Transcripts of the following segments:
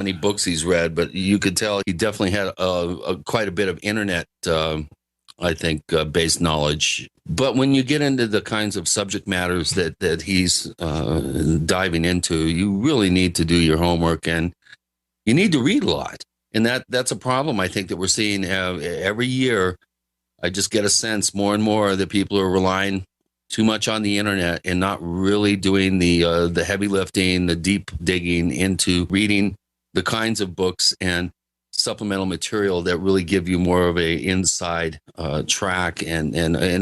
many books he's read, but you could tell he definitely had quite a bit of internet, I think, based knowledge. But when you get into the kinds of subject matters that he's diving into, you really need to do your homework and you need to read a lot. And that's a problem I think that we're seeing every year. I just get a sense more and more that people are relying too much on the internet and not really doing the heavy lifting, the deep digging into reading the kinds of books and supplemental material that really give you more of a inside track and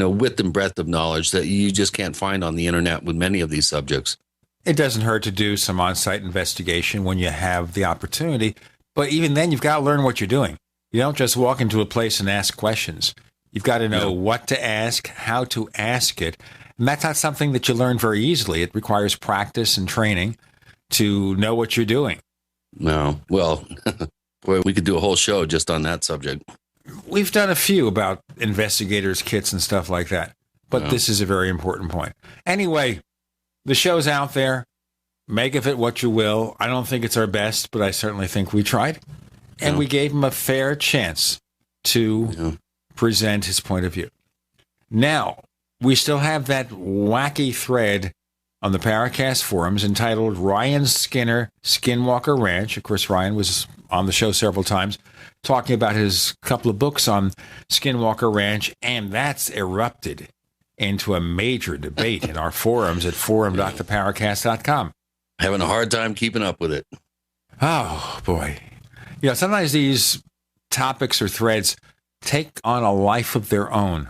a width and breadth of knowledge that you just can't find on the internet with many of these subjects. It doesn't hurt to do some on-site investigation when you have the opportunity, but even then you've got to learn what you're doing. You don't just walk into a place and ask questions. You've got to know what to ask, how to ask it. And that's not something that you learn very easily. It requires practice and training to know what you're doing. No. Well, boy, we could do a whole show just on that subject. We've done a few about investigators' kits and stuff like that. But this is a very important point. Anyway, the show's out there. Make of it what you will. I don't think it's our best, but I certainly think we tried. And we gave him a fair chance to present his point of view. Now, we still have that wacky thread on the Paracast forums entitled Ryan Skinner, Skinwalker Ranch. Of course, Ryan was on the show several times talking about his couple of books on Skinwalker Ranch, and that's erupted into a major debate in our forums at forum.theparacast.com. Having a hard time keeping up with it. Oh, boy. You know, sometimes these topics or threads take on a life of their own.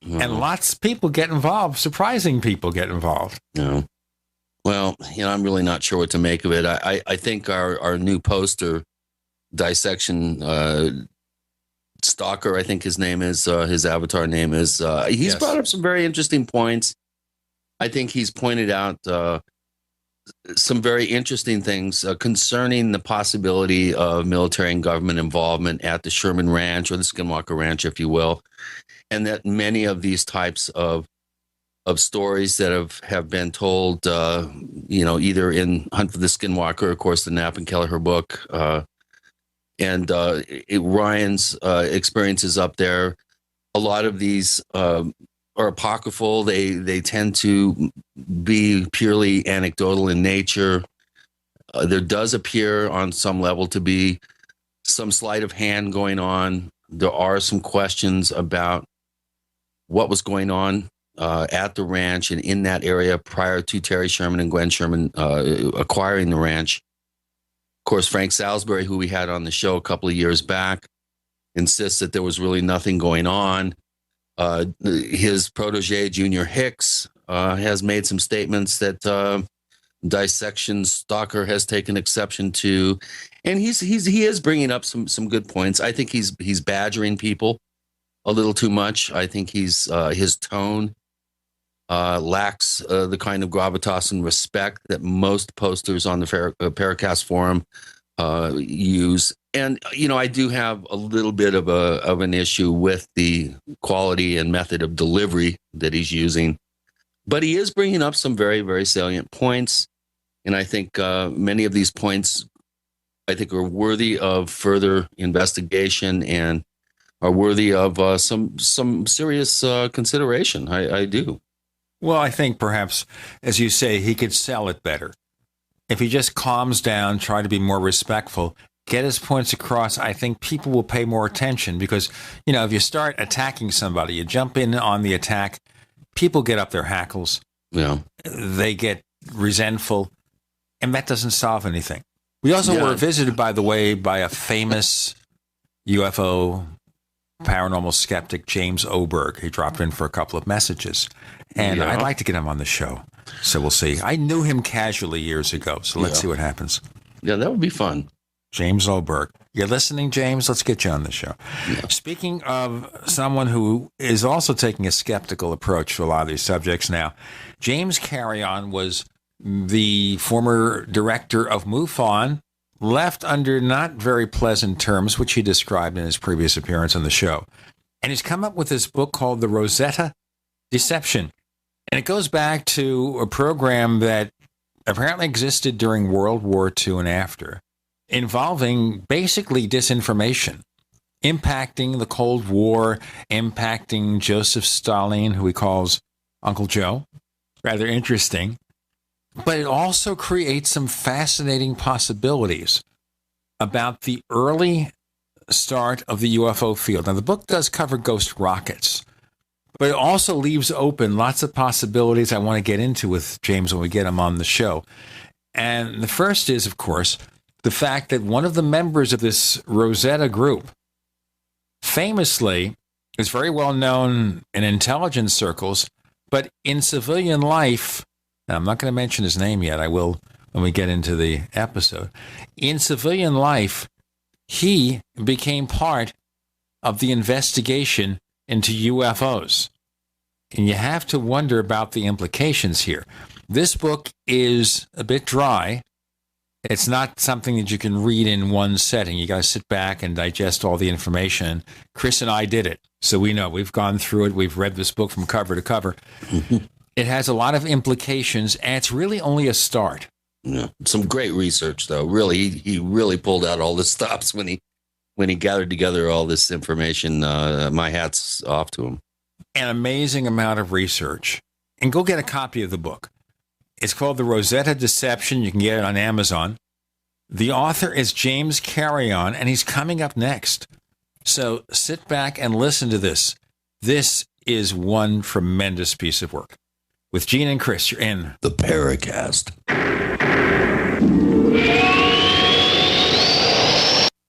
And lots of people get involved. Surprising people get involved. No. Well, I'm really not sure what to make of it. I think our new poster, Dissection Stalker, I think his name is, his avatar name is, he's brought up some very interesting points. I think he's pointed out some very interesting things concerning the possibility of military and government involvement at the Sherman Ranch, or the Skinwalker Ranch, if you will, and that many of these types of stories that have been told, either in Hunt for the Skinwalker, of course, the Knapp and Kelleher book, and Ryan's experiences up there. A lot of these are apocryphal. They tend to be purely anecdotal in nature. There does appear on some level to be some sleight of hand going on. There are some questions about what was going on at the ranch and in that area prior to Terry Sherman and Gwen Sherman acquiring the ranch. Of course, Frank Salisbury, who we had on the show a couple of years back, insists that there was really nothing going on. His protege, Junior Hicks, has made some statements that Dissection Stalker has taken exception to, and he is bringing up some good points. I think he's badgering people a little too much. I think his tone lacks the kind of gravitas and respect that most posters on the Paracast forum use. And, I do have a little bit of an issue with the quality and method of delivery that he's using. But he is bringing up some very, very salient points. And I think many of these points, I think, are worthy of further investigation and are worthy of some serious consideration. I do. Well, I think perhaps, as you say, he could sell it better. If he just calms down, try to be more respectful, get his points across, I think people will pay more attention because, if you start attacking somebody, you jump in on the attack, people get up their hackles. Yeah. They get resentful, and that doesn't solve anything. We also were visited, by the way, by a famous UFO paranormal skeptic, James Oberg. He dropped in for a couple of messages, and I'd like to get him on the show. So we'll see. I knew him casually years ago, so let's see what happens. Yeah, that would be fun. James Oberg. You're listening, James? Let's get you on the show. Yeah. Speaking of someone who is also taking a skeptical approach to a lot of these subjects now, James Carrion was the former director of MUFON, left under not very pleasant terms, which he described in his previous appearance on the show. And he's come up with this book called The Rosetta Deception. And it goes back to a program that apparently existed during World War II and after. involving basically disinformation, impacting the Cold War, impacting Joseph Stalin, who he calls Uncle Joe. Rather interesting. But it also creates some fascinating possibilities about the early start of the UFO field. Now, the book does cover ghost rockets, but it also leaves open lots of possibilities I want to get into with James when we get him on the show. And the first is, of course, the fact that one of the members of this Rosetta group famously is very well known in intelligence circles, but in civilian life, now, I'm not going to mention his name yet. I will when we get into the episode. In civilian life, he became part of the investigation into UFOs. And you have to wonder about the implications here. This book is a bit dry. It's not something that you can read in one setting. You got to sit back and digest all the information. Chris and I did it, so we know. We've gone through it. We've read this book from cover to cover. It has a lot of implications, and it's really only a start. Yeah, some great research, though. Really, he really pulled out all the stops when he gathered together all this information. My hat's off to him. An amazing amount of research. And go get a copy of the book. It's called The Rosetta Deception. You can get it on Amazon. The author is James Carrion, and he's coming up next. So sit back and listen to this. This is one tremendous piece of work. With Gene and Chris, you're in the Paracast.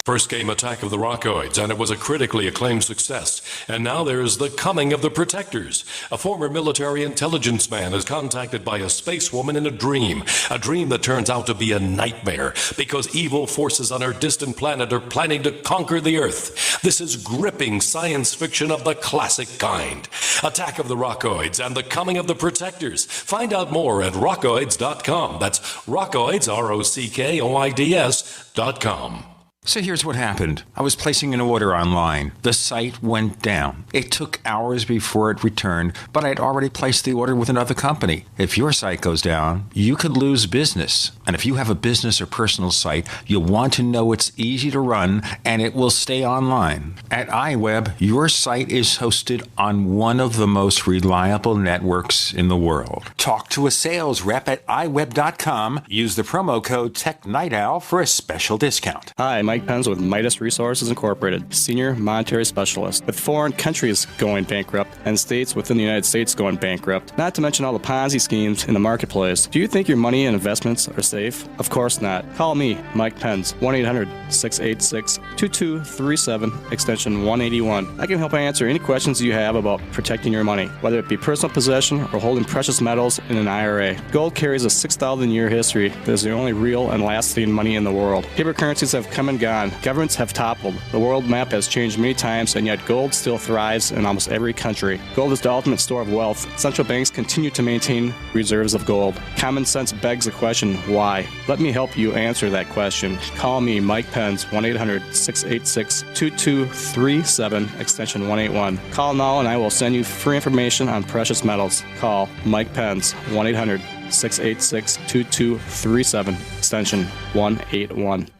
First came Attack of the Rockoids, and it was a critically acclaimed success. And now there is The Coming of the Protectors. A former military intelligence man is contacted by a space woman in a dream that turns out to be a nightmare, because evil forces on her distant planet are planning to conquer the Earth. This is gripping science fiction of the classic kind. Attack of the Rockoids and The Coming of the Protectors. Find out more at rockoids.com. That's Rockoids, ROCKOIDS.com. So here's what happened. I was placing an order online. The site went down. It took hours before it returned, but I'd already placed the order with another company. If your site goes down, you could lose business. And if you have a business or personal site, you'll want to know it's easy to run and it will stay online. At iWeb, your site is hosted on one of the most reliable networks in the world. Talk to a sales rep at iWeb.com. Use the promo code TechNightOwl for a special discount. Hi, Mike Pence with Midas Resources Incorporated, Senior Monetary Specialist. With foreign countries going bankrupt and states within the United States going bankrupt, not to mention all the Ponzi schemes in the marketplace, do you think your money and investments are safe? Of course not. Call me, Mike Pence, 1-800-686-2237, extension 181. I can help answer any questions you have about protecting your money, whether it be personal possession or holding precious metals in an IRA. Gold carries a 6,000-year history that is the only real and lasting money in the world. Paper currencies have come and gone. Governments have toppled. The world map has changed many times, and yet gold still thrives in almost every country. Gold is the ultimate store of wealth. Central banks continue to maintain reserves of gold. Common sense begs the question, why? Let me help you answer that question. Call me, Mike Pence, 1-800-686-2237, extension 181. Call now and I will send you free information on precious metals. Call Mike Pence, 1-800-686-2237, extension 181.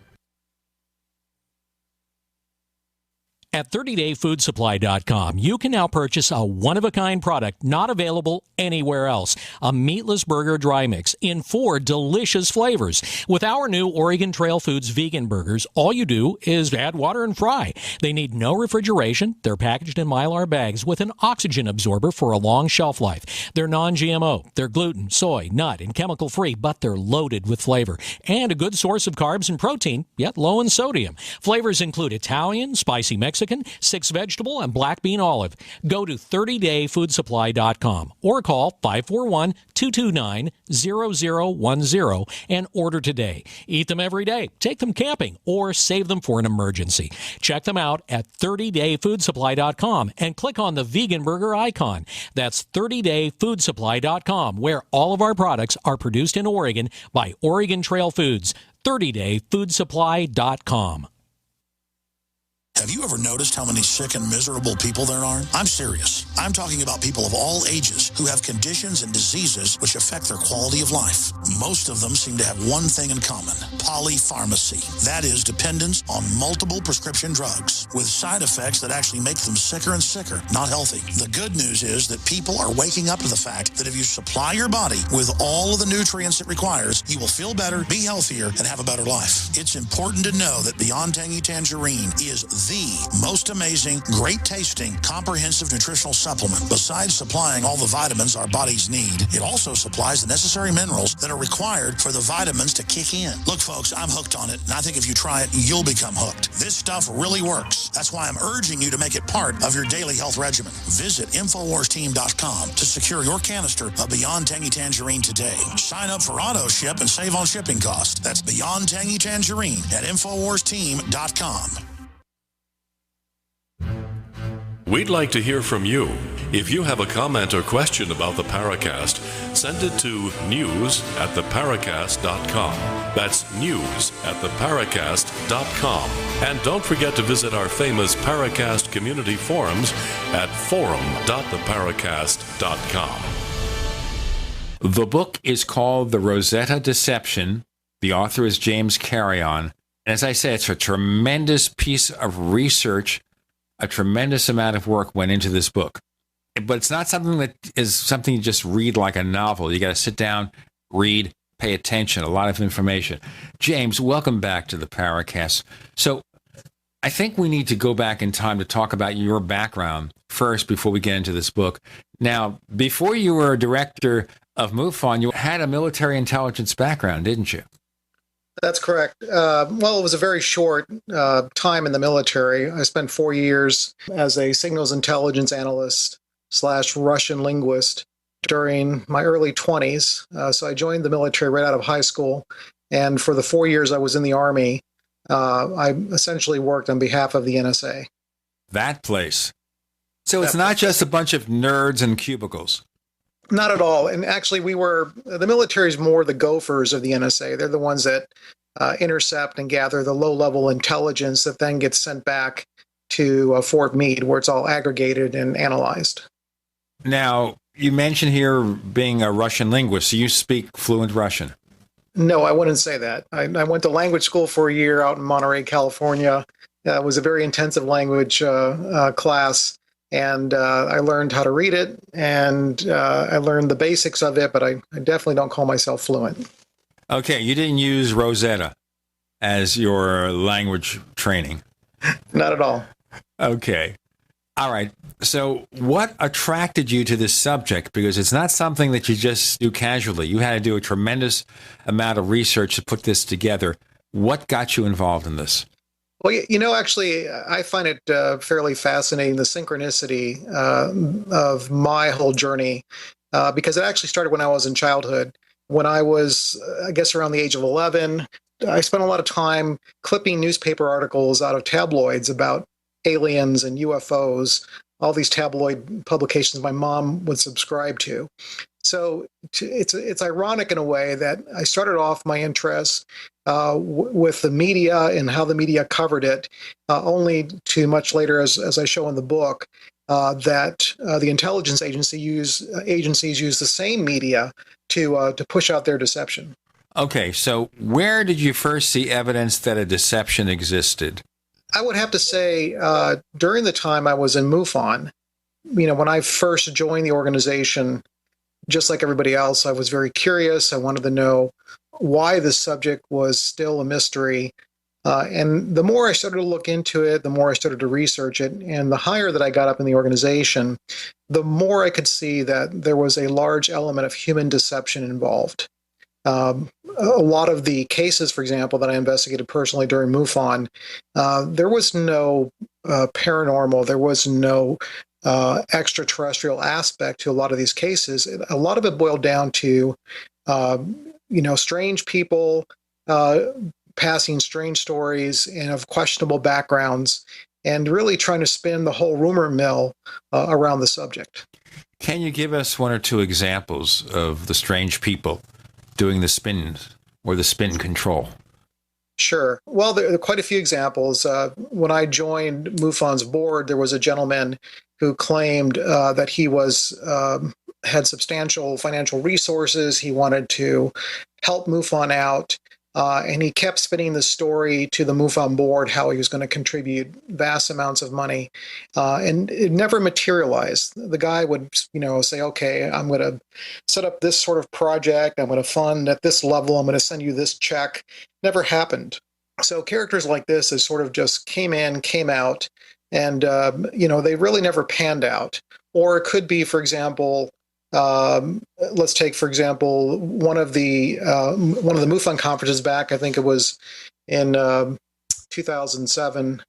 At 30dayfoodsupply.com, you can now purchase a one-of-a-kind product not available anywhere else. A meatless burger dry mix in 4 delicious flavors. With our new Oregon Trail Foods vegan burgers, all you do is add water and fry. They need no refrigeration. They're packaged in Mylar bags with an oxygen absorber for a long shelf life. They're non-GMO. They're gluten, soy, nut, and chemical-free, but they're loaded with flavor. And a good source of carbs and protein, yet low in sodium. Flavors include Italian, spicy Mexican, 6 vegetable, and black bean olive. Go to 30dayfoodsupply.com or call 541-229-0010 and order today. Eat them every day, take them camping, or save them for an emergency. Check them out at 30dayfoodsupply.com and click on the vegan burger icon. That's 30dayfoodsupply.com, where all of our products are produced in Oregon by Oregon Trail Foods. 30dayfoodsupply.com. Have you ever noticed how many sick and miserable people there are? I'm serious. I'm talking about people of all ages who have conditions and diseases which affect their quality of life. Most of them seem to have one thing in common: polypharmacy. That is, dependence on multiple prescription drugs with side effects that actually make them sicker and sicker, not healthy. The good news is that people are waking up to the fact that if you supply your body with all of the nutrients it requires, you will feel better, be healthier, and have a better life. It's important to know that Beyond Tangy Tangerine is the most amazing, great tasting, comprehensive nutritional supplement. Besides supplying all the vitamins our bodies need, it also supplies the necessary minerals that are required for the vitamins to kick in. Look, folks, I'm hooked on it, and I think if you try it, you'll become hooked. This stuff really works. That's why I'm urging you to make it part of your daily health regimen. Visit InfoWarsTeam.com to secure your canister of Beyond Tangy Tangerine today. Sign up for auto ship and save on shipping costs. That's Beyond Tangy Tangerine at InfoWarsTeam.com. We'd like to hear from you. If you have a comment or question about the Paracast, send it to news@theparacast.com. That's news@theparacast.com. And don't forget to visit our famous Paracast community forums at forum.theparacast.com. The book is called The Rosetta Deception. The author is James Carrion. As I say, it's a tremendous piece of research. A tremendous amount of work went into this book. But it's not something that is something you just read like a novel. You got to sit down, read, pay attention, a lot of information. James, welcome back to the Paracast. So I think we need to go back in time to talk about your background first before we get into this book. Now, before you were a director of MUFON, you had a military intelligence background, didn't you? That's correct. Well, it was a very short time in the military. I spent 4 years as a signals intelligence analyst / Russian linguist during my early 20s. So I joined the military right out of high school. And for the 4 years I was in the Army, I essentially worked on behalf of the NSA. That place. So it's not just a bunch of nerds in cubicles. Not at all. And actually, the military is more the gophers of the NSA. They're the ones that intercept and gather the low-level intelligence that then gets sent back to Fort Meade, where it's all aggregated and analyzed. Now, you mentioned here being a Russian linguist. So you speak fluent Russian? No, I wouldn't say that. I went to language school for a year out in Monterey, California. It was a very intensive language class. And I learned how to read it, and I learned the basics of it, but I definitely don't call myself fluent. Okay, you didn't use Rosetta as your language training? Not at all. Okay. All right. So what attracted you to this subject? Because it's not something that you just do casually. You had to do a tremendous amount of research to put this together. What got you involved in this? Well, actually, I find it fairly fascinating, the synchronicity of my whole journey, because it actually started when I was in childhood. When I was, I guess, around the age of 11, I spent a lot of time clipping newspaper articles out of tabloids about aliens and UFOs, all these tabloid publications my mom would subscribe to. So it's ironic in a way that I started off my interest with the media and how the media covered it, only to much later, as I show in the book, that the intelligence agencies use the same media to push out their deception. Okay, so where did you first see evidence that a deception existed? I would have to say during the time I was in MUFON, when I first joined the organization, just like everybody else, I was very curious. I wanted to know why this subject was still a mystery. And the more I started to look into it, the more I started to research it. And the higher that I got up in the organization, the more I could see that there was a large element of human deception involved. A lot of the cases, for example, that I investigated personally during MUFON, there was no paranormal, there was no extraterrestrial aspect to a lot of these cases. A lot of it boiled down to, strange people passing strange stories and of questionable backgrounds, and really trying to spin the whole rumor mill around the subject. Can you give us one or two examples of the strange people doing the spin or the spin control? Sure. Well, there are quite a few examples. When I joined MUFON's board, there was a gentleman who claimed that he had substantial financial resources. He wanted to help MUFON out. And he kept spinning the story to the MUFON board how he was going to contribute vast amounts of money. And it never materialized. The guy would, say, okay, I'm going to set up this sort of project. I'm going to fund at this level. I'm going to send you this check. Never happened. So characters like this is sort of just came in, came out, and, they really never panned out. Or it could be, for example, let's take, for example, one of the MUFON conferences back, I think it was in 2007,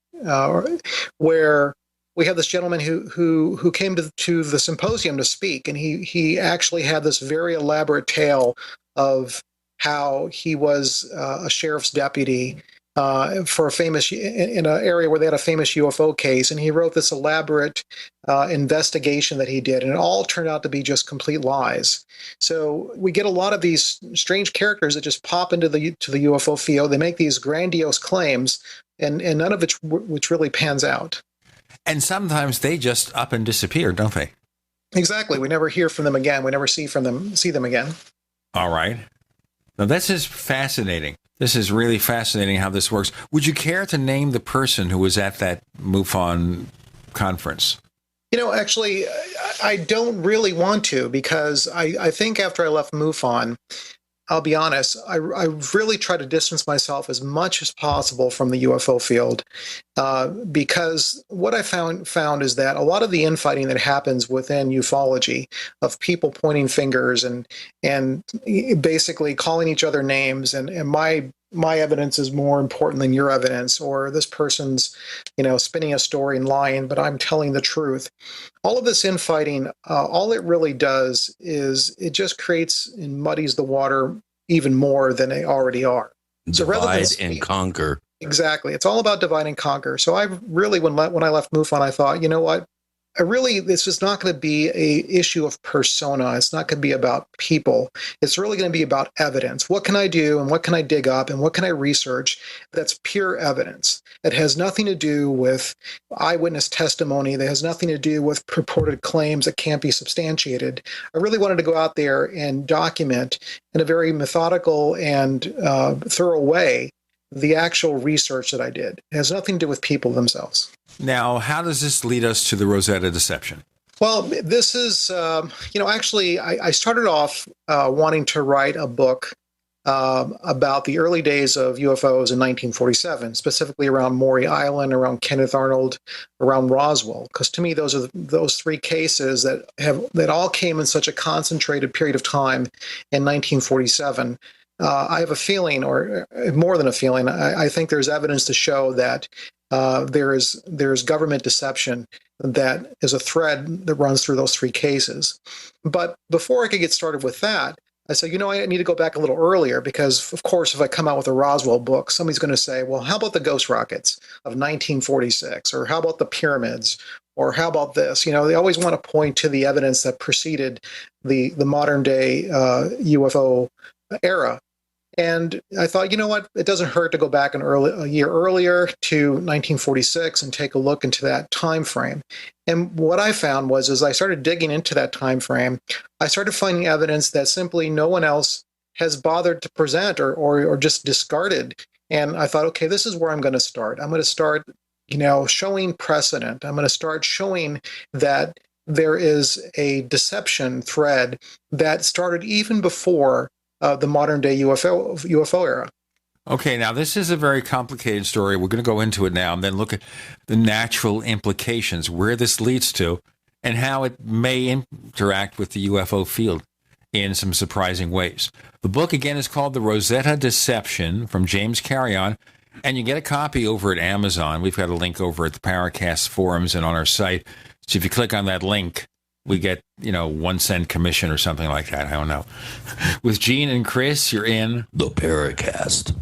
where we had this gentleman who came to the symposium to speak, and he actually had this very elaborate tale of how he was a sheriff's deputy for in an area where they had a famous UFO case, and he wrote this elaborate investigation that he did, and it all turned out to be just complete lies. So we get a lot of these strange characters that just pop into the UFO field. They make these grandiose claims, and none of which really pans out. And sometimes they just up and disappear, don't they? Exactly. We never hear from them again. We never see them again. All right. Now this is fascinating. This is really fascinating how this works. Would you care to name the person who was at that MUFON conference? Actually, I don't really want to, because I think after I left MUFON, I'll be honest, I really try to distance myself as much as possible from the UFO field, because what I found is that a lot of the infighting that happens within ufology, of people pointing fingers and basically calling each other names, and my evidence is more important than your evidence, or this person's, spinning a story and lying, but I'm telling the truth. All of this infighting, all it really does is it just creates and muddies the water even more than they already are. So divide and conquer. Exactly. It's all about divide and conquer. So I really, when I left MUFON, I thought, you know what? This is not going to be a issue of persona. It's not going to be about people. It's really going to be about evidence. What can I do, and what can I dig up, and what can I research that's pure evidence? That has nothing to do with eyewitness testimony. That has nothing to do with purported claims that can't be substantiated. I really wanted to go out there and document in a very methodical and thorough way the actual research that I did. It has nothing to do with people themselves. Now, how does this lead us to the Rosetta deception? Well, this is, actually, I started off wanting to write a book about the early days of UFOs in 1947, specifically around Maury Island, around Kenneth Arnold, around Roswell, because to me, those are those three cases that all came in such a concentrated period of time in 1947. I have a feeling, or more than a feeling, I think there's evidence to show that there's government deception that is a thread that runs through those three cases. But before I could get started with that, I said, I need to go back a little earlier, because, of course, if I come out with a Roswell book, somebody's going to say, well, how about the ghost rockets of 1946? Or how about the pyramids? Or how about this? They always want to point to the evidence that preceded the modern day UFO era. And I thought, you know what, it doesn't hurt to go back a year earlier to 1946 and take a look into that time frame. And what I found was, as I started digging into that time frame, I started finding evidence that simply no one else has bothered to present or just discarded. And I thought, okay, this is where I'm going to start. I'm going to start, showing precedent. I'm going to start showing that there is a deception thread that started even before the modern day UFO era. Okay, now this is a very complicated story. We're going to go into it now and then look at the natural implications, where this leads to, and how it may interact with the UFO field in some surprising ways. The book, again, is called The Rosetta Deception, from James Carrion, and you get a copy over at Amazon. We've got a link over at the Paracast forums and on our site. So if you click on that link, we get, 1 cent commission or something like that. I don't know. With Gene and Chris, you're in the Paracast.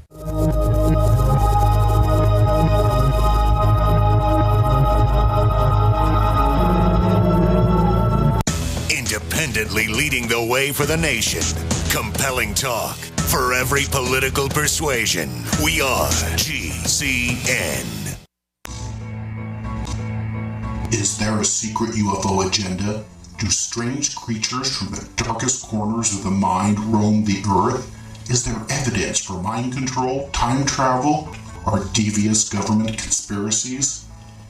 Independently leading the way for the nation. Compelling talk, For every political persuasion, we are GCN. Is there a secret UFO agenda? Do strange creatures from the darkest corners of the mind roam the Earth? Is there evidence for mind control, time travel, or devious government conspiracies?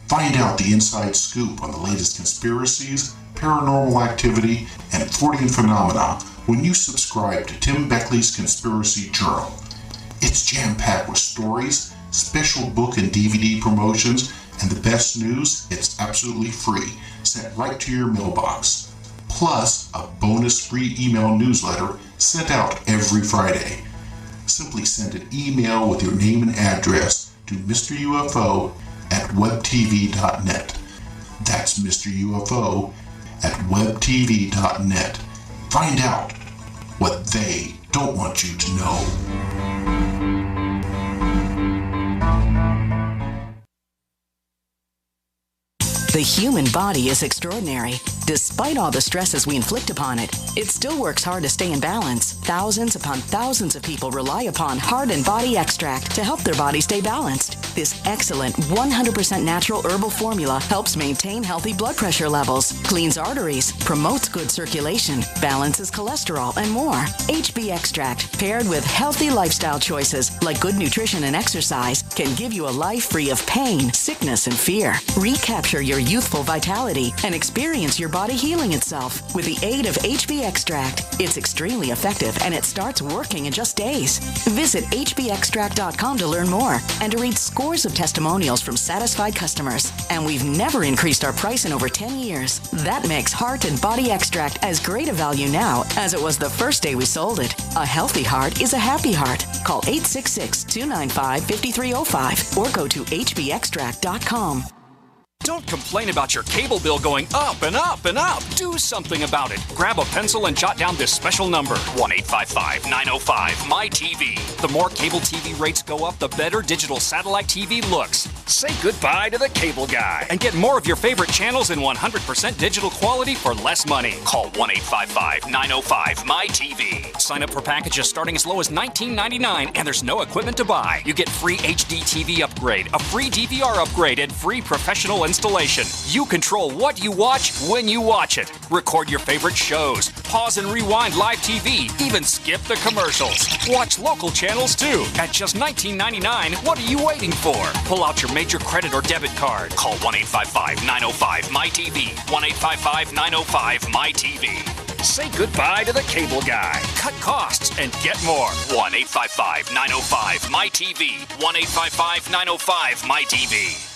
Find out the inside scoop on the latest conspiracies, paranormal activity, and Fortean phenomena when you subscribe to Tim Beckley's Conspiracy Journal. It's jam-packed with stories, special book and DVD promotions, and the best news, it's absolutely free, sent right to your mailbox. Plus, a bonus free email newsletter sent out every Friday. Simply send an email with your name and address to Mr. UFO at webtv.net. That's Mr. UFO at webtv.net. Find out what they don't want you to know. The human body is extraordinary. Despite all the stresses we inflict upon it, it still works hard to stay in balance. Thousands upon thousands of people rely upon Heart and Body Extract to help their body stay balanced. This excellent 100% natural herbal formula helps maintain healthy blood pressure levels, cleans arteries, promotes good circulation, balances cholesterol, and more. HB Extract, paired with healthy lifestyle choices like good nutrition and exercise, can give you a life free of pain, sickness, and fear. Recapture your youthful vitality and experience your body healing itself with the aid of HB Extract. It's extremely effective and it starts working in just days. Visit hbextract.com to learn more and to read scores of testimonials from satisfied customers. And we've never increased our price in over 10 years. That makes Heart and Body Extract as great a value now as it was the first day we sold it. A healthy heart is a happy heart. Call 866-295-5305 or go to hbextract.com. Don't complain about your cable bill going up and up and up. Do something about it. Grab a pencil and jot down this special number, 1-855-905-MY-TV. The more cable TV rates go up, the better digital satellite TV looks. Say goodbye to the cable guy and get more of your favorite channels in 100% digital quality for less money. Call 1-855-905-MY-TV. Sign up for packages starting as low as $19.99 and there's no equipment to buy. You get free HD TV upgrade, a free DVR upgrade, and free professional installation. You control what you watch when you watch it. Record your favorite shows, pause and rewind live TV, even skip the commercials. Watch local channels too. At just $19.99, what are you waiting for? Pull out your major credit or debit card. Call 1-855-905-MY-TV. 1-855-905-MY-TV. Say goodbye to the cable guy. Cut costs and get more. 1-855-905-MY-TV. 1-855-905-MY-TV.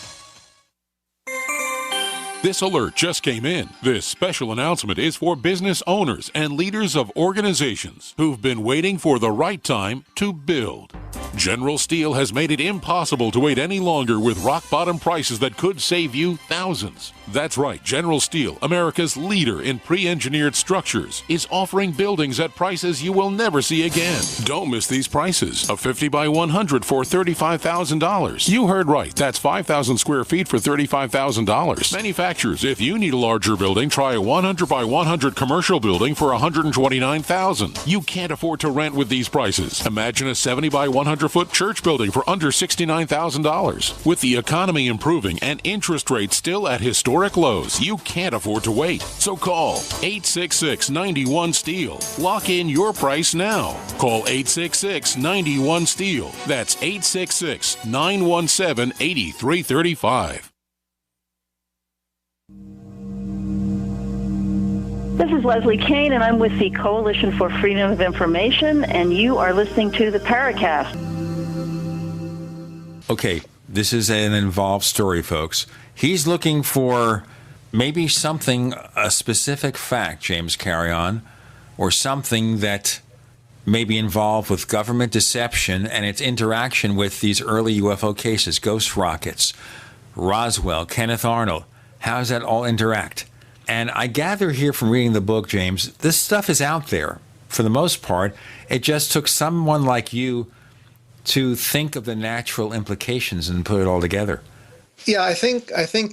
This alert just came in. This special announcement is for business owners and leaders of organizations who've been waiting for the right time to build. General Steel has made it impossible to wait any longer with rock-bottom prices that could save you thousands. That's right, General Steel, America's leader in pre-engineered structures, is offering buildings at prices you will never see again. Don't miss these prices. A 50 by 100 for $35,000. You heard right. That's 5,000 square feet for $35,000. Manufacturers, if you need a larger building, try a 100 by 100 commercial building for $129,000. You can't afford to rent with these prices. Imagine a 70 by 100-foot church building for under $69,000. With the economy improving and interest rates still at historic lows, you can't afford to wait. So call 866-91-STEEL. Lock in your price now. Call 866-91-STEEL. That's 866-917-8335. This is Leslie Kane, and I'm with the Coalition for Freedom of Information, and you are listening to the Paracast. Okay, this is an involved story, folks. He's looking for maybe something, a specific fact, James Carrion, or something that may be involved with government deception and its interaction with these early UFO cases, ghost rockets, Roswell, Kenneth Arnold. How does that all interact? And I gather here from reading the book, James, this stuff is out there for the most part. It just took someone like you to think of the natural implications and put it all together. Yeah, I think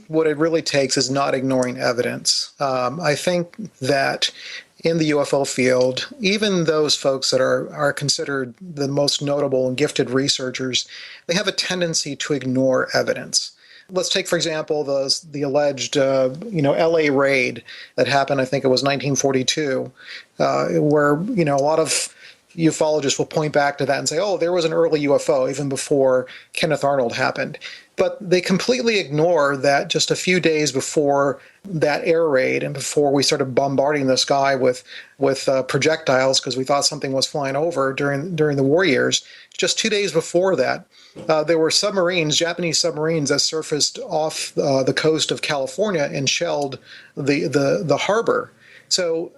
what it really takes is not ignoring evidence. I think that in the UFO field, even those folks that are considered the most notable and gifted researchers, they have a tendency to ignore evidence. Let's take, for example, the alleged, L.A. raid that happened, I think it was 1942, where, a lot of ufologists will point back to that and say, oh, there was an early UFO even before Kenneth Arnold happened. But they completely ignore that just a few days before that air raid and before we started bombarding the sky with projectiles because we thought something was flying over during the war years, just 2 days before that, there were submarines, Japanese submarines, that surfaced off the coast of California and shelled the harbor. So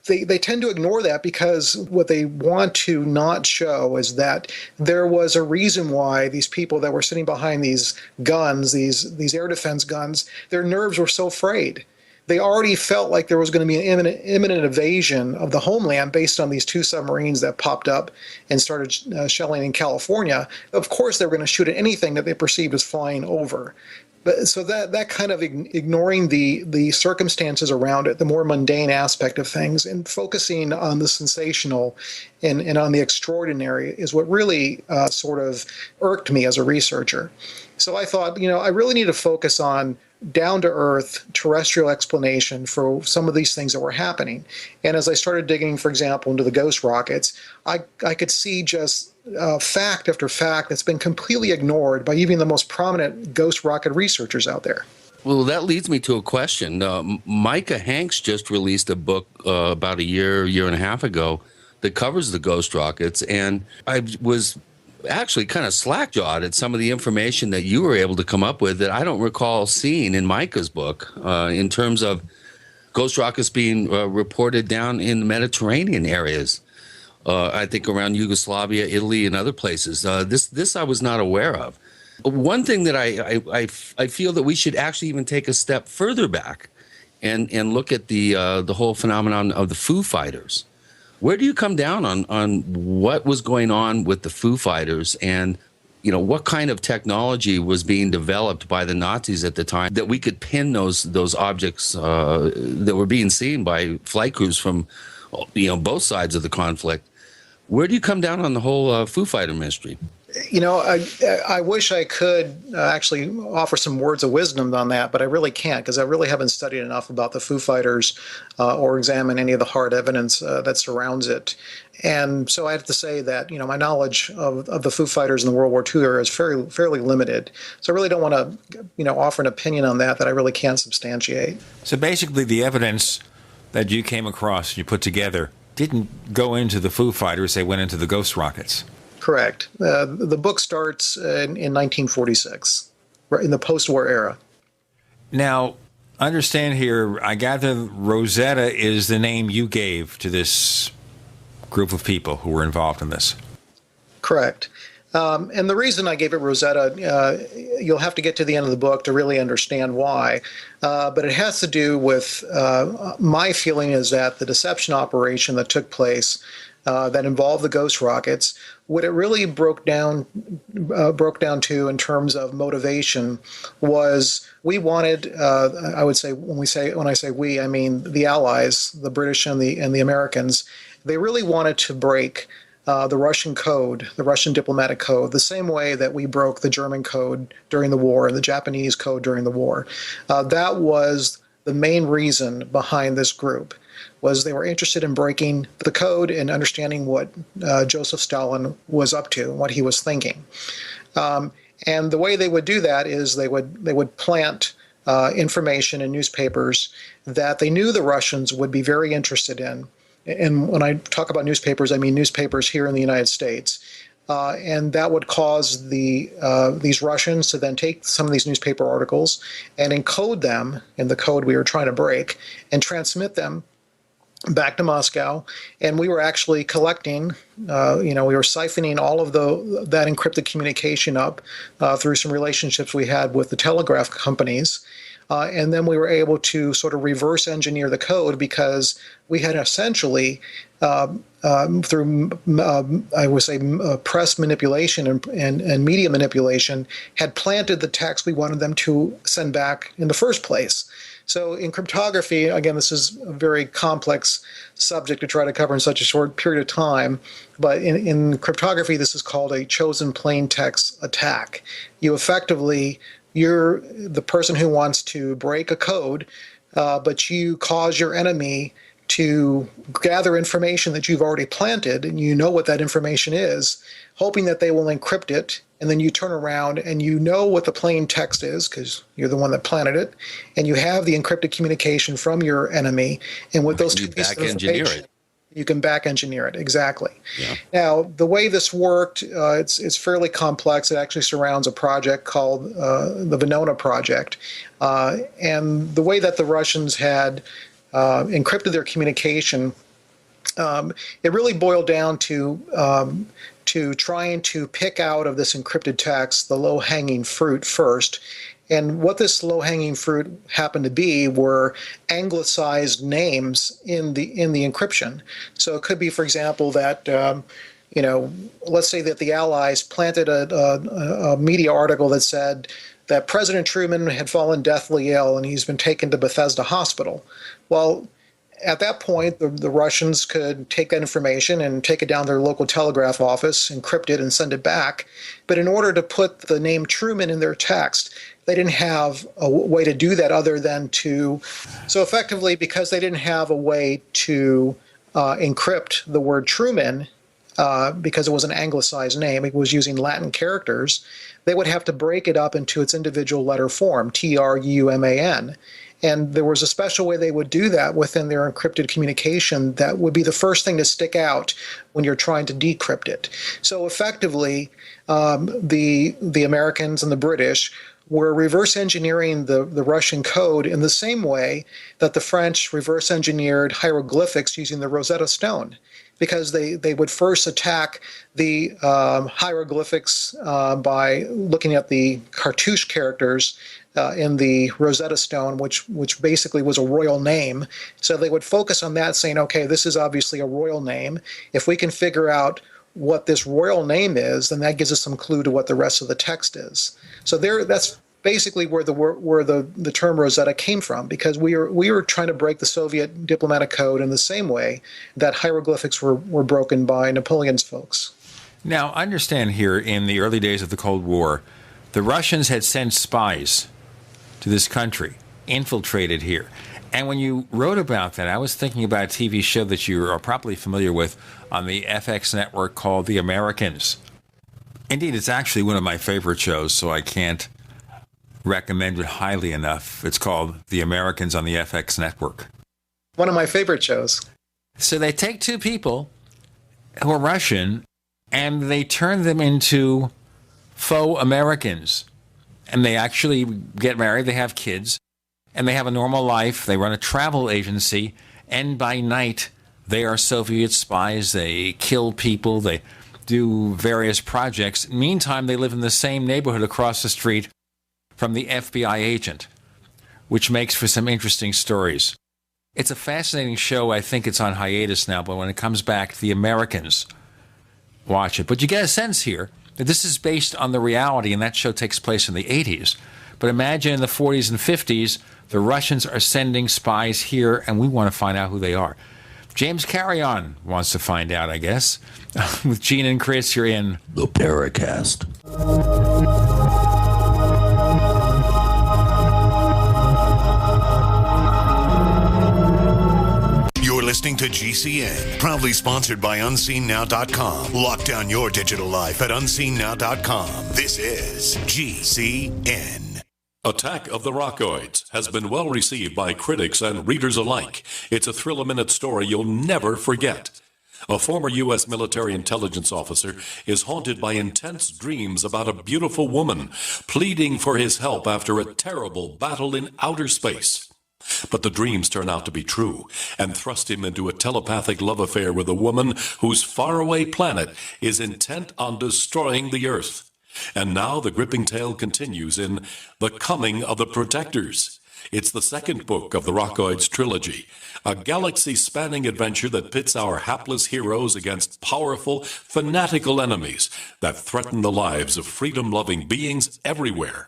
they tend to ignore that because what they want to not show is that there was a reason why these people that were sitting behind these guns, these air defense guns, their nerves were so frayed. They already felt like there was going to be an imminent invasion of the homeland based on these two submarines that popped up and started shelling in California. Of course, they were going to shoot at anything that they perceived as flying over. But so that kind of ignoring the circumstances around it, the more mundane aspect of things, and focusing on the sensational and on the extraordinary is what really sort of irked me as a researcher. So I thought, I really need to focus on down-to-earth terrestrial explanation for some of these things that were happening. And as I started digging, for example, into the ghost rockets, I could see just fact after fact that's been completely ignored by even the most prominent ghost rocket researchers out there. Well, that leads me to a question. Micah Hanks just released a book about a year and a half ago that covers the ghost rockets, and I was actually kind of slack-jawed at some of the information that you were able to come up with that I don't recall seeing in Micah's book in terms of ghost rockets being reported down in the Mediterranean areas. I think around Yugoslavia, Italy, and other places. This I was not aware of. One thing that I feel that we should actually even take a step further back and look at the whole phenomenon of the Foo Fighters. Where do you come down on what was going on with the Foo Fighters and what kind of technology was being developed by the Nazis at the time that we could pin those objects that were being seen by flight crews from both sides of the conflict? Where do you come down on the whole Foo Fighter mystery? I wish I could actually offer some words of wisdom on that, but I really can't because I really haven't studied enough about the Foo Fighters or examined any of the hard evidence that surrounds it. And so I have to say that, my knowledge of the Foo Fighters in the World War II era is fairly limited. So I really don't want to, offer an opinion on that I really can't substantiate. So basically the evidence that you came across, you put together, didn't go into the Foo Fighters, they went into the ghost rockets. Correct. The book starts in 1946, right in the post-war era. Now, understand here, I gather Rosetta is the name you gave to this group of people who were involved in this. Correct. And the reason I gave it Rosetta, you'll have to get to the end of the book to really understand why. But it has to do with my feeling is that the deception operation that took place that involved the ghost rockets, what it really broke down to in terms of motivation was we wanted, I would say, when I say we, I mean the Allies, the British and the Americans, they really wanted to break the Russian code, the Russian diplomatic code, the same way that we broke the German code during the war and the Japanese code during the war. That was the main reason behind this group, was they were interested in breaking the code and understanding what Joseph Stalin was up to, what he was thinking. And the way they would do that is they would plant information in newspapers that they knew the Russians would be very interested in. And when I talk about newspapers, I mean newspapers here in the United States. And that would cause these Russians to then take some of these newspaper articles and encode them in the code we were trying to break and transmit them back to Moscow. And we were actually collecting, we were siphoning all of that encrypted communication up through some relationships we had with the telegraph companies. And then we were able to sort of reverse engineer the code because we had essentially through, I would say, press manipulation and media manipulation, had planted the text we wanted them to send back in the first place. So in cryptography, again, this is a very complex subject to try to cover in such a short period of time, but in cryptography, this is called a chosen plain text attack. You're the person who wants to break a code, but you cause your enemy to gather information that you've already planted, and you know what that information is, hoping that they will encrypt it, and then you turn around and you know what the plain text is because you're the one that planted it, and you have the encrypted communication from your enemy, and with those two pieces of information, you can back engineer it. Exactly. Yeah. Now, the way this worked, it's fairly complex. It actually surrounds a project called the Venona Project, and the way that the Russians had encrypted their communication, it really boiled down to trying to pick out of this encrypted text the low-hanging fruit first. And what this low-hanging fruit happened to be were anglicized names in the encryption. So it could be, for example, that let's say that the Allies planted a media article that said that President Truman had fallen deathly ill and he's been taken to Bethesda Hospital. Well, at that point, the Russians could take that information and take it down to their local telegraph office, encrypt it, and send it back. But in order to put the name Truman in their text, they didn't have a way to do that other than so effectively, because they didn't have a way to encrypt the word Truman, because it was an anglicized name, it was using Latin characters, they would have to break it up into its individual letter form, Truman. And there was a special way they would do that within their encrypted communication that would be the first thing to stick out when you're trying to decrypt it. So effectively, the Americans and the British were reverse engineering the Russian code in the same way that the French reverse engineered hieroglyphics using the Rosetta Stone, because they would first attack the hieroglyphics by looking at the cartouche characters in the Rosetta Stone, which basically was a royal name. So they would focus on that, saying, okay, this is obviously a royal name. If we can figure out what this royal name is, then that gives us some clue to what the rest of the text is. So that's basically where the term Rosetta came from, because we were trying to break the Soviet diplomatic code in the same way that hieroglyphics were broken by Napoleon's folks. Now, understand here, in the early days of the Cold War, the Russians had sent spies to this country, infiltrated here. And when you wrote about that, I was thinking about a TV show that you are probably familiar with on the FX network called The Americans. Indeed, it's actually one of my favorite shows, so I can't recommend it highly enough. It's called The Americans on the FX network. One of my favorite shows. So they take two people who are Russian and they turn them into faux Americans. And they actually get married, they have kids, and they have a normal life. They run a travel agency, and by night, they are Soviet spies. They kill people. They do various projects. Meantime, they live in the same neighborhood across the street from the FBI agent, which makes for some interesting stories. It's a fascinating show. I think it's on hiatus now, but when it comes back, The Americans, watch it. But you get a sense here that this is based on the reality, and that show takes place in the 80s. But imagine in the 40s and 50s, the Russians are sending spies here, and we want to find out who they are. James Carrion wants to find out, I guess. With Gene and Chris, you're in the Paracast. Listening to GCN, proudly sponsored by UnseenNow.com. Lock down your digital life at UnseenNow.com. This is GCN. Attack of the Rockoids has been well received by critics and readers alike. It's a thrill-a-minute story you'll never forget. A former U.S. military intelligence officer is haunted by intense dreams about a beautiful woman pleading for his help after a terrible battle in outer space. But the dreams turn out to be true and thrust him into a telepathic love affair with a woman whose faraway planet is intent on destroying the Earth. And now the gripping tale continues in The Coming of the Protectors. It's the second book of the Rockoids trilogy, a galaxy-spanning adventure that pits our hapless heroes against powerful, fanatical enemies that threaten the lives of freedom-loving beings everywhere.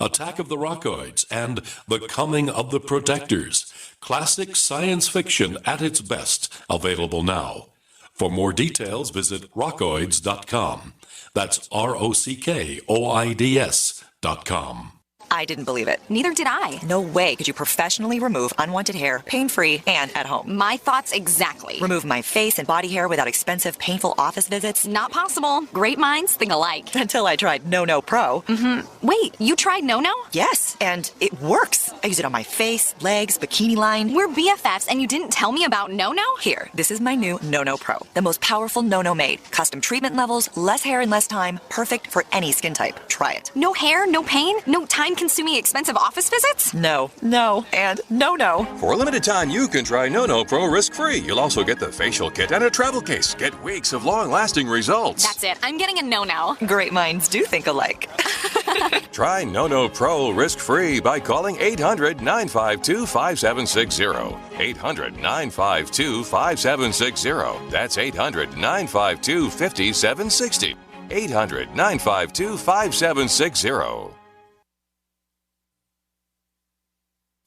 Attack of the Rockoids and The Coming of the Protectors. Classic science fiction at its best, available now. For more details, visit rockoids.com. That's ROCKOIDS.com. I didn't believe it. Neither did I. No way could you professionally remove unwanted hair, pain-free, and at home. My thoughts exactly. Remove my face and body hair without expensive, painful office visits? Not possible. Great minds think alike. Until I tried No Pro. Mm-hmm. Wait, you tried No? Yes, and it works. I use it on my face, legs, bikini line. We're BFFs, and you didn't tell me about No? Here, this is my new No Pro. The most powerful No made. Custom treatment levels, less hair in less time. Perfect for any skin type. Try it. No hair, no pain, no time-consuming expensive office visits? No, and no. For a limited time, you can try No Pro risk-free. You'll also get the facial kit and a travel case. Get weeks of long-lasting results. That's it. I'm getting a No. Great minds do think alike. Try No Pro risk-free by calling 800-952-5760. 800-952-5760. That's 800-952-5760. 800-952-5760.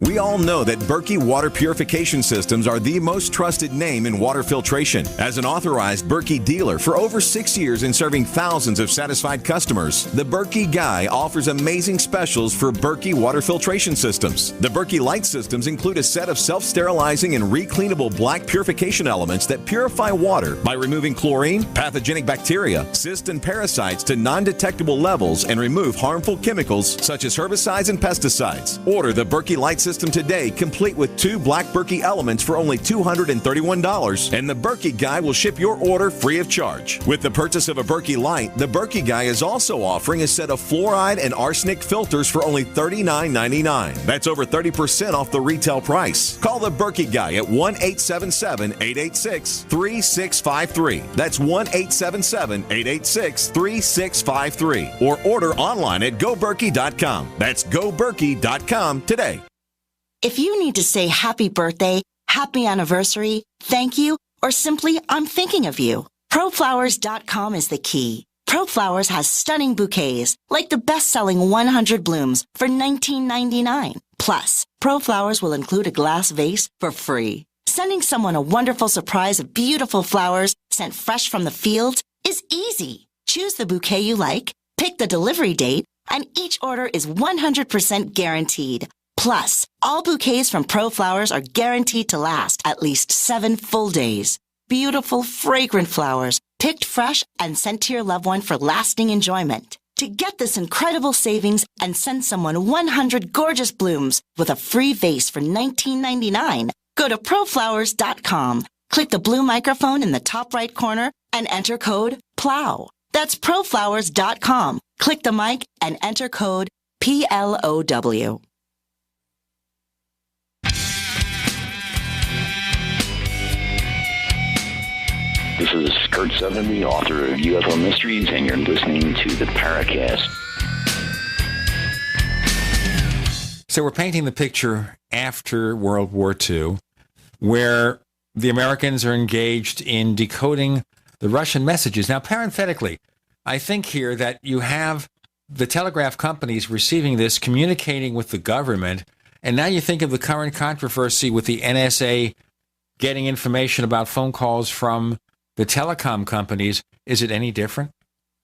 We all know that Berkey Water Purification Systems are the most trusted name in water filtration. As an authorized Berkey dealer for over 6 years and serving thousands of satisfied customers, the Berkey Guy offers amazing specials for Berkey Water Filtration Systems. The Berkey Light Systems include a set of self-sterilizing and recleanable black purification elements that purify water by removing chlorine, pathogenic bacteria, cysts, and parasites to non-detectable levels and remove harmful chemicals such as herbicides and pesticides. Order the Berkey Light System today, complete with 2 black Berkey elements for only $231, and the Berkey Guy will ship your order free of charge. With the purchase of a Berkey Light, the Berkey Guy is also offering a set of fluoride and arsenic filters for only $39.99. That's over 30% off the retail price. Call the Berkey Guy at 1-877-886-3653. That's 1-877-886-3653. Or order online at goberkey.com. That's goberkey.com today. If you need to say happy birthday, happy anniversary, thank you, or simply I'm thinking of you, ProFlowers.com is the key. ProFlowers has stunning bouquets, like the best-selling 100 blooms for $19.99. Plus, ProFlowers will include a glass vase for free. Sending someone a wonderful surprise of beautiful flowers sent fresh from the fields is easy. Choose the bouquet you like, pick the delivery date, and each order is 100% guaranteed. Plus, all bouquets from ProFlowers are guaranteed to last at least 7 full days. Beautiful, fragrant flowers, picked fresh and sent to your loved one for lasting enjoyment. To get this incredible savings and send someone 100 gorgeous blooms with a free vase for $19.99, go to ProFlowers.com. Click the blue microphone in the top right corner and enter code PLOW. That's ProFlowers.com. Click the mic and enter code PLOW. This is Kurt Sutherland, author of UFO Mysteries, and you're listening to the Paracast. So we're painting the picture after World War II, where the Americans are engaged in decoding the Russian messages. Now, parenthetically, I think here that you have the telegraph companies receiving this, communicating with the government, and now you think of the current controversy with the NSA getting information about phone calls from the telecom companies. Is it any different?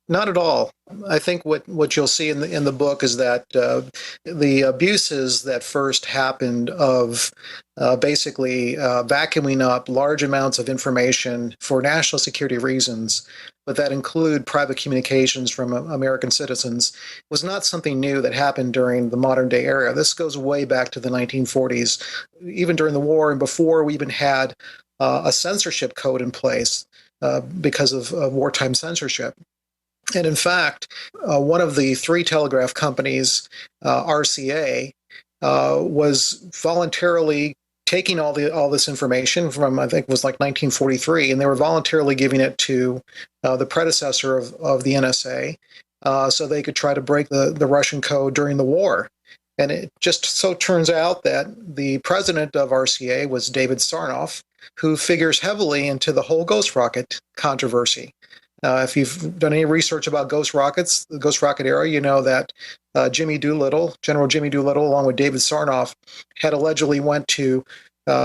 Not at all. I think what you'll see in the book is that the abuses that first happened of basically vacuuming up large amounts of information for national security reasons, but that include private communications from American citizens, was not something new that happened during the modern day era. This goes way back to the 1940s, even during the war and before we even had a censorship code in place because of wartime censorship. And in fact, one of the 3 telegraph companies, RCA, was voluntarily taking all this information from, I think it was like 1943, and they were voluntarily giving it to the predecessor of the NSA so they could try to break the Russian code during the war. And it just so turns out that the president of RCA was David Sarnoff, who figures heavily into the whole ghost rocket controversy. If you've done any research about ghost rockets, the ghost rocket era, you know that General Jimmy Doolittle, along with David Sarnoff, had allegedly went to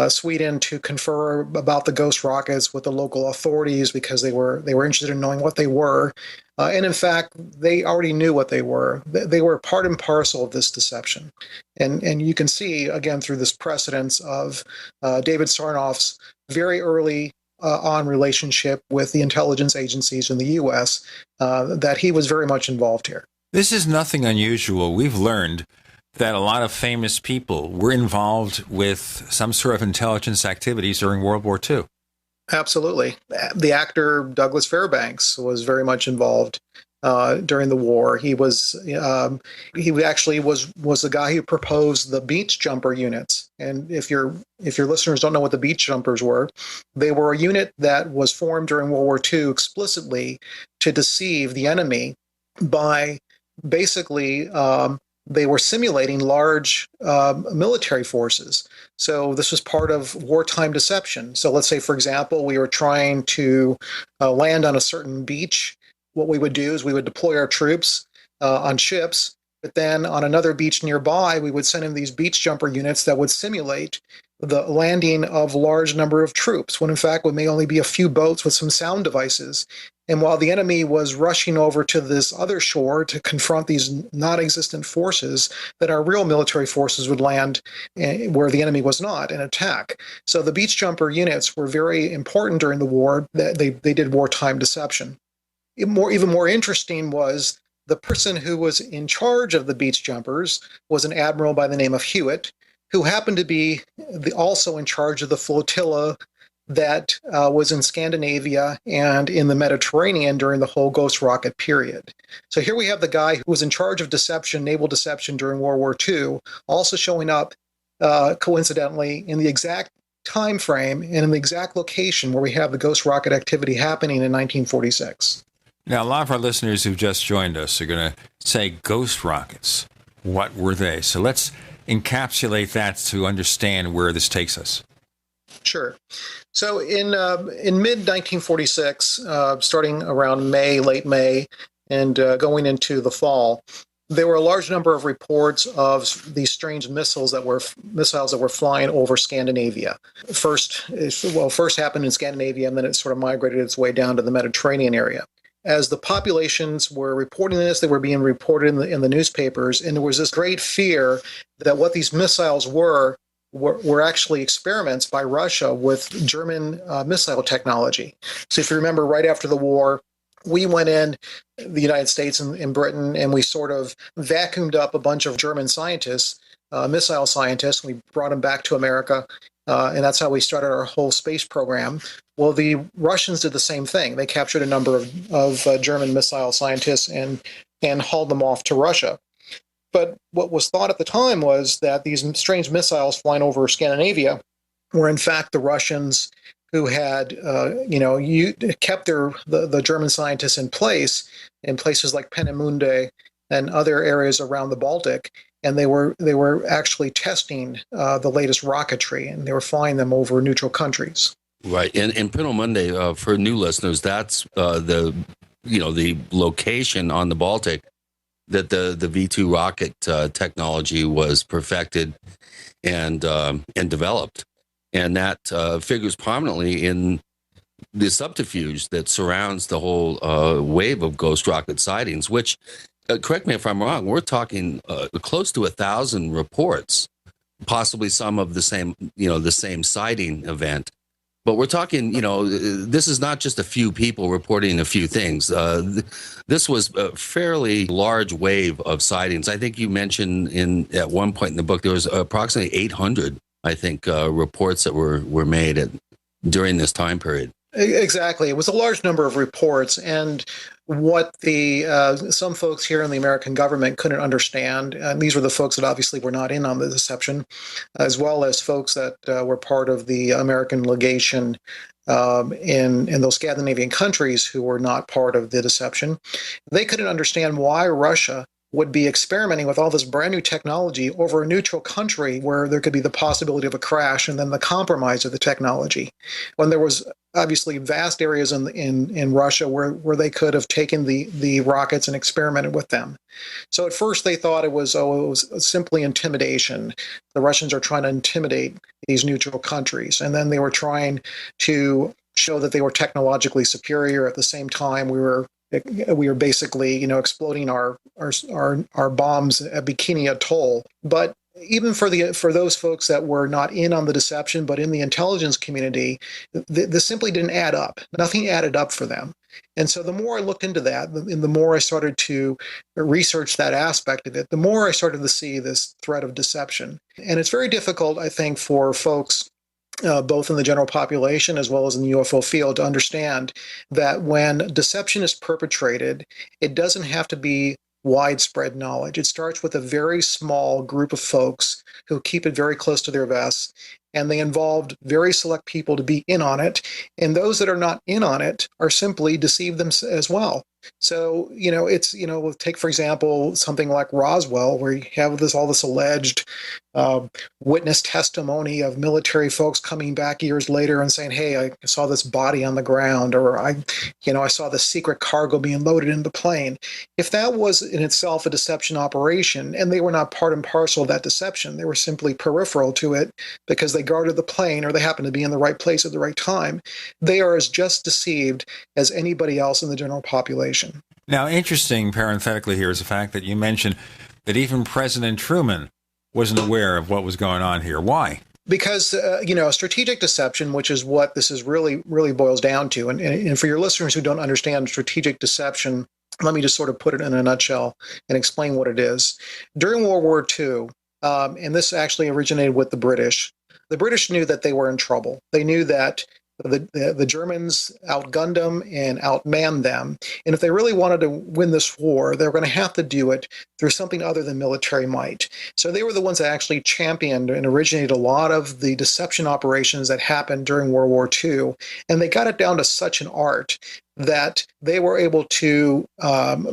Sweden to confer about the ghost rockets with the local authorities because they were interested in knowing what they were. And in fact, they already knew what they were. They were part and parcel of this deception. And you can see, again, through this precedence of David Sarnoff's very early on relationship with the intelligence agencies in the U.S., that he was very much involved here. This is nothing unusual. We've learned that a lot of famous people were involved with some sort of intelligence activities during World War II. Absolutely. The actor Douglas Fairbanks was very much involved during the war. He actually was the guy who proposed the beach jumper units. And if your listeners don't know what the beach jumpers were, they were a unit that was formed during World War II explicitly to deceive the enemy by basically they were simulating large military forces. So this was part of wartime deception. So let's say, for example, we were trying to land on a certain beach. What we would do is we would deploy our troops on ships, but then on another beach nearby, we would send in these beach jumper units that would simulate the landing of a large number of troops, when in fact it may only be a few boats with some sound devices. And while the enemy was rushing over to this other shore to confront these non-existent forces, that our real military forces would land where the enemy was not and attack. So the beach jumper units were very important during the war. They did wartime deception. Even more interesting was the person who was in charge of the beach jumpers was an admiral by the name of Hewitt, who happened to be also in charge of the flotilla that was in Scandinavia and in the Mediterranean during the whole ghost rocket period. So here we have the guy who was in charge of deception, naval deception during World War II, also showing up coincidentally in the exact time frame and in the exact location where we have the ghost rocket activity happening in 1946. Now, a lot of our listeners who've just joined us are going to say, ghost rockets, what were they? So let's encapsulate that to understand where this takes us. Sure. So in mid-1946, starting around late May, and going into the fall, there were a large number of reports of these strange missiles that were flying over Scandinavia. First happened in Scandinavia, and then it sort of migrated its way down to the Mediterranean area. As the populations were reporting this, they were being reported in the newspapers, and there was this great fear that what these missiles were actually experiments by Russia with German missile technology. So if you remember, right after the war, we went in, the United States and Britain, and we sort of vacuumed up a bunch of German scientists, missile scientists, and we brought them back to America, and that's how we started our whole space program. Well, the Russians did the same thing. They captured a number of German missile scientists and hauled them off to Russia. But what was thought at the time was that these strange missiles flying over Scandinavia were in fact the Russians who had, kept the German scientists in place in places like Peenemünde and other areas around the Baltic, and they were actually testing the latest rocketry, and they were flying them over neutral countries. Right, and Peenemünde, for new listeners, that's the location on the Baltic that the V2 rocket technology was perfected and developed. And that figures prominently in the subterfuge that surrounds the whole wave of ghost rocket sightings, which, correct me if I'm wrong, we're talking close to 1,000 reports, possibly some of the same sighting event. But we're talking, this is not just a few people reporting a few things. This was a fairly large wave of sightings. I think you mentioned at one point in the book, there was approximately 800, I think, reports that were made during this time period. Exactly. It was a large number of reports, and what some folks here in the American government couldn't understand, and these were the folks that obviously were not in on the deception, as well as folks that were part of the American legation in those Scandinavian countries who were not part of the deception. They couldn't understand why Russia would be experimenting with all this brand new technology over a neutral country where there could be the possibility of a crash and then the compromise of the technology. When there was obviously vast areas in Russia where they could have taken the rockets and experimented with them. So at first they thought it was simply intimidation. The Russians are trying to intimidate these neutral countries. And then they were trying to show that they were technologically superior. At the same time, we were basically, exploding our bombs at Bikini Atoll. But even for those folks that were not in on the deception, but in the intelligence community, this simply didn't add up. Nothing added up for them. And so the more I looked into that, and the more I started to research that aspect of it, the more I started to see this threat of deception. And it's very difficult, I think, for folks both in the general population as well as in the UFO field to understand that when deception is perpetrated, it doesn't have to be widespread knowledge. It starts with a very small group of folks who keep it very close to their vests, and they involved very select people to be in on it. And those that are not in on it are simply deceived them as well. So, take, for example, something like Roswell, where you have all this alleged witness testimony of military folks coming back years later and saying, hey, I saw this body on the ground, or I saw the secret cargo being loaded into the plane. If that was in itself a deception operation, and they were not part and parcel of that deception, they were simply peripheral to it because they guarded the plane or they happened to be in the right place at the right time, they are as just deceived as anybody else in the general population. Now, interesting parenthetically here is the fact that you mentioned that even President Truman wasn't aware of what was going on here. Why? Because, strategic deception, which is what this is really boils down to. And for your listeners who don't understand strategic deception, let me just sort of put it in a nutshell and explain what it is. During World War II, and this actually originated with the British knew that they were in trouble. They knew that the Germans outgunned them and outmanned them. And if they really wanted to win this war, they were going to have to do it through something other than military might. So they were the ones that actually championed and originated a lot of the deception operations that happened during World War II. And they got it down to such an art that they were able to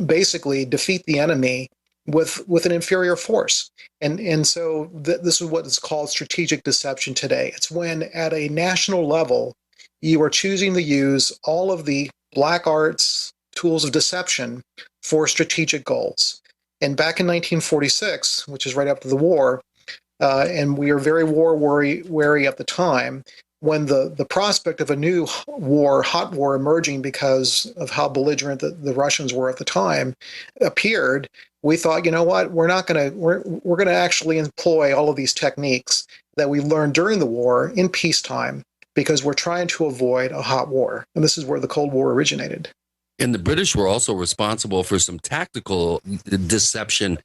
basically defeat the enemy with an inferior force. And so this is what is called strategic deception today. It's when at a national level, you are choosing to use all of the black arts tools of deception for strategic goals. And back in 1946, which is right after the war, and we are very wary at the time, when the prospect of a new hot war emerging because of how belligerent the Russians were at the time appeared, we thought, you know what, we're going to actually employ all of these techniques that we learned during the war in peacetime, because we're trying to avoid a hot war. And this is where the Cold War originated. And the British were also responsible for some tactical deception,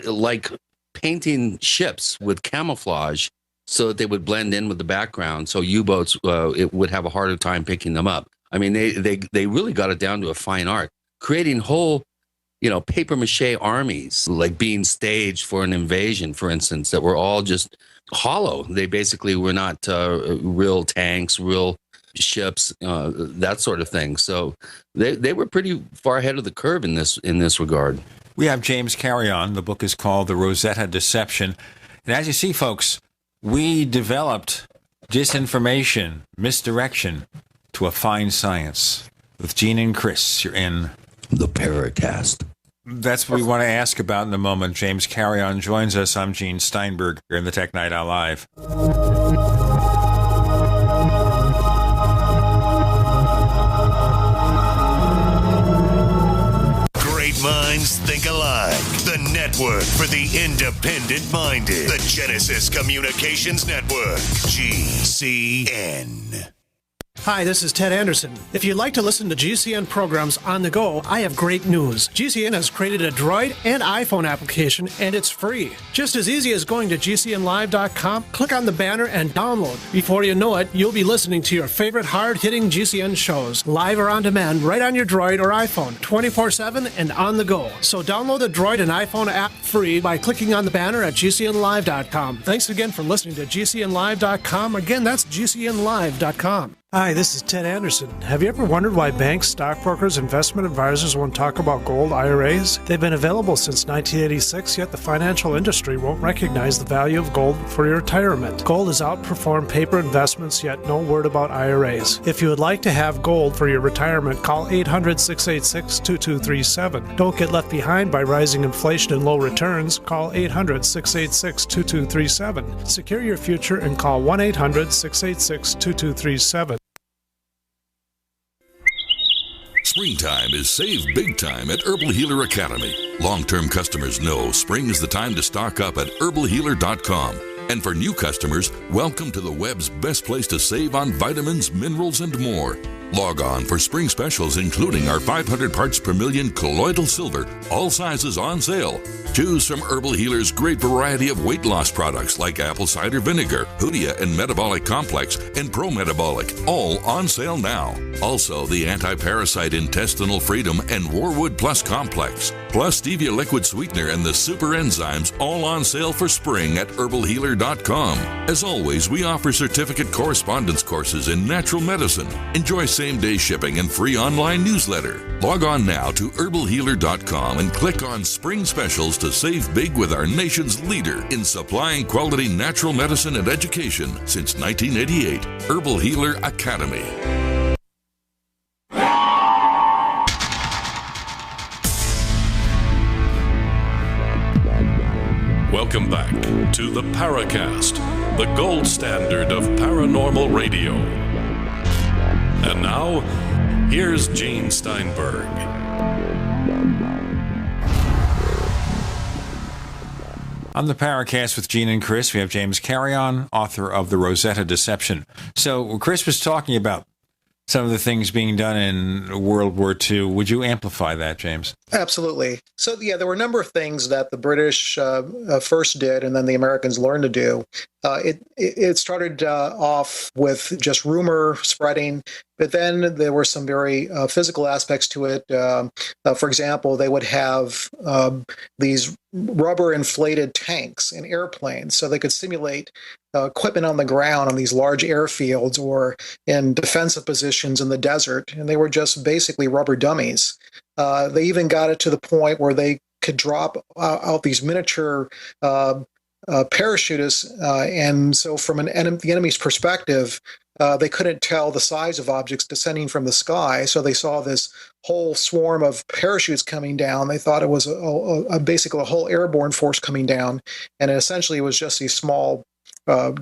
like painting ships with camouflage so that they would blend in with the background, so U-boats it would have a harder time picking them up. I mean, they really got it down to a fine art, creating whole, paper mache armies, like being staged for an invasion, for instance, that were all just hollow. They basically were not real tanks, real ships, that sort of thing. So they were pretty far ahead of the curve in this regard. We have James Carrion. The book is called The Rosetta Deception. And as you see, folks, we developed disinformation, misdirection to a fine science. With Gene and Chris, you're in the Paracast. That's what we want to ask about in a moment. James Carrion joins us. I'm Gene Steinberg. You're in the Tech Night Owl Live. Great minds think alike. The network for the independent-minded. The Genesis Communications Network. GCN. Hi, this is Ted Anderson. If you'd like to listen to GCN programs on the go, I have great news. GCN has created a Droid and iPhone application, and it's free. Just as easy as going to GCNlive.com, click on the banner, and download. Before you know it, you'll be listening to your favorite hard-hitting GCN shows, live or on demand, right on your Droid or iPhone, 24/7 and on the go. So download the Droid and iPhone app free by clicking on the banner at GCNlive.com. Thanks again for listening to GCNlive.com. Again, that's GCNlive.com. Hi, this is Ted Anderson. Have you ever wondered why banks, stockbrokers, investment advisors won't talk about gold IRAs? They've been available since 1986, yet the financial industry won't recognize the value of gold for your retirement. Gold has outperformed paper investments, yet no word about IRAs. If you would like to have gold for your retirement, call 800-686-2237. Don't get left behind by rising inflation and low returns. Call 800-686-2237. Secure your future and call 1-800-686-2237. Springtime is save big time at Herbal Healer Academy. Long-term customers know spring is the time to stock up at herbalhealer.com. And for new customers, welcome to the web's best place to save on vitamins, minerals, and more. Log on for spring specials, including our 500 parts per million colloidal silver, all sizes on sale. Choose from Herbal Healer's great variety of weight loss products like apple cider vinegar, Hoodia and Metabolic Complex, and Pro Metabolic, all on sale now. Also, the Anti-Parasite Intestinal Freedom and Warwood Plus Complex, plus Stevia Liquid Sweetener and the Super Enzymes, all on sale for spring at herbalhealer.com. As always, we offer certificate correspondence courses in natural medicine. Enjoy same-day shipping and free online newsletter. Log on now to herbalhealer.com and click on Spring Specials to save big with our nation's leader in supplying quality natural medicine and education since 1988, Herbal Healer Academy. Welcome back to the Paracast, the gold standard of paranormal radio. And now, here's Gene Steinberg. On the Paracast with Gene and Chris, we have James Carrion, author of The Rosetta Deception. So Chris was talking about some of the things being done in World War II. Would you amplify that, James? Absolutely. So, yeah, there were a number of things that the British first did and then the Americans learned to do. It started off with just rumor spreading, but then there were some very physical aspects to it. For example, they would have these rubber inflated tanks in airplanes so they could simulate equipment on the ground on these large airfields or in defensive positions in the desert. And they were just basically rubber dummies. They even got it to the point where they could drop out these miniature parachutists. And so from the enemy's perspective, they couldn't tell the size of objects descending from the sky. So they saw this whole swarm of parachutes coming down. They thought it was basically a whole airborne force coming down. And essentially it was just these small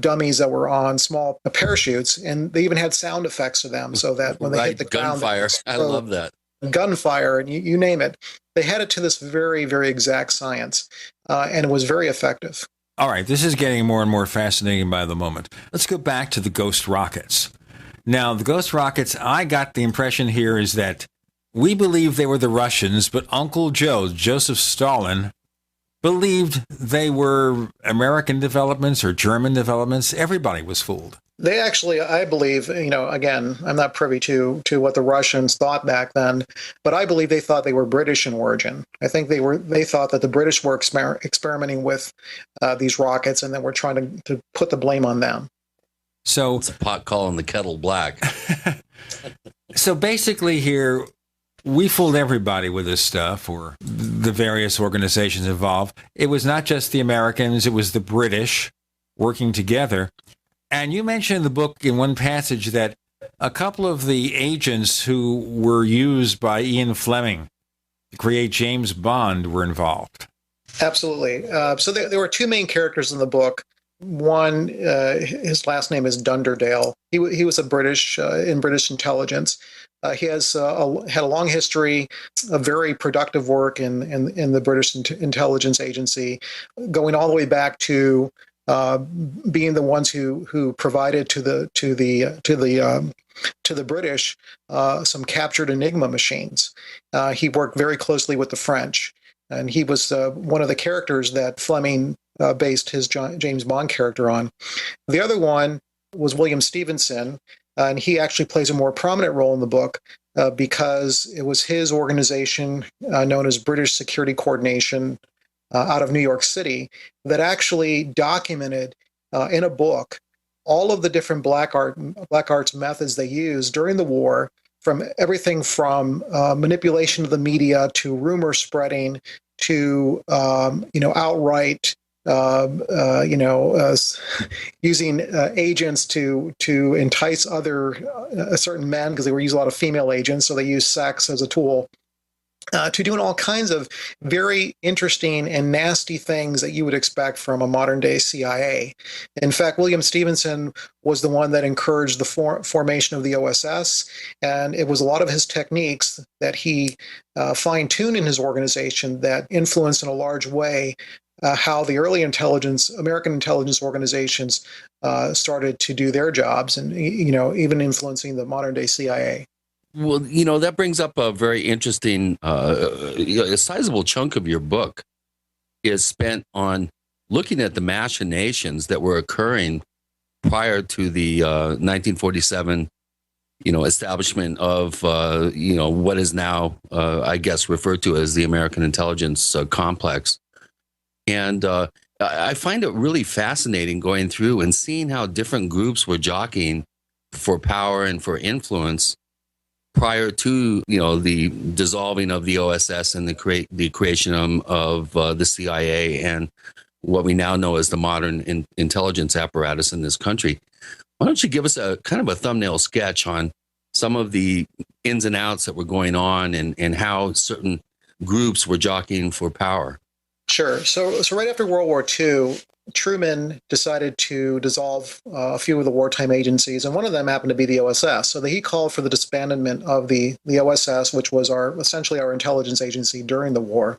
dummies that were on small parachutes. And they even had sound effects to them so that when they hit the ground, gunfire. I love that. Gunfire, and you name it. They had it to this very, very exact science, and it was very effective. All right, this is getting more and more fascinating by the moment. Let's go back to the ghost rockets. Now, the ghost rockets, I got the impression here is that we believe they were the Russians, but Uncle Joe, Joseph Stalin, believed they were American developments or German developments. Everybody was fooled. They actually, I believe, again, I'm not privy to what the Russians thought back then, but I believe they thought they were British in origin. I think they thought that the British were experimenting with these rockets and then were trying to put the blame on them. So it's a pot calling the kettle black. So basically here, we fooled everybody with this stuff, or the various organizations involved. It was not just the Americans, it was the British working together. And you mentioned in the book in one passage that a couple of the agents who were used by Ian Fleming to create James Bond were involved. Absolutely. So there were two main characters in the book. One, his last name is Dunderdale. He was a British in British intelligence. He has had a long history of very productive work in the British intelligence agency, going all the way back to being the ones who provided to the British some captured Enigma machines. He worked very closely with the French, and he was one of the characters that Fleming based his James Bond character on. The other one was William Stevenson, and he actually plays a more prominent role in the book because it was his organization known as British Security Coordination out of New York City that actually documented in a book all of the different black arts methods they used during the war, from everything from manipulation of the media to rumor spreading to outright using agents to entice other certain men, because they were using a lot of female agents, so they used sex as a tool. To doing all kinds of very interesting and nasty things that you would expect from a modern-day CIA. In fact, William Stevenson was the one that encouraged the formation of the OSS, and it was a lot of his techniques that he fine-tuned in his organization that influenced in a large way how the early American intelligence organizations started to do their jobs, and even influencing the modern-day CIA. Well, that brings up a very interesting, a sizable chunk of your book is spent on looking at the machinations that were occurring prior to the 1947, establishment of, what is now, I guess, referred to as the American intelligence complex. And I find it really fascinating going through and seeing how different groups were jockeying for power and for influence prior to the dissolving of the OSS and the creation of the CIA and what we now know as the modern intelligence apparatus in this country. Why don't you give us a kind of a thumbnail sketch on some of the ins and outs that were going on and how certain groups were jockeying for power? Sure. So right after World War II, Truman decided to dissolve a few of the wartime agencies, and one of them happened to be the OSS. So he called for the disbandment of the OSS, which was essentially our intelligence agency during the war.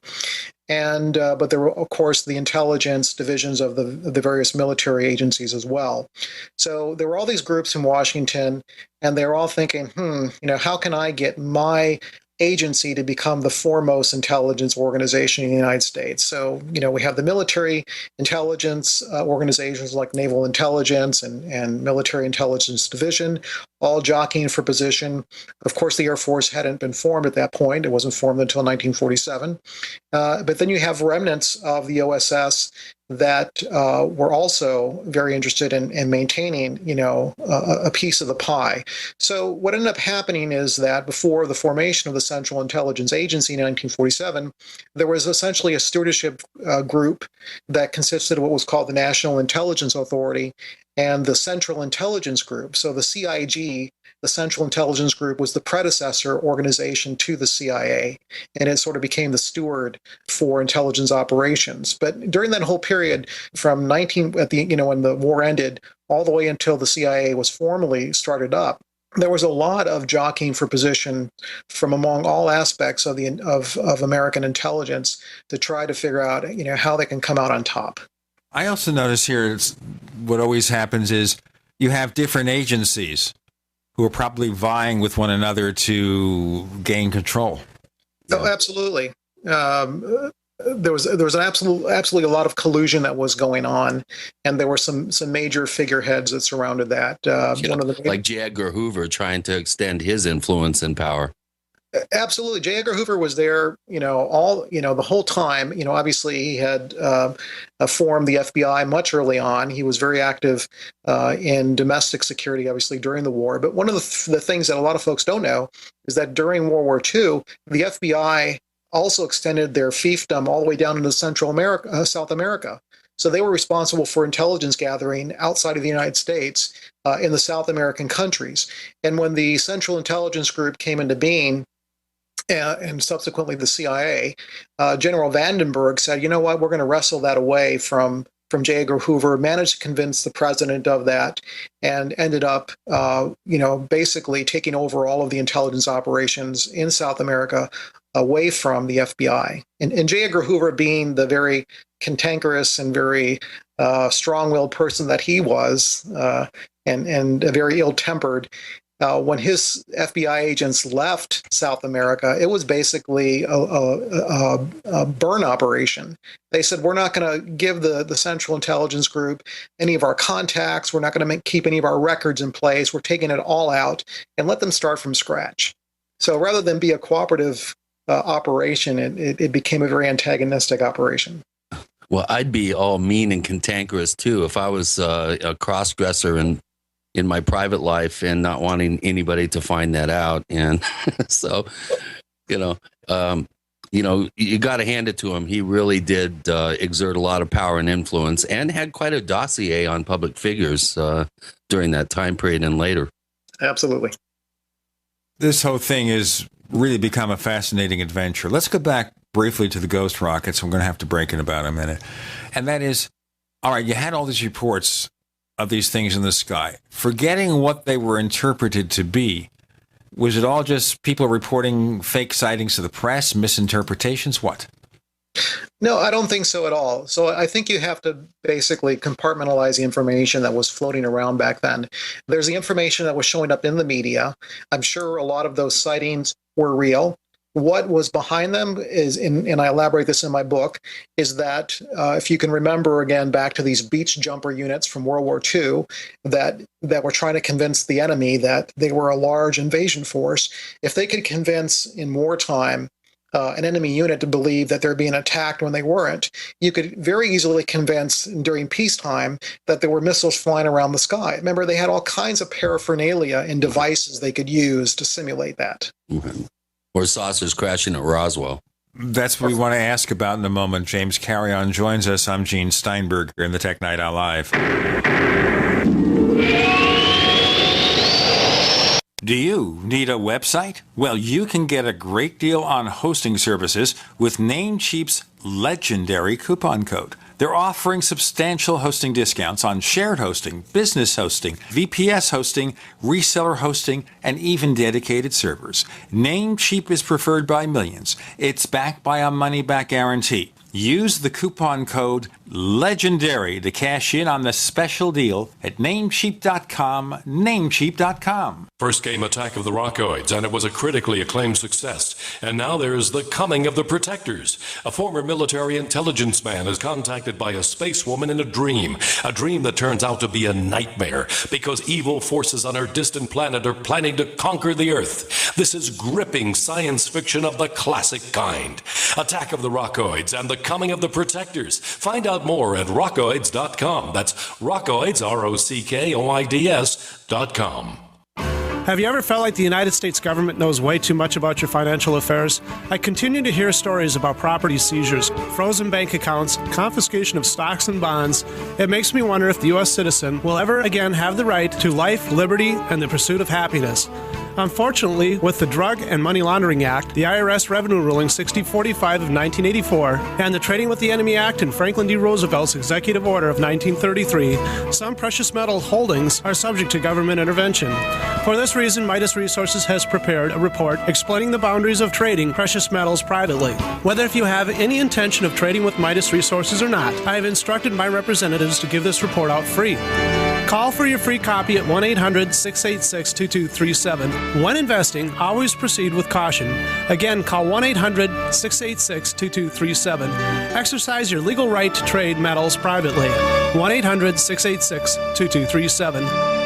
And but there were, of course, the intelligence divisions of the various military agencies as well. So there were all these groups in Washington, and they were all thinking, how can I get my agency to become the foremost intelligence organization in the United States? So, we have the military intelligence organizations like Naval Intelligence and Military Intelligence Division, all jockeying for position. Of course, the Air Force hadn't been formed at that point. It wasn't formed until 1947. But then you have remnants of the OSS that were also very interested in maintaining, a piece of the pie. So what ended up happening is that before the formation of the Central Intelligence Agency in 1947, there was essentially a stewardship group that consisted of what was called the National Intelligence Authority and the Central Intelligence Group. So the CIG, the Central Intelligence Group, was the predecessor organization to the CIA, and it sort of became the steward for intelligence operations. But during that whole period, from when the war ended, all the way until the CIA was formally started up, there was a lot of jockeying for position from among all aspects of American intelligence to try to figure out, how they can come out on top. I also notice here, what always happens is you have different agencies who are probably vying with one another to gain control. Oh, absolutely. There was an absolutely a lot of collusion that was going on, and there were some major figureheads that surrounded that. One of the like J. Edgar Hoover trying to extend his influence and power. Absolutely. J. Edgar Hoover was there, the whole time. Obviously he had formed the FBI much early on. He was very active in domestic security, obviously, during the war. But one of the things that a lot of folks don't know is that during World War II, the FBI also extended their fiefdom all the way down into South America. So they were responsible for intelligence gathering outside of the United States in the South American countries. And when the Central Intelligence Group came into being, and subsequently the CIA, General Vandenberg said, you know what, we're going to wrestle that away from J. Edgar Hoover, managed to convince the president of that, and ended up, basically taking over all of the intelligence operations in South America away from the FBI. And J. Edgar Hoover, being the very cantankerous and very strong-willed person that he was, and very ill-tempered, when his FBI agents left South America, it was basically a burn operation. They said, we're not going to give the Central Intelligence Group any of our contacts. We're not going to keep any of our records in place. We're taking it all out and let them start from scratch. So rather than be a cooperative operation, it became a very antagonistic operation. Well, I'd be all mean and cantankerous too if I was a cross-dresser in my private life and not wanting anybody to find that out. And so, you got to hand it to him. He really did exert a lot of power and influence, and had quite a dossier on public figures during that time period and later. Absolutely. This whole thing has really become a fascinating adventure. Let's go back briefly to the ghost rockets. I'm going to have to break in about a minute. And that is, all right, you had all these reports of these things in the sky. Forgetting what they were interpreted to be, was it all just people reporting fake sightings to the press, misinterpretations? What? No, I don't think so at all. So I think you have to basically compartmentalize the information that was floating around back then. There's the information that was showing up in the media. I'm sure a lot of those sightings were real. What was behind them is, and I elaborate this in my book, is that if you can remember again back to these beach jumper units from World War II that were trying to convince the enemy that they were a large invasion force, if they could convince in wartime an enemy unit to believe that they're being attacked when they weren't, you could very easily convince during peacetime that there were missiles flying around the sky. Remember, they had all kinds of paraphernalia and devices they could use to simulate that. Mm-hmm. Or saucers crashing at Roswell. That's what we want to ask about in a moment. James Carrion joins us. I'm Gene Steinberg in the Tech Night Owl Live. Do you need a website? Well, you can get a great deal on hosting services with Namecheap's legendary coupon code. They're offering substantial hosting discounts on shared hosting, business hosting, VPS hosting, reseller hosting, and even dedicated servers. Namecheap is preferred by millions. It's backed by a money-back guarantee. Use the coupon code LEGENDARY to cash in on the special deal at Namecheap.com, Namecheap.com. First came Attack of the Rockoids, and it was a critically acclaimed success. And now there's The Coming of the Protectors. A former military intelligence man is contacted by a space woman in a dream that turns out to be a nightmare because evil forces on our distant planet are planning to conquer the Earth. This is gripping science fiction of the classic kind. Attack of the Rockoids and The Coming of the Protectors. Find out more at rockoids.com. That's Rockoids, ROCKOIDS.com. Have you ever felt like the United States government knows way too much about your financial affairs? I continue to hear stories about property seizures, frozen bank accounts, confiscation of stocks and bonds. It makes me wonder if the U.S. citizen will ever again have the right to life, liberty, and the pursuit of happiness. Unfortunately, with the Drug and Money Laundering Act, the IRS Revenue Ruling 6045 of 1984, and the Trading with the Enemy Act and Franklin D. Roosevelt's Executive Order of 1933, some precious metal holdings are subject to government intervention. For this reason, Midas Resources has prepared a report explaining the boundaries of trading precious metals privately. Whether if you have any intention of trading with Midas Resources or not, I have instructed my representatives to give this report out free. Call for your free copy at 1-800-686-2237. When investing, always proceed with caution. Again, call 1-800-686-2237. Exercise your legal right to trade metals privately. 1-800-686-2237.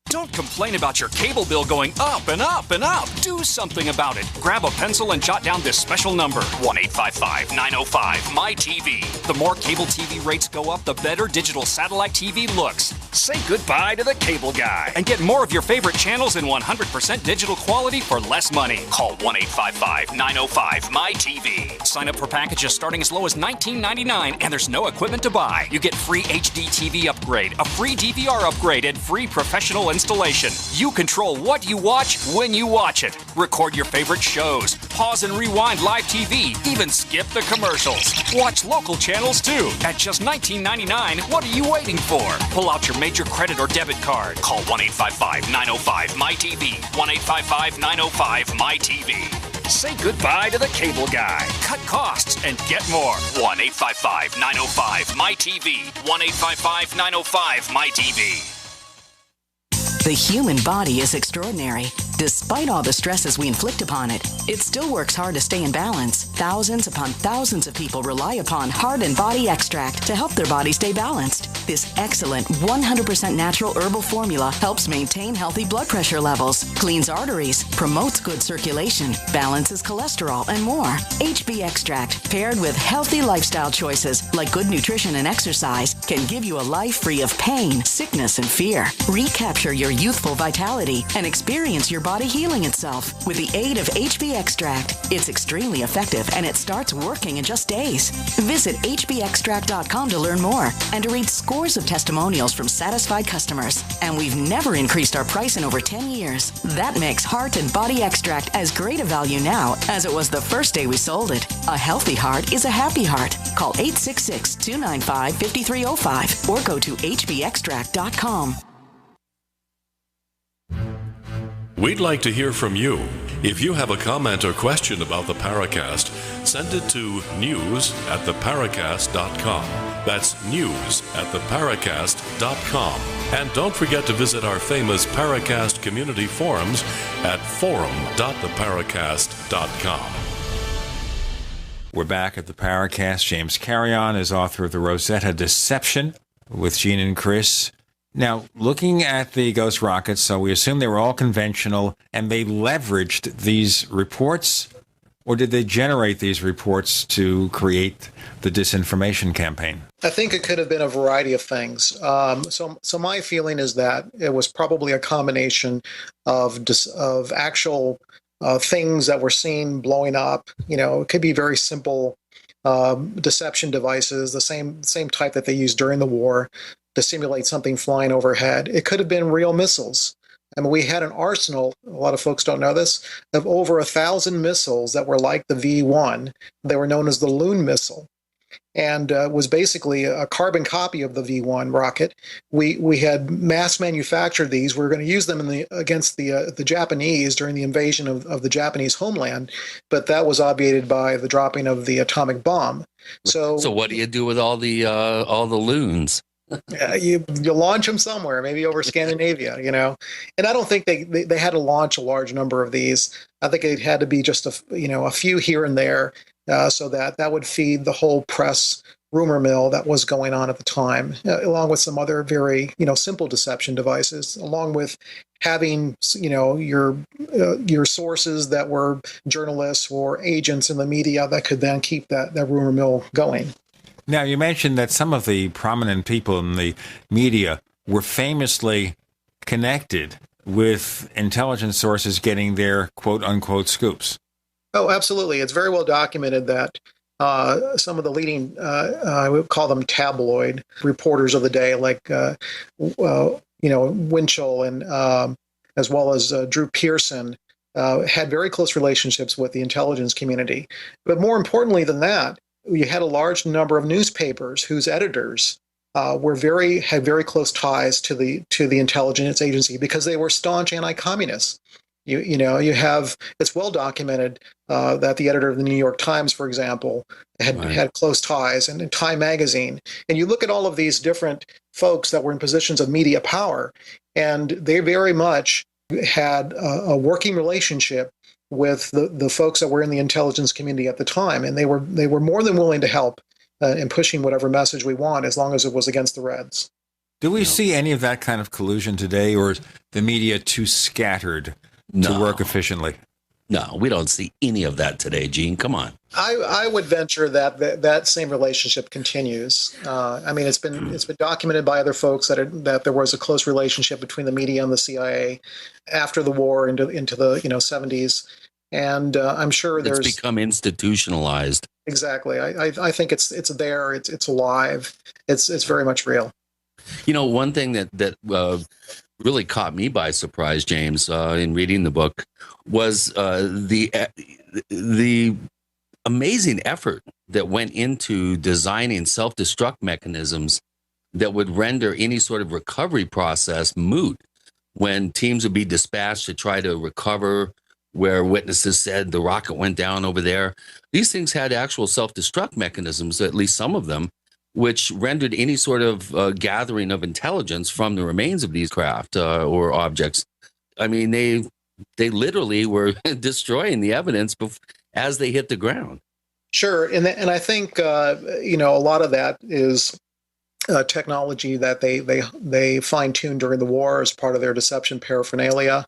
Don't complain about your cable bill going up and up and up. Do something about it. Grab a pencil and jot down this special number, 1-855-905-MY-TV. The more cable TV rates go up, the better digital satellite TV looks. Say goodbye to the cable guy and get more of your favorite channels in 100% digital quality for less money. Call 1-855-905-MY-TV. Sign up for packages starting as low as $19.99, and there's no equipment to buy. You get free HD TV upgrade, a free DVR upgrade, and free professional installation. You control what you watch when you watch it. Record your favorite shows. Pause and rewind live TV. Even skip the commercials. Watch local channels too. At just $19.99, what are you waiting for? Pull out your major credit or debit card. Call 1-855-905-MY-TV. 1-855-905-MY-TV. Say goodbye to the cable guy. Cut costs and get more. 1-855-905-MY-TV. 1-855-905-MY-TV. The human body is extraordinary. Despite all the stresses we inflict upon it, it still works hard to stay in balance. Thousands upon thousands of people rely upon Heart and Body Extract to help their body stay balanced. This excellent 100% natural herbal formula helps maintain healthy blood pressure levels, cleans arteries, promotes good circulation, balances cholesterol, and more. HB Extract, paired with healthy lifestyle choices like good nutrition and exercise, can give you a life free of pain, sickness, and fear. Recapture your youthful vitality and experience your body healing itself with the aid of HB Extract. It's extremely effective and it starts working in just days. Visit hbextract.com to learn more and to read scores of testimonials from satisfied customers. And we've never increased our price in over 10 years. That makes Heart and Body Extract as great a value now as it was the first day we sold it. A healthy heart is a happy heart. Call 866-295-5305 or go to hbextract.com. We'd like to hear from you. If you have a comment or question about the Paracast, send it to news@theparacast.com. That's news@theparacast.com. And don't forget to visit our famous Paracast community forums at forum.theparacast.com. We're back at the Paracast. James Carrion is author of the Rosetta Deception with Gene and Chris. Now, looking at the Ghost rockets, so we assume they were all conventional and they leveraged these reports, or did they generate these reports to create the disinformation campaign? I think it could have been a variety of things. So my feeling is that it was probably a combination of actual things that were seen blowing up. You know, it could be very simple deception devices, the same type that they used during the war, to simulate something flying overhead. It could have been real missiles. I mean, we had an arsenal, a lot of folks don't know this, of over 1,000 missiles that were like the V-1. They were known as the Loon missile, and was basically a carbon copy of the V-1 rocket. We had mass manufactured these. We were going to use them against the Japanese during the invasion of the Japanese homeland, but that was obviated by the dropping of the atomic bomb. So what do you do with all the loons? You launch them somewhere, maybe over Scandinavia, you know. And I don't think they had to launch a large number of these. I think it had to be just a few here and there, so that would feed the whole press rumor mill that was going on at the time, along with some other very simple deception devices, along with having your sources that were journalists or agents in the media that could then keep that rumor mill going. Now, you mentioned that some of the prominent people in the media were famously connected with intelligence sources getting their quote-unquote scoops. Oh, absolutely. It's very well documented that some of the leading, I would call them tabloid reporters of the day, like, Winchell and as well as Drew Pearson, had very close relationships with the intelligence community. But more importantly than that, you had a large number of newspapers whose editors had very close ties to the intelligence agency because they were staunch anti-communists. It's well documented that the editor of the New York Times, for example, had close ties, and in Time magazine. And you look at all of these different folks that were in positions of media power, and they very much had a working relationship with the folks that were in the intelligence community at the time, and they were more than willing to help in pushing whatever message we want, as long as it was against the Reds. Do we see any of that kind of collusion today, or is the media too scattered to work efficiently? No, we don't see any of that today, Gene. Come on. I would venture that same relationship continues. I mean, it's been documented by other folks that there was a close relationship between the media and the CIA after the war into the 70s, and I'm sure it's become institutionalized. Exactly. I think it's there. It's alive. It's very much real. One thing that really caught me by surprise, James, in reading the book, was the amazing effort that went into designing self-destruct mechanisms that would render any sort of recovery process moot when teams would be dispatched to try to recover where witnesses said the rocket went down over there. These things had actual self-destruct mechanisms, at least some of them, which rendered any sort of gathering of intelligence from the remains of these craft or objects. I mean, they literally were destroying the evidence as they hit the ground. Sure, and I think a lot of that is technology that they fine-tuned during the war as part of their deception paraphernalia.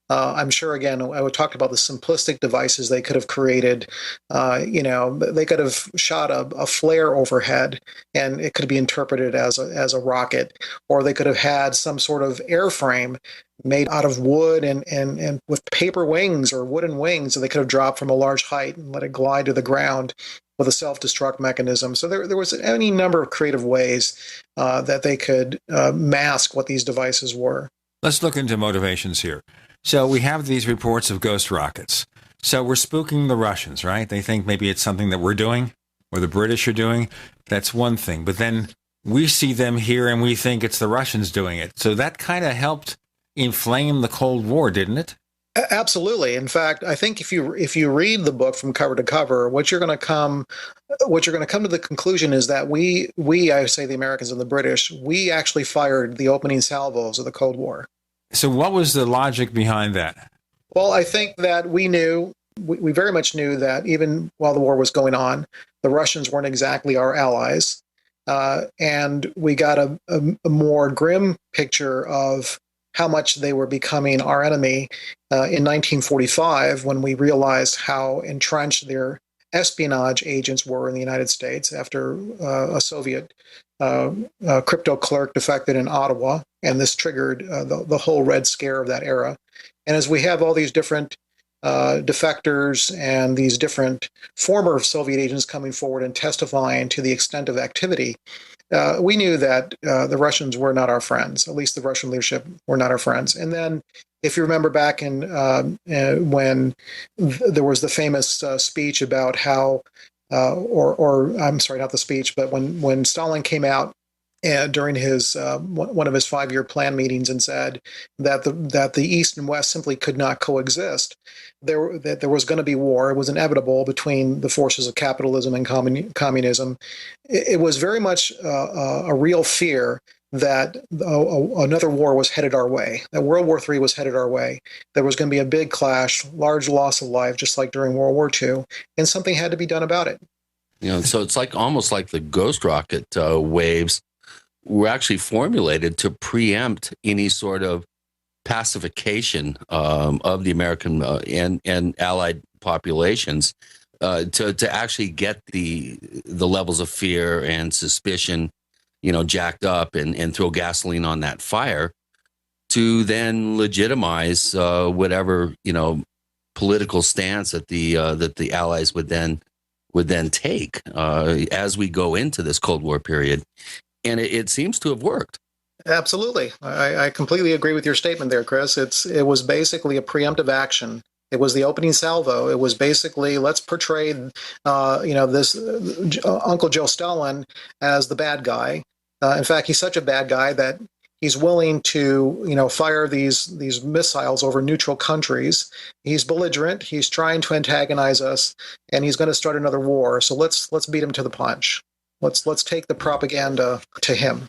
I'm sure, again, I would talk about the simplistic devices they could have created. They could have shot a flare overhead, and it could be interpreted as a rocket, or they could have had some sort of airframe made out of wood and with paper wings or wooden wings that they could have dropped from a large height and let it glide to the ground with a self-destruct mechanism. So there was any number of creative ways that they could mask what these devices were. Let's look into motivations here. So we have these reports of ghost rockets. So we're spooking the Russians, right? They think maybe it's something that we're doing or the British are doing. That's one thing. But then we see them here and we think it's the Russians doing it. So that kind of helped inflame the Cold War, didn't it? Absolutely. In fact, I think if you read the book from cover to cover, what you're going to come to the conclusion is that we I say the Americans and the British, we actually fired the opening salvos of the Cold War. So what was the logic behind that? Well, I think that we very much knew that even while the war was going on, the Russians weren't exactly our allies. And we got a more grim picture of how much they were becoming our enemy in 1945, when we realized how entrenched their espionage agents were in the United States after a Soviet crypto clerk defected in Ottawa, and this triggered the whole Red Scare of that era. And as we have all these different defectors and these different former Soviet agents coming forward and testifying to the extent of activity, we knew that the Russians were not our friends. At least the Russian leadership were not our friends. And then, if you remember back in when there was the famous speech about how, or I'm sorry, not the speech, but when Stalin came out during his one of his 5-year plan meetings and said that the East and West simply could not coexist, that there was going to be war. It was inevitable between the forces of capitalism and communism. It was very much a real fear that another war was headed our way, that World War III was headed our way. There was going to be a big clash, large loss of life, just like during World War II, and something had to be done about it. So it's almost like the ghost rocket waves were actually formulated to preempt any sort of pacification of the American and allied populations, to actually get the levels of fear and suspicion, jacked up and throw gasoline on that fire, to then legitimize whatever political stance that the Allies would then take as we go into this Cold War period. And it seems to have worked. Absolutely. I completely agree with your statement there, Chris. It was basically a preemptive action. It was the opening salvo. It was basically, let's portray, this Uncle Joe Stalin as the bad guy. In fact, he's such a bad guy that he's willing to, fire these missiles over neutral countries. He's belligerent. He's trying to antagonize us, and he's going to start another war. So let's beat him to the punch. Let's take the propaganda to him.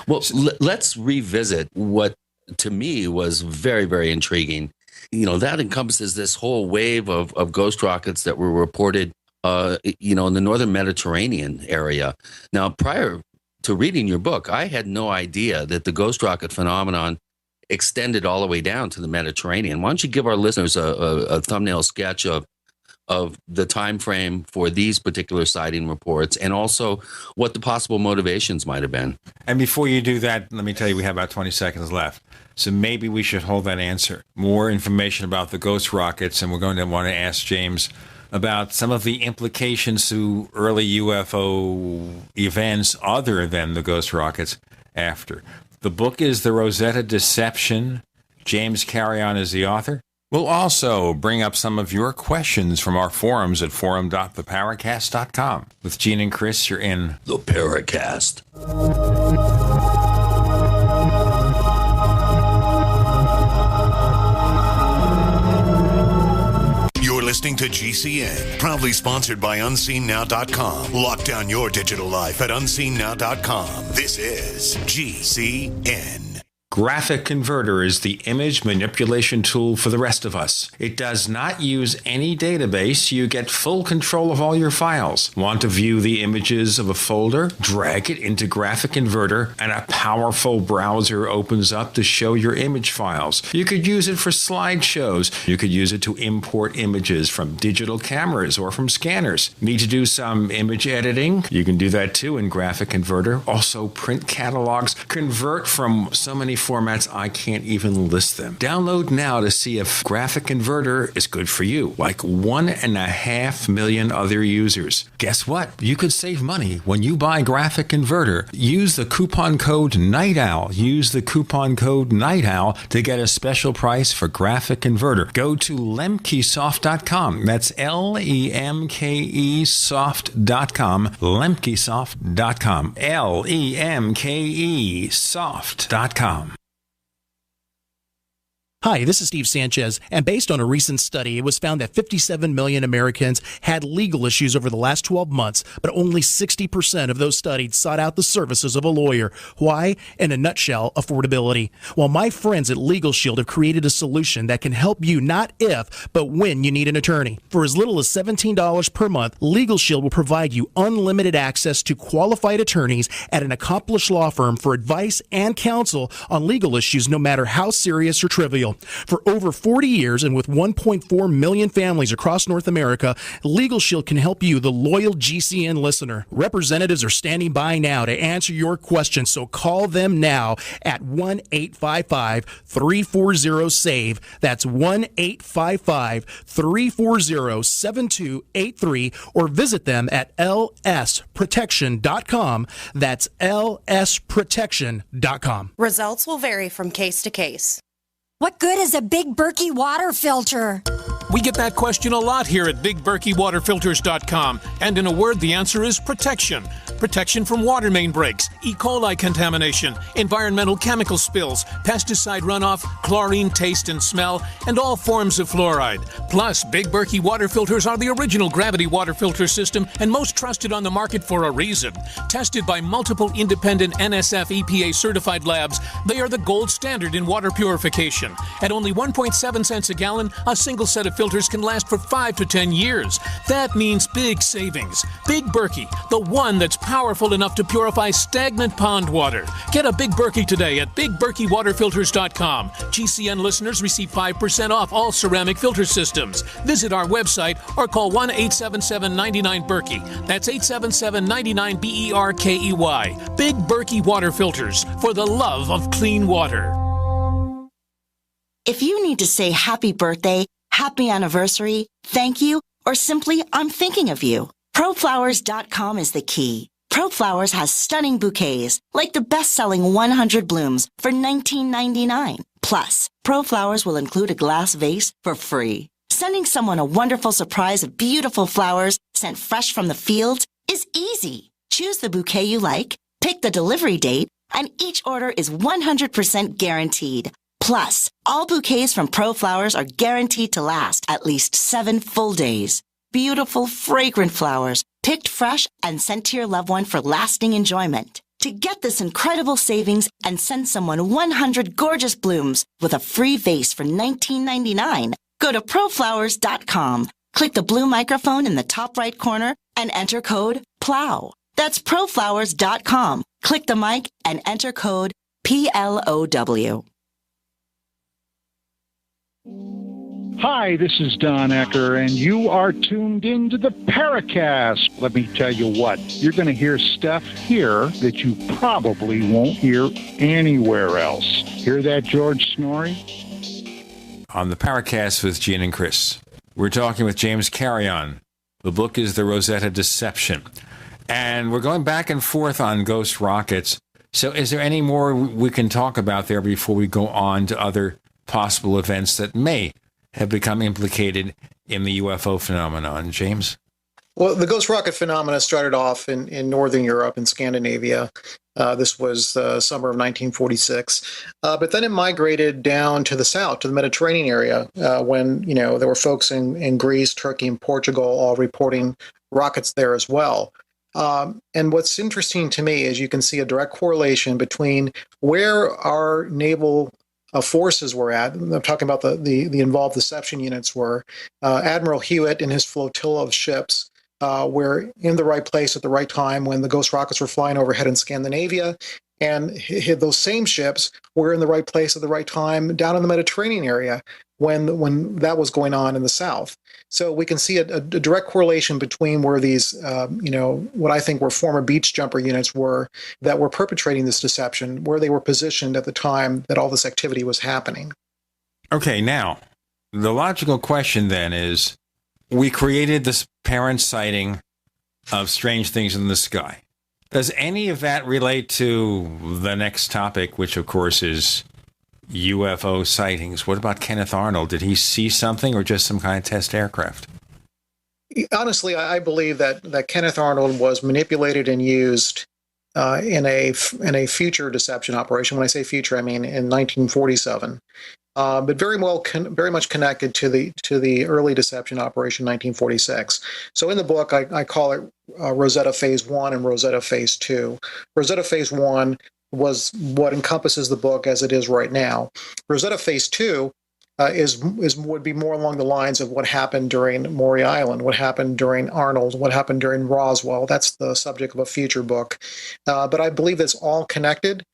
Well, let's revisit what to me was very, very intriguing. That encompasses this whole wave of ghost rockets that were reported, in the northern Mediterranean area. Now, prior to reading your book, I had no idea that the ghost rocket phenomenon extended all the way down to the Mediterranean. Why don't you give our listeners a thumbnail sketch of the time frame for these particular sighting reports, and also what the possible motivations might have been. And before you do that, let me tell you, we have about 20 seconds left. So maybe we should hold that answer. More information about the ghost rockets, and we're going to want to ask James about some of the implications to early UFO events other than the ghost rockets after. The book is The Rosetta Deception. James Carrion is the author. We'll also bring up some of your questions from our forums at forum.theparacast.com. With Gene and Chris, you're in The Paracast. You're listening to GCN, proudly sponsored by UnseenNow.com. Lock down your digital life at UnseenNow.com. This is GCN. Graphic Converter is the image manipulation tool for the rest of us. It does not use any database. You get full control of all your files. Want to view the images of a folder? Drag it into Graphic Converter and a powerful browser opens up to show your image files. You could use it for slideshows. You could use it to import images from digital cameras or from scanners. Need to do some image editing? You can do that too in Graphic Converter. Also print catalogs. Convert from so many formats I can't even list them. Download now to see if Graphic Converter is good for you, like 1.5 million other users. Guess what? You could save money when you buy Graphic Converter. Use the coupon code Night Owl. Use the coupon code Night Owl to get a special price for Graphic Converter. Go to lemkesoft.com. That's Lemke soft.com. Lemkesoft.com. Lemke soft.com. Hi, this is Steve Sanchez, and based on a recent study, it was found that 57 million Americans had legal issues over the last 12 months, but only 60% of those studied sought out the services of a lawyer. Why? In a nutshell, affordability. Well, my friends at Legal Shield have created a solution that can help you not if, but when you need an attorney. For as little as $17 per month, Legal Shield will provide you unlimited access to qualified attorneys at an accomplished law firm for advice and counsel on legal issues, no matter how serious or trivial. For over 40 years and with 1.4 million families across North America, Legal Shield can help you, the loyal GCN listener. Representatives are standing by now to answer your questions, so call them now at 1-855-340-SAVE. That's 1-855-340-7283, or visit them at lsprotection.com. That's lsprotection.com. Results will vary from case to case. What good is a Big Berkey water filter? We get that question a lot here at BigBerkeyWaterFilters.com, and in a word, the answer is protection. Protection from water main breaks, E. coli contamination, environmental chemical spills, pesticide runoff, chlorine taste and smell, and all forms of fluoride. Plus, Big Berkey water filters are the original gravity water filter system and most trusted on the market for a reason. Tested by multiple independent NSF EPA certified labs, they are the gold standard in water purification. At only 1.7 cents a gallon, a single set of filters can last for 5 to 10 years. That means big savings. Big Berkey, the one that's powerful enough to purify stagnant pond water. Get a Big Berkey today at BigBerkeyWaterFilters.com. GCN listeners receive 5% off all ceramic filter systems. Visit our website or call 1-877-99-BERKEY. That's 877-99-BERKEY. Big Berkey Water Filters, for the love of clean water. If you need to say happy birthday, happy anniversary, thank you, or simply I'm thinking of you, ProFlowers.com is the key. ProFlowers has stunning bouquets, like the best-selling 100 blooms for $19.99. Plus, ProFlowers will include a glass vase for free. Sending someone a wonderful surprise of beautiful flowers sent fresh from the fields is easy. Choose the bouquet you like, pick the delivery date, and each order is 100% guaranteed. Plus, all bouquets from ProFlowers are guaranteed to last at least 7 full days. Beautiful, fragrant flowers, picked fresh and sent to your loved one for lasting enjoyment. To get this incredible savings and send someone 100 gorgeous blooms with a free vase for $19.99, go to ProFlowers.com. Click the blue microphone in the top right corner and enter code PLOW. That's ProFlowers.com. Click the mic and enter code PLOW. Hi, this is Don Ecker, and you are tuned into the Paracast. Let me tell you what, you're going to hear stuff here that you probably won't hear anywhere else. Hear that, George Snorri? On the Paracast with Gene and Chris, we're talking with James Carrion. The book is The Rosetta Deception. And we're going back and forth on ghost rockets. So is there any more we can talk about there before we go on to other possible events that may have become implicated in the UFO phenomenon? James? Well, the ghost rocket phenomena started off in Northern Europe and Scandinavia. This was summer of 1946. But then it migrated down to the south, to the Mediterranean area, when, there were folks in Greece, Turkey, and Portugal all reporting rockets there as well. And what's interesting to me is you can see a direct correlation between where our naval forces were at. I'm talking about the involved deception units were. Admiral Hewitt and his flotilla of ships were in the right place at the right time when the Ghost rockets were flying overhead in Scandinavia. And those same ships were in the right place at the right time down in the Mediterranean area when that was going on in the south. So we can see a direct correlation between where these, what I think were former beach jumper units were that were perpetrating this deception, where they were positioned at the time that all this activity was happening. Okay, now, the logical question then is, we created this parent sighting of strange things in the sky. Does any of that relate to the next topic, which of course is UFO sightings? What about Kenneth Arnold? Did he see something or just some kind of test aircraft? Honestly, I believe that Kenneth Arnold was manipulated and used in a future deception operation. When I say future, I mean in 1947. But very much connected to the early deception operation 1946. So in the book, I call it Rosetta Phase 1 and Rosetta Phase 2. Rosetta Phase 1 was what encompasses the book as it is right now. Rosetta Phase 2 would be more along the lines of what happened during Maury Island, what happened during Arnold, what happened during Roswell. That's the subject of a future book. But I believe it's all connected.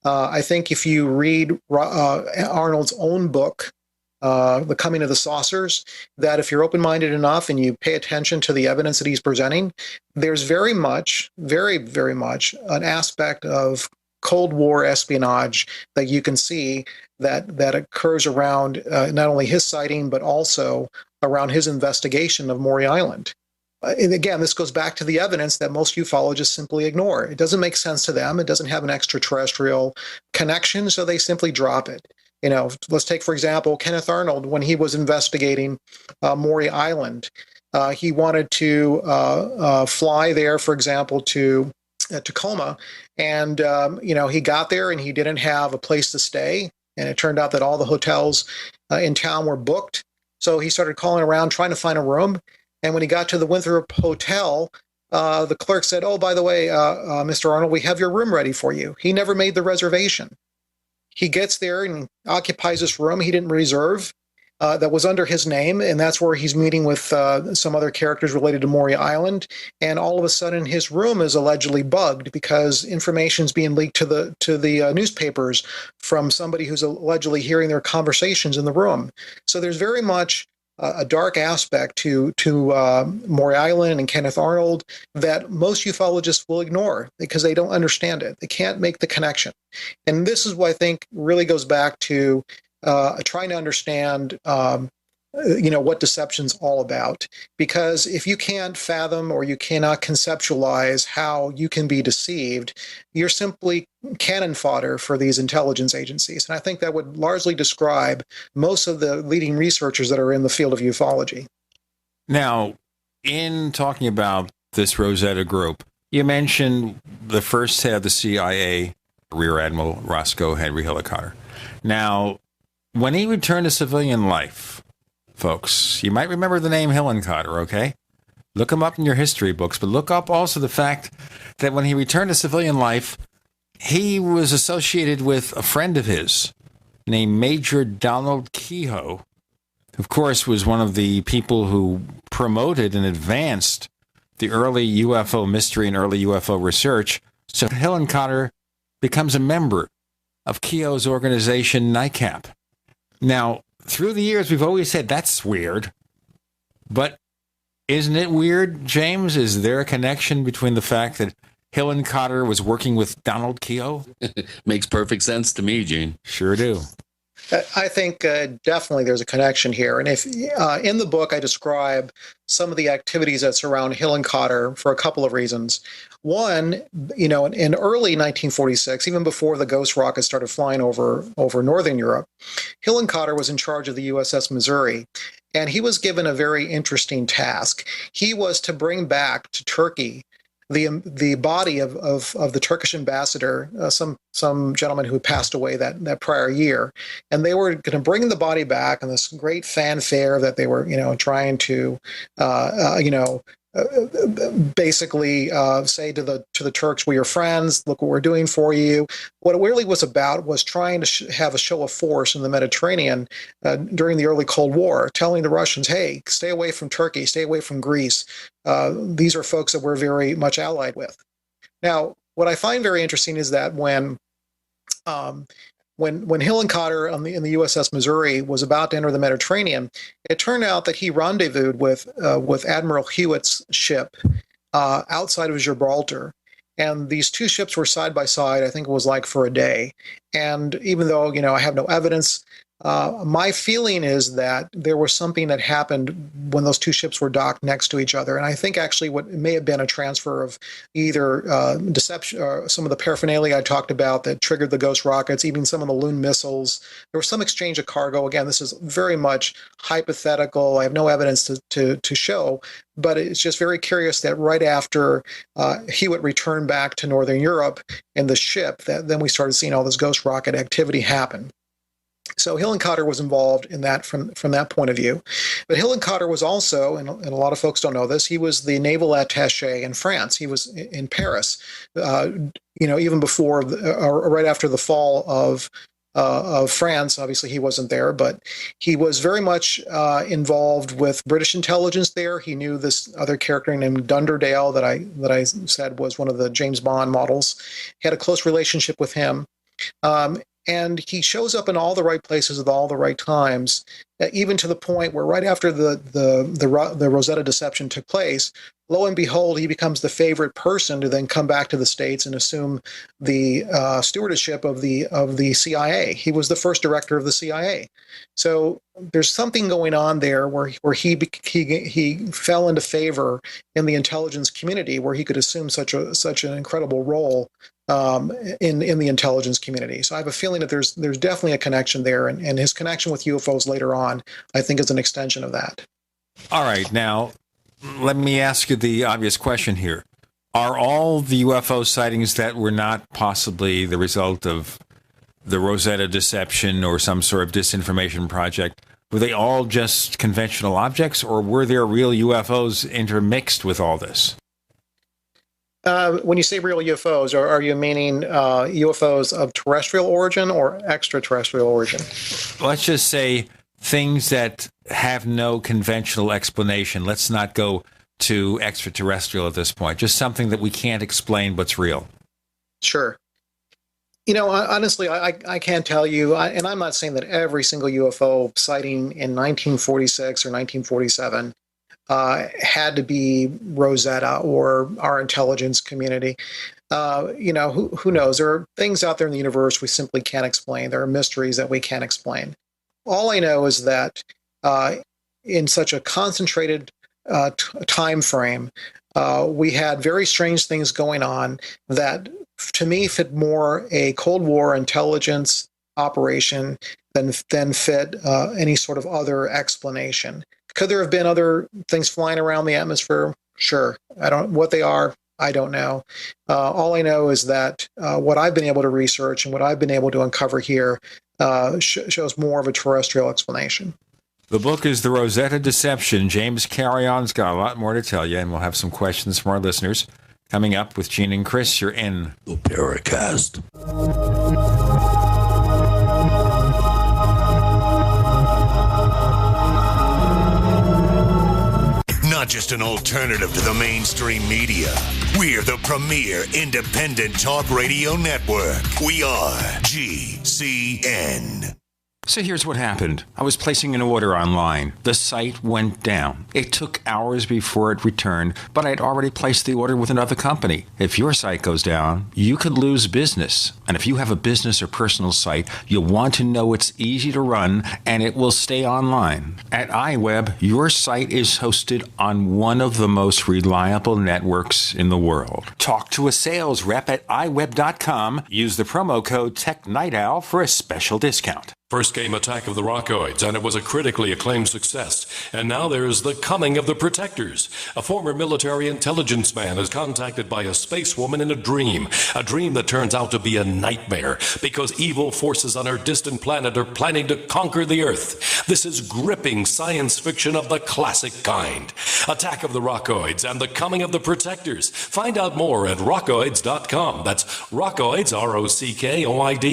I think if you read Arnold's own book, The Coming of the Saucers, that if you're open-minded enough and you pay attention to the evidence that he's presenting, there's very much an aspect of Cold War espionage that you can see that occurs around not only his sighting, but also around his investigation of Maury Island. And again, this goes back to the evidence that most ufologists simply ignore. It doesn't make sense to them. It doesn't have an extraterrestrial connection, so they simply drop it. Let's take, for example, Kenneth Arnold, when he was investigating Maury Island. He wanted to fly there, for example, to Tacoma. And, he got there and he didn't have a place to stay. And it turned out that all the hotels in town were booked. So he started calling around trying to find a room. And when he got to the Winthrop Hotel, the clerk said, "Oh, by the way, Mr. Arnold, we have your room ready for you." He never made the reservation. He gets there and occupies this room he didn't reserve that was under his name, and that's where he's meeting with some other characters related to Maury Island. And all of a sudden, his room is allegedly bugged because information's being leaked to the newspapers from somebody who's allegedly hearing their conversations in the room. So there's very much a dark aspect to Maury Island and Kenneth Arnold that most ufologists will ignore because they don't understand it. They can't make the connection. And this is what I think really goes back to trying to understand what deception's all about. Because if you can't fathom or you cannot conceptualize how you can be deceived, you're simply cannon fodder for these intelligence agencies. And I think that would largely describe most of the leading researchers that are in the field of ufology. Now, in talking about this Rosetta group, you mentioned the first head of the CIA, Rear Admiral Roscoe Henry Hillenkotter. Now, when he returned to civilian life, folks, you might remember the name Hillenkotter, okay? Look him up in your history books, but look up also the fact that when he returned to civilian life, he was associated with a friend of his named Major Donald Kehoe, who, of course, was one of the people who promoted and advanced the early UFO mystery and early UFO research. So Hillenkotter becomes a member of Kehoe's organization, NICAP. Now, through the years, we've always said that's weird. But isn't it weird, James? Is there a connection between the fact that Hillenkotter was working with Donald Kehoe? Makes perfect sense to me, Gene. Sure do. I think definitely there's a connection here. And if in the book, I describe some of the activities that surround Hillenkotter for a couple of reasons. One, in early 1946, even before the Ghost rockets started flying over Northern Europe, Hillenkotter was in charge of the USS Missouri. And he was given a very interesting task. He was to bring back to Turkey the body of the Turkish ambassador, some gentleman who passed away that prior year, and they were going to bring the body back, and this great fanfare that they were trying to basically say to the Turks, "We're your friends. Look what we're doing for you." What it really was about was trying to have a show of force in the Mediterranean during the early Cold War, telling the Russians, "Hey, stay away from Turkey, stay away from Greece. These are folks that we're very much allied with." Now, what I find very interesting is that when Hillenkotter in the USS Missouri was about to enter the Mediterranean, it turned out that he rendezvoused with Admiral Hewitt's ship outside of Gibraltar. And these two ships were side by side, I think it was like for a day. And even though, I have no evidence, my feeling is that there was something that happened when those two ships were docked next to each other. And I think actually what may have been a transfer of either deception or some of the paraphernalia I talked about that triggered the Ghost rockets, even some of the Loon missiles. There was some exchange of cargo. Again, this is very much hypothetical. I have no evidence to show, but it's just very curious that right after Hewitt returned back to Northern Europe in the ship, then we started seeing all this Ghost rocket activity happen. So Hillenkotter was involved in that from that point of view. But Hillenkotter was also, and a lot of folks don't know this, he was the naval attaché in France. He was in Paris, even before, or right after the fall of France. Obviously, he wasn't there, but he was very much involved with British intelligence there. He knew this other character named Dunderdale that I said was one of the James Bond models. He had a close relationship with him. And he shows up in all the right places at all the right times, even to the point where right after the Rosetta deception took place, lo and behold, he becomes the favorite person to then come back to the States and assume the stewardship of the CIA. He was the first director of the CIA. So there's something going on there where he fell into favor in the intelligence community, where he could assume such an incredible role in the intelligence community. So I have a feeling that there's definitely a connection there, and his connection with UFOs later on, I think, is an extension of that. All right, now let me ask you the obvious question here. Are all the UFO sightings that were not possibly the result of the Rosetta deception or some sort of disinformation project, were they all just conventional objects, or were there real UFOs intermixed with all this? When you say real UFOs, are you meaning UFOs of terrestrial origin or extraterrestrial origin? Let's just say things that have no conventional explanation. Let's not go to extraterrestrial at this point. Just something that we can't explain but's real. Sure. Honestly, I can't tell you, and I'm not saying that every single UFO sighting in 1946 or 1947 had to be Rosetta or our intelligence community. Who knows? There are things out there in the universe we simply can't explain. There are mysteries that we can't explain. All I know is that in such a concentrated time frame, we had very strange things going on that, to me, fit more a Cold War intelligence operation than fit any sort of other explanation. Could there have been other things flying around the atmosphere? Sure. What they are, I don't know. All I know is that what I've been able to research and what I've been able to uncover here shows more of a terrestrial explanation. The book is The Rosetta Deception. James Carrion's got a lot more to tell you, and we'll have some questions from our listeners coming up with Gene and Chris. You're in the Paracast. Not just an alternative to the mainstream media. We're the premier independent talk radio network. We are GCN. So here's what happened. I was placing an order online. The site went down. It took hours before it returned, but I'd already placed the order with another company. If your site goes down, you could lose business. And if you have a business or personal site, you'll want to know it's easy to run and it will stay online. At iWeb, your site is hosted on one of the most reliable networks in the world. Talk to a sales rep at iWeb.com. Use the promo code TechNightOwl for a special discount. First came Attack of the Rockoids, and it was a critically acclaimed success. And now there's The Coming of the Protectors. A former military intelligence man is contacted by a space woman in a dream that turns out to be a nightmare because evil forces on her distant planet are planning to conquer the Earth. This is gripping science fiction of the classic kind. Attack of the Rockoids and The Coming of the Protectors. Find out more at rockoids.com. That's Rockoids,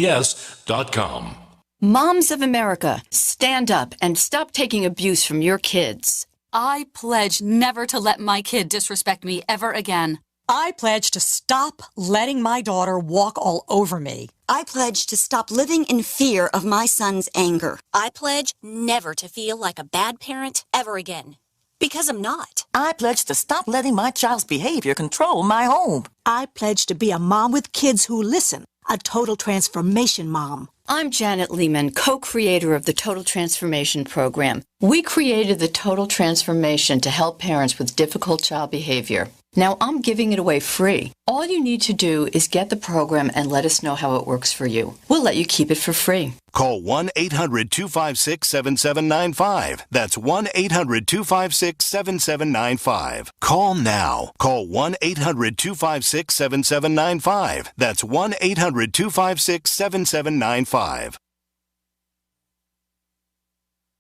ROCKOIDS.com. Moms of America, stand up and stop taking abuse from your kids. I pledge never to let my kid disrespect me ever again. I pledge to stop letting my daughter walk all over me. I pledge to stop living in fear of my son's anger. I pledge never to feel like a bad parent ever again. Because I'm not. I pledge to stop letting my child's behavior control my home. I pledge to be a mom with kids who listen, a total transformation mom. I'm Janet Lehman, co-creator of the Total Transformation Program. We created the Total Transformation to help parents with difficult child behavior. Now I'm giving it away free. All you need to do is get the program and let us know how it works for you. We'll let you keep it for free. Call 1-800-256-7795. That's 1-800-256-7795. Call now. Call 1-800-256-7795. That's 1-800-256-7795.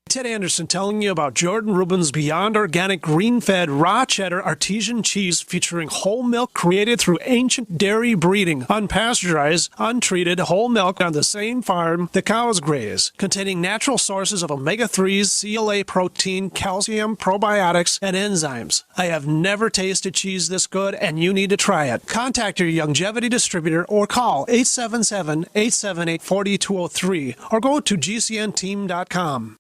Ted Anderson telling you about Jordan Rubin's Beyond Organic Green-Fed Raw Cheddar Artesian Cheese featuring whole milk created through ancient dairy breeding, unpasteurized, untreated whole milk on the same farm the cows graze, containing natural sources of omega-3s, CLA protein, calcium, probiotics, and enzymes. I have never tasted cheese this good, and you need to try it. Contact your Youngevity distributor or call 877-878-4203 or go to gcnteam.com.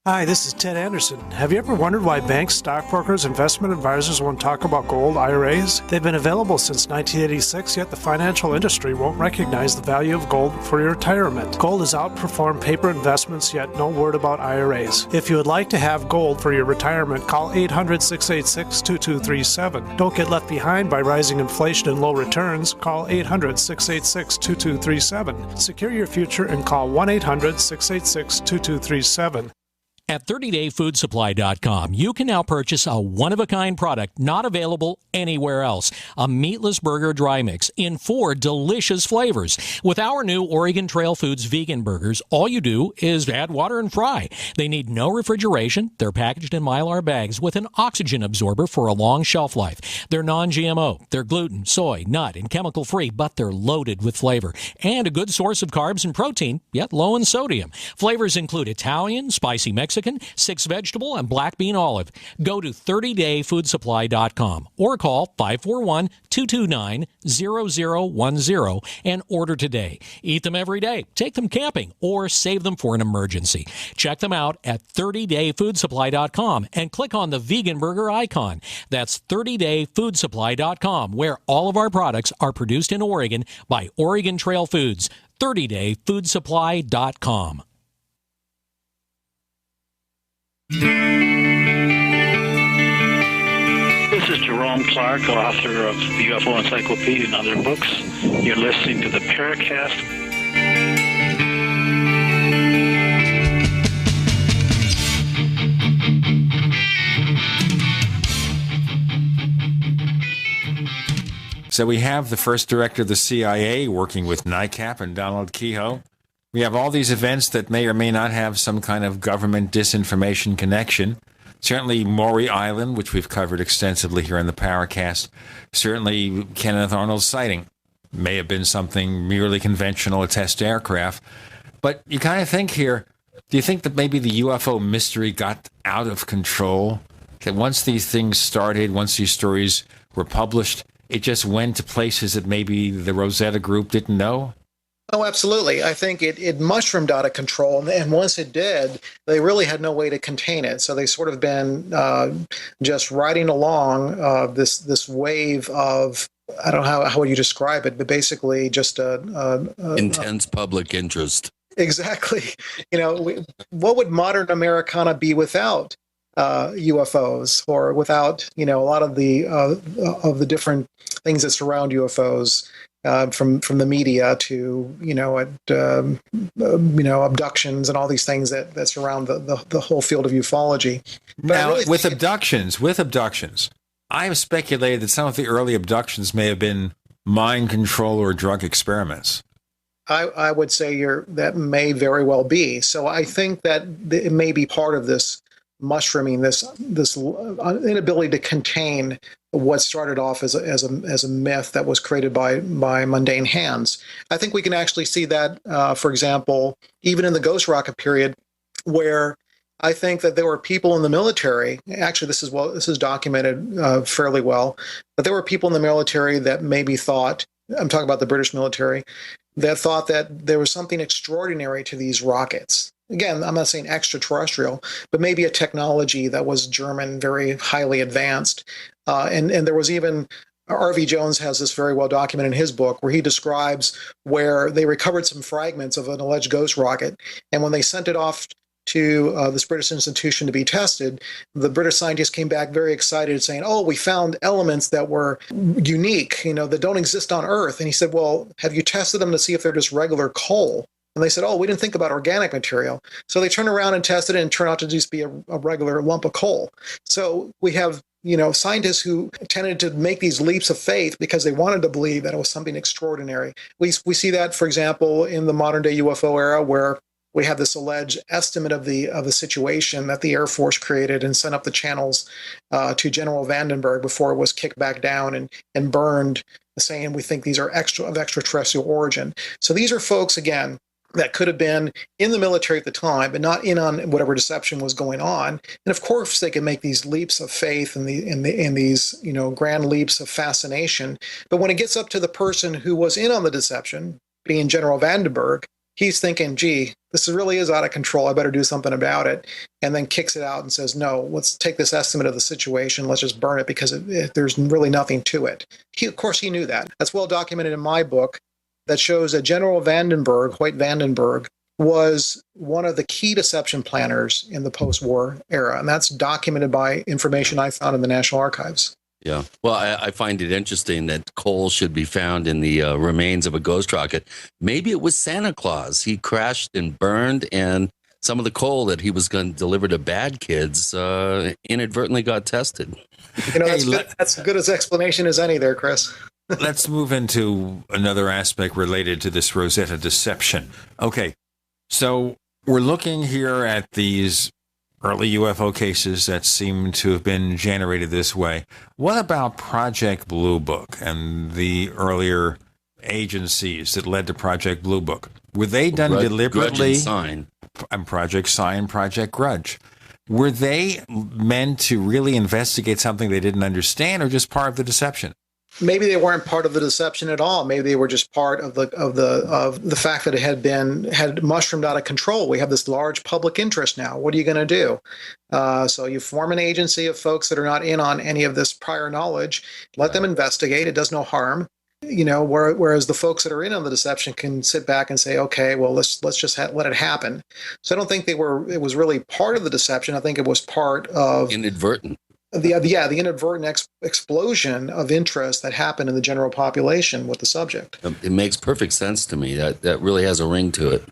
Hi, this is Ted Anderson. Have you ever wondered why banks, stockbrokers, investment advisors won't talk about gold IRAs? They've been available since 1986, yet the financial industry won't recognize the value of gold for your retirement. Gold has outperformed paper investments, yet no word about IRAs. If you would like to have gold for your retirement, call 800-686-2237. Don't get left behind by rising inflation and low returns. Call 800-686-2237. Secure your future and call 1-800-686-2237. At 30dayfoodsupply.com, you can now purchase a one-of-a-kind product not available anywhere else. A meatless burger dry mix in 4 delicious flavors. With our new Oregon Trail Foods vegan burgers, all you do is add water and fry. They need no refrigeration. They're packaged in Mylar bags with an oxygen absorber for a long shelf life. They're non-GMO. They're gluten, soy, nut, and chemical-free, but they're loaded with flavor. And a good source of carbs and protein, yet low in sodium. Flavors include Italian, spicy Mexican, 6 vegetable, and black bean olive. Go to 30dayfoodsupply.com or call 541-229-0010 and order today. Eat them every day, take them camping, or save them for an emergency. Check them out at 30dayfoodsupply.com and click on the vegan burger icon. That's 30dayfoodsupply.com, where all of our products are produced in Oregon by Oregon Trail Foods. 30dayfoodsupply.com. This is Jerome Clark, author of the UFO Encyclopedia and other books. You're listening to the Paracast. So we have the first director of the CIA working with NICAP and Donald Kehoe. We have all these events that may or may not have some kind of government disinformation connection. Certainly Maury Island, which we've covered extensively here in the Paracast. Certainly Kenneth Arnold's sighting may have been something merely conventional, a test aircraft. But you kind of think here, do you think that maybe the UFO mystery got out of control? That once these things started, once these stories were published, it just went to places that maybe the Rosetta group didn't know? Oh, absolutely. I think it mushroomed out of control. And once it did, they really had no way to contain it. So they sort of been just riding along this wave of, I don't know how would you describe it, but basically just intense public interest. Exactly. What would modern Americana be without UFOs, or without a lot of the different things that surround UFOs? from the media to abductions and all these things that surround the whole field of ufology. But now, with abductions, I have speculated that some of the early abductions may have been mind control or drug experiments. I would say that may very well be. So I think that it may be part of this mushrooming, this inability to contain what started off as a myth that was created by mundane hands. I think we can actually see that, for example, even in the ghost rocket period, where I think that there were people in the military. Actually, this is documented fairly well. But there were people in the military that maybe thought. I'm talking about the British military, that thought that there was something extraordinary to these rockets. Again, I'm not saying extraterrestrial, but maybe a technology that was German, very highly advanced. And there was even, R.V. Jones has this very well documented in his book, where he describes where they recovered some fragments of an alleged ghost rocket. And when they sent it off to this British institution to be tested, the British scientists came back very excited, saying, "Oh, we found elements that were unique, that don't exist on Earth." And he said, "Well, have you tested them to see if they're just regular coal?" And they said, "Oh, we didn't think about organic material." So they turned around and tested it and turned out to just be a regular lump of coal. So we have, scientists who tended to make these leaps of faith because they wanted to believe that it was something extraordinary. We see that, for example, in the modern day UFO era, where we have this alleged estimate of the situation that the Air Force created and sent up the channels to General Vandenberg before it was kicked back down and burned, saying we think these are of extraterrestrial origin. So these are folks, again, that could have been in the military at the time, but not in on whatever deception was going on. And of course, they can make these leaps of faith and these grand leaps of fascination. But when it gets up to the person who was in on the deception, being General Vandenberg, he's thinking, "Gee, this really is out of control. I better do something about it," and then kicks it out and says, "No, let's take this estimate of the situation. Let's just burn it because there's really nothing to it." Of course, he knew that. That's well documented in my book, that shows that General Vandenberg, Hoyt Vandenberg, was one of the key deception planners in the post-war era, and that's documented by information I found in the National Archives. Yeah. Well, I find it interesting that coal should be found in the remains of a ghost rocket. Maybe it was Santa Claus. He crashed and burned, and some of the coal that he was going to deliver to bad kids inadvertently got tested. That's as good as explanation as any there, Chris. Let's move into another aspect related to this Rosetta deception. Okay, so we're looking here at these early UFO cases that seem to have been generated this way. What about Project Blue Book and the earlier agencies that led to Project Blue Book? Were they done deliberately? Grudge and Sign. And Project Sign, Project Grudge. Were they meant to really investigate something they didn't understand, or just part of the deception? Maybe they weren't part of the deception at all. Maybe they were just part of the fact that it had mushroomed out of control. We have this large public interest now. What are you going to do? So you form an agency of folks that are not in on any of this prior knowledge. Let them investigate. It does no harm. Whereas the folks that are in on the deception can sit back and say, okay, well, let's just let it happen. So I don't think it was really part of the deception. I think it was part of inadvertent. The inadvertent explosion of interest that happened in the general population with the subject. It makes perfect sense to me. That really has a ring to it.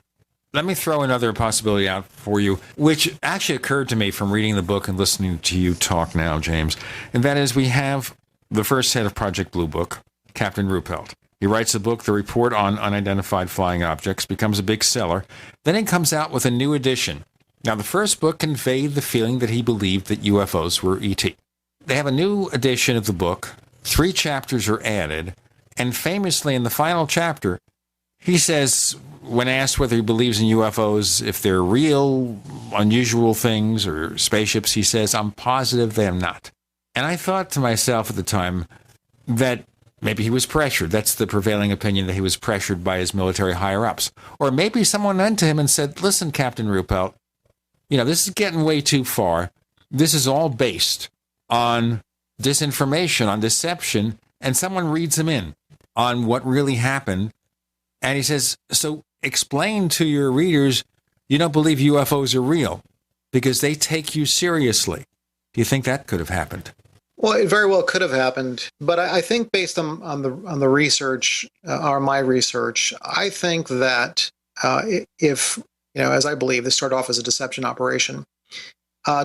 Let me throw another possibility out for you, which actually occurred to me from reading the book and listening to you talk now, James. And that is, we have the first head of Project Blue Book, Captain Ruppelt. He writes a book, The Report on Unidentified Flying Objects, becomes a big seller. Then he comes out with a new edition. Now, the first book conveyed the feeling that he believed that UFOs were ET. They have a new edition of the book. 3 chapters are added. And famously, in the final chapter, he says, when asked whether he believes in UFOs, if they're real, unusual things or spaceships, he says, "I'm positive they are not." And I thought to myself at the time that maybe he was pressured. That's the prevailing opinion, that he was pressured by his military higher-ups. Or maybe someone went to him and said, "Listen, Captain Ruppelt, this is getting way too far. This is all based on disinformation, on deception," and someone reads him in on what really happened. And he says, "So explain to your readers you don't believe UFOs are real because they take you seriously." Do you think that could have happened? Well, it very well could have happened, but I think based on the research, or my research, I think that if as I believe, this started off as a deception operation.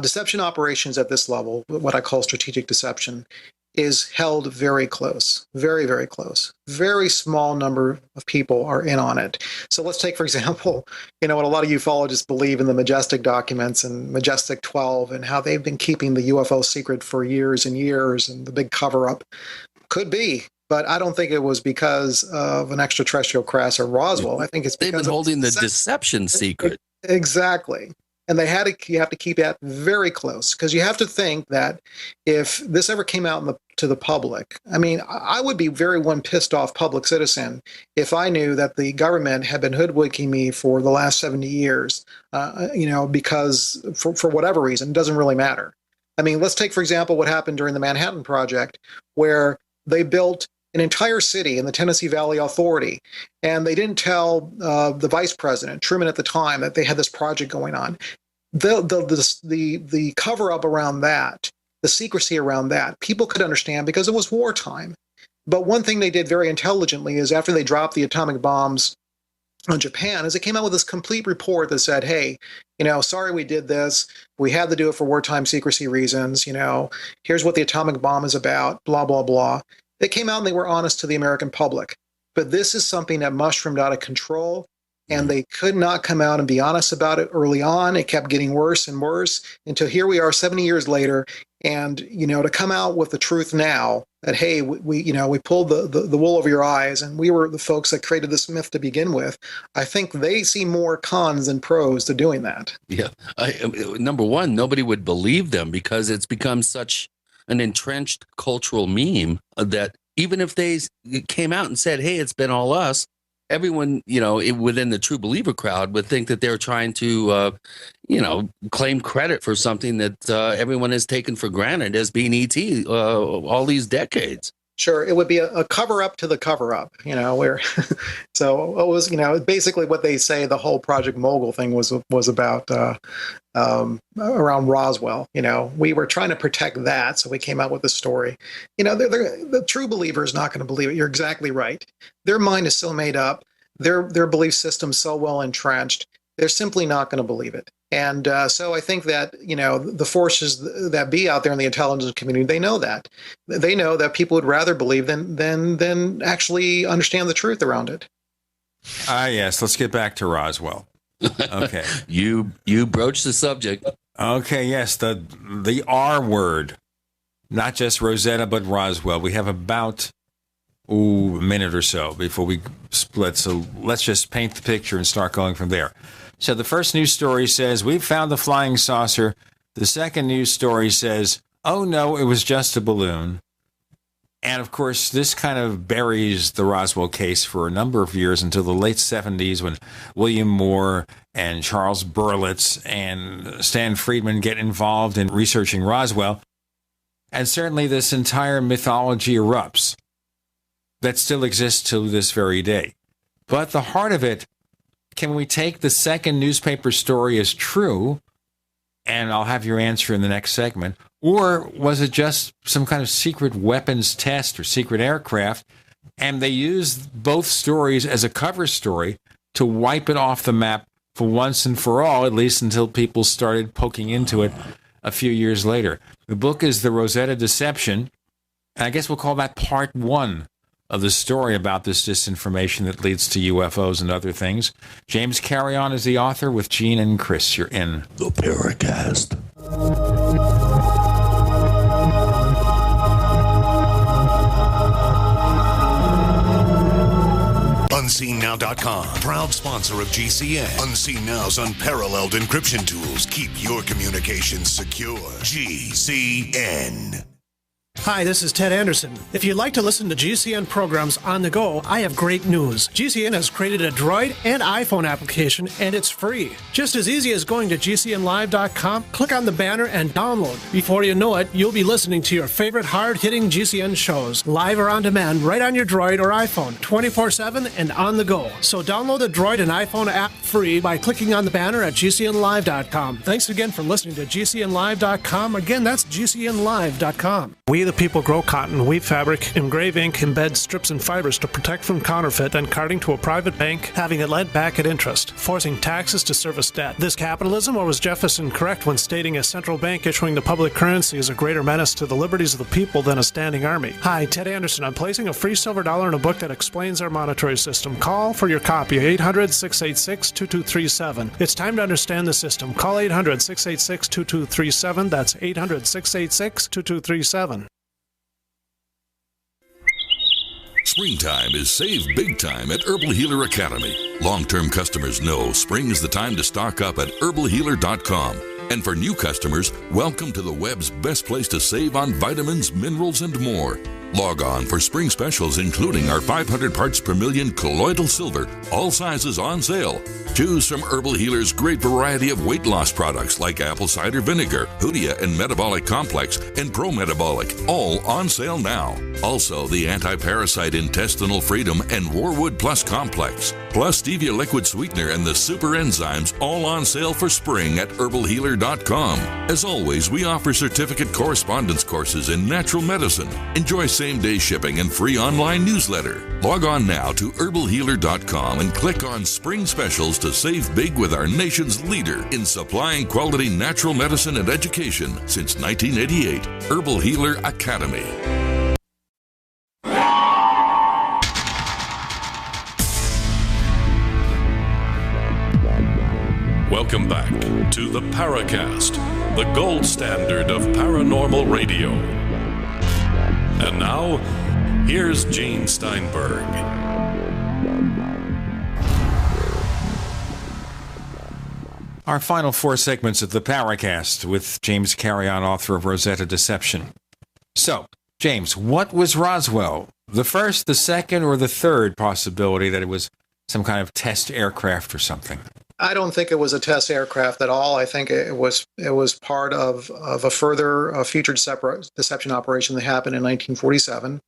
Deception operations at this level, what I call strategic deception, is held very close, very, very close. Very small number of people are in on it. So let's take, for example, what a lot of ufologists believe in the Majestic documents and Majestic 12 and how they've been keeping the UFO secret for years and years and the big cover-up. Could be, but I don't think it was because of an extraterrestrial crash or Roswell. I think it's because they've been holding the deception secret. Exactly. And you have to keep that very close, because you have to think that if this ever came out to the public, I mean, I would be one pissed off public citizen if I knew that the government had been hoodwinking me for the last 70 years, because for whatever reason, it doesn't really matter. I mean, let's take, for example, what happened during the Manhattan Project, where they built an entire city in the Tennessee Valley Authority, and they didn't tell the vice president, Truman at the time, that they had this project going on. The cover-up around that, the secrecy around that, people could understand because it was wartime. But one thing they did very intelligently is after they dropped the atomic bombs on Japan, is they came out with this complete report that said, hey, sorry we did this. We had to do it for wartime secrecy reasons. Here's what the atomic bomb is about, blah, blah, blah. They came out and they were honest to the American public. But this is something that mushroomed out of control, and they could not come out and be honest about it early on. It kept getting worse and worse until here we are 70 years later. And, to come out with the truth now that, hey, we pulled the wool over your eyes and we were the folks that created this myth to begin with. I think they see more cons than pros to doing that. Yeah. Number one, nobody would believe them because it's become such an entrenched cultural meme that even if they came out and said, hey, it's been all us, everyone, within the true believer crowd would think that they're trying to, claim credit for something that everyone has taken for granted as being ET all these decades. Sure, it would be a cover-up to the cover-up, where, so it was, basically what they say the whole Project Mogul thing was about around Roswell. We were trying to protect that, so we came out with the story. The true believer is not going to believe it. You're exactly right. Their mind is so made up, their belief system so well entrenched, they're simply not going to believe it. And so I think that, the forces that be out there in the intelligence community, they know that. They know that people would rather believe than actually understand the truth around it. Yes, let's get back to Roswell. Okay. You broached the subject. Okay, yes, the R word. Not just Rosetta, but Roswell. We have about a minute or so before we split, so let's just paint the picture and start going from there. So the first news story says, we've found the flying saucer. The second news story says, oh no, it was just a balloon. And of course, this kind of buries the Roswell case for a number of years until the late 70s when William Moore and Charles Berlitz and Stan Friedman get involved in researching Roswell. And certainly this entire mythology erupts that still exists to this very day. But the heart of it, can we take the second newspaper story as true? And I'll have your answer in the next segment. Or was it just some kind of secret weapons test or secret aircraft? And they used both stories as a cover story to wipe it off the map for once and for all, at least until people started poking into it a few years later. The book is The Rosetta Deception. And I guess we'll call that part one of the story about this disinformation that leads to UFOs and other things. James Carrion is the author with Gene and Chris. You're in the Paracast. UnseenNow.com, proud sponsor of GCN. Unseen Now's unparalleled encryption tools keep your communications secure. GCN. Hi, this is Ted Anderson. If you'd like to listen to GCN programs on the go, I have great news. GCN has created a Droid and iPhone application, and it's free. Just as easy as going to GCNlive.com, click on the banner, and download. Before you know it, you'll be listening to your favorite hard-hitting GCN shows, live or on demand, right on your Droid or iPhone, 24/7 and on the go. So download the Droid and iPhone app free by clicking on the banner at GCNlive.com. Thanks again for listening to GCNlive.com. Again, that's GCNlive.com. We the people grow cotton, weave fabric, engrave ink, embed strips and fibers to protect from counterfeit and carting to a private bank, having it lent back at interest, forcing taxes to service debt. This capitalism, or was Jefferson correct when stating a central bank issuing the public currency is a greater menace to the liberties of the people than a standing army? Hi, Ted Anderson. I'm placing a free silver dollar in a book that explains our monetary system. Call for your copy, 800-686-2237. It's time to understand the system. Call 800-686-2237. That's 800-686-2237. Springtime is save big time at Herbal Healer Academy. Long-term customers know spring is the time to stock up at herbalhealer.com. And for new customers, welcome to the web's best place to save on vitamins, minerals, and more. Log on for spring specials, including our 500 parts per million colloidal silver, all sizes on sale. Choose from Herbal Healer's great variety of weight loss products like apple cider vinegar, Hoodia and Metabolic Complex, and Pro Metabolic, all on sale now. Also, the Anti-Parasite Intestinal Freedom and Warwood Plus Complex, plus Stevia Liquid Sweetener and the Super Enzymes, all on sale for spring at herbalhealer.com. As always, we offer certificate correspondence courses in natural medicine. Enjoy same-day shipping and free online newsletter. Log on now to herbalhealer.com and click on Spring Specials to save big with our nation's leader in supplying quality natural medicine and education since 1988, Herbal Healer Academy. Welcome back to the Paracast, the gold standard of paranormal radio. And now, here's Gene Steinberg. Our final four segments of the Paracast with James Carrion, author of Rosetta Deception. So, James, what was Roswell? The first, the second, or the third possibility that it was some kind of test aircraft or something? I don't think it was a test aircraft at all. I think it was part of a further future deception operation that happened in 1947,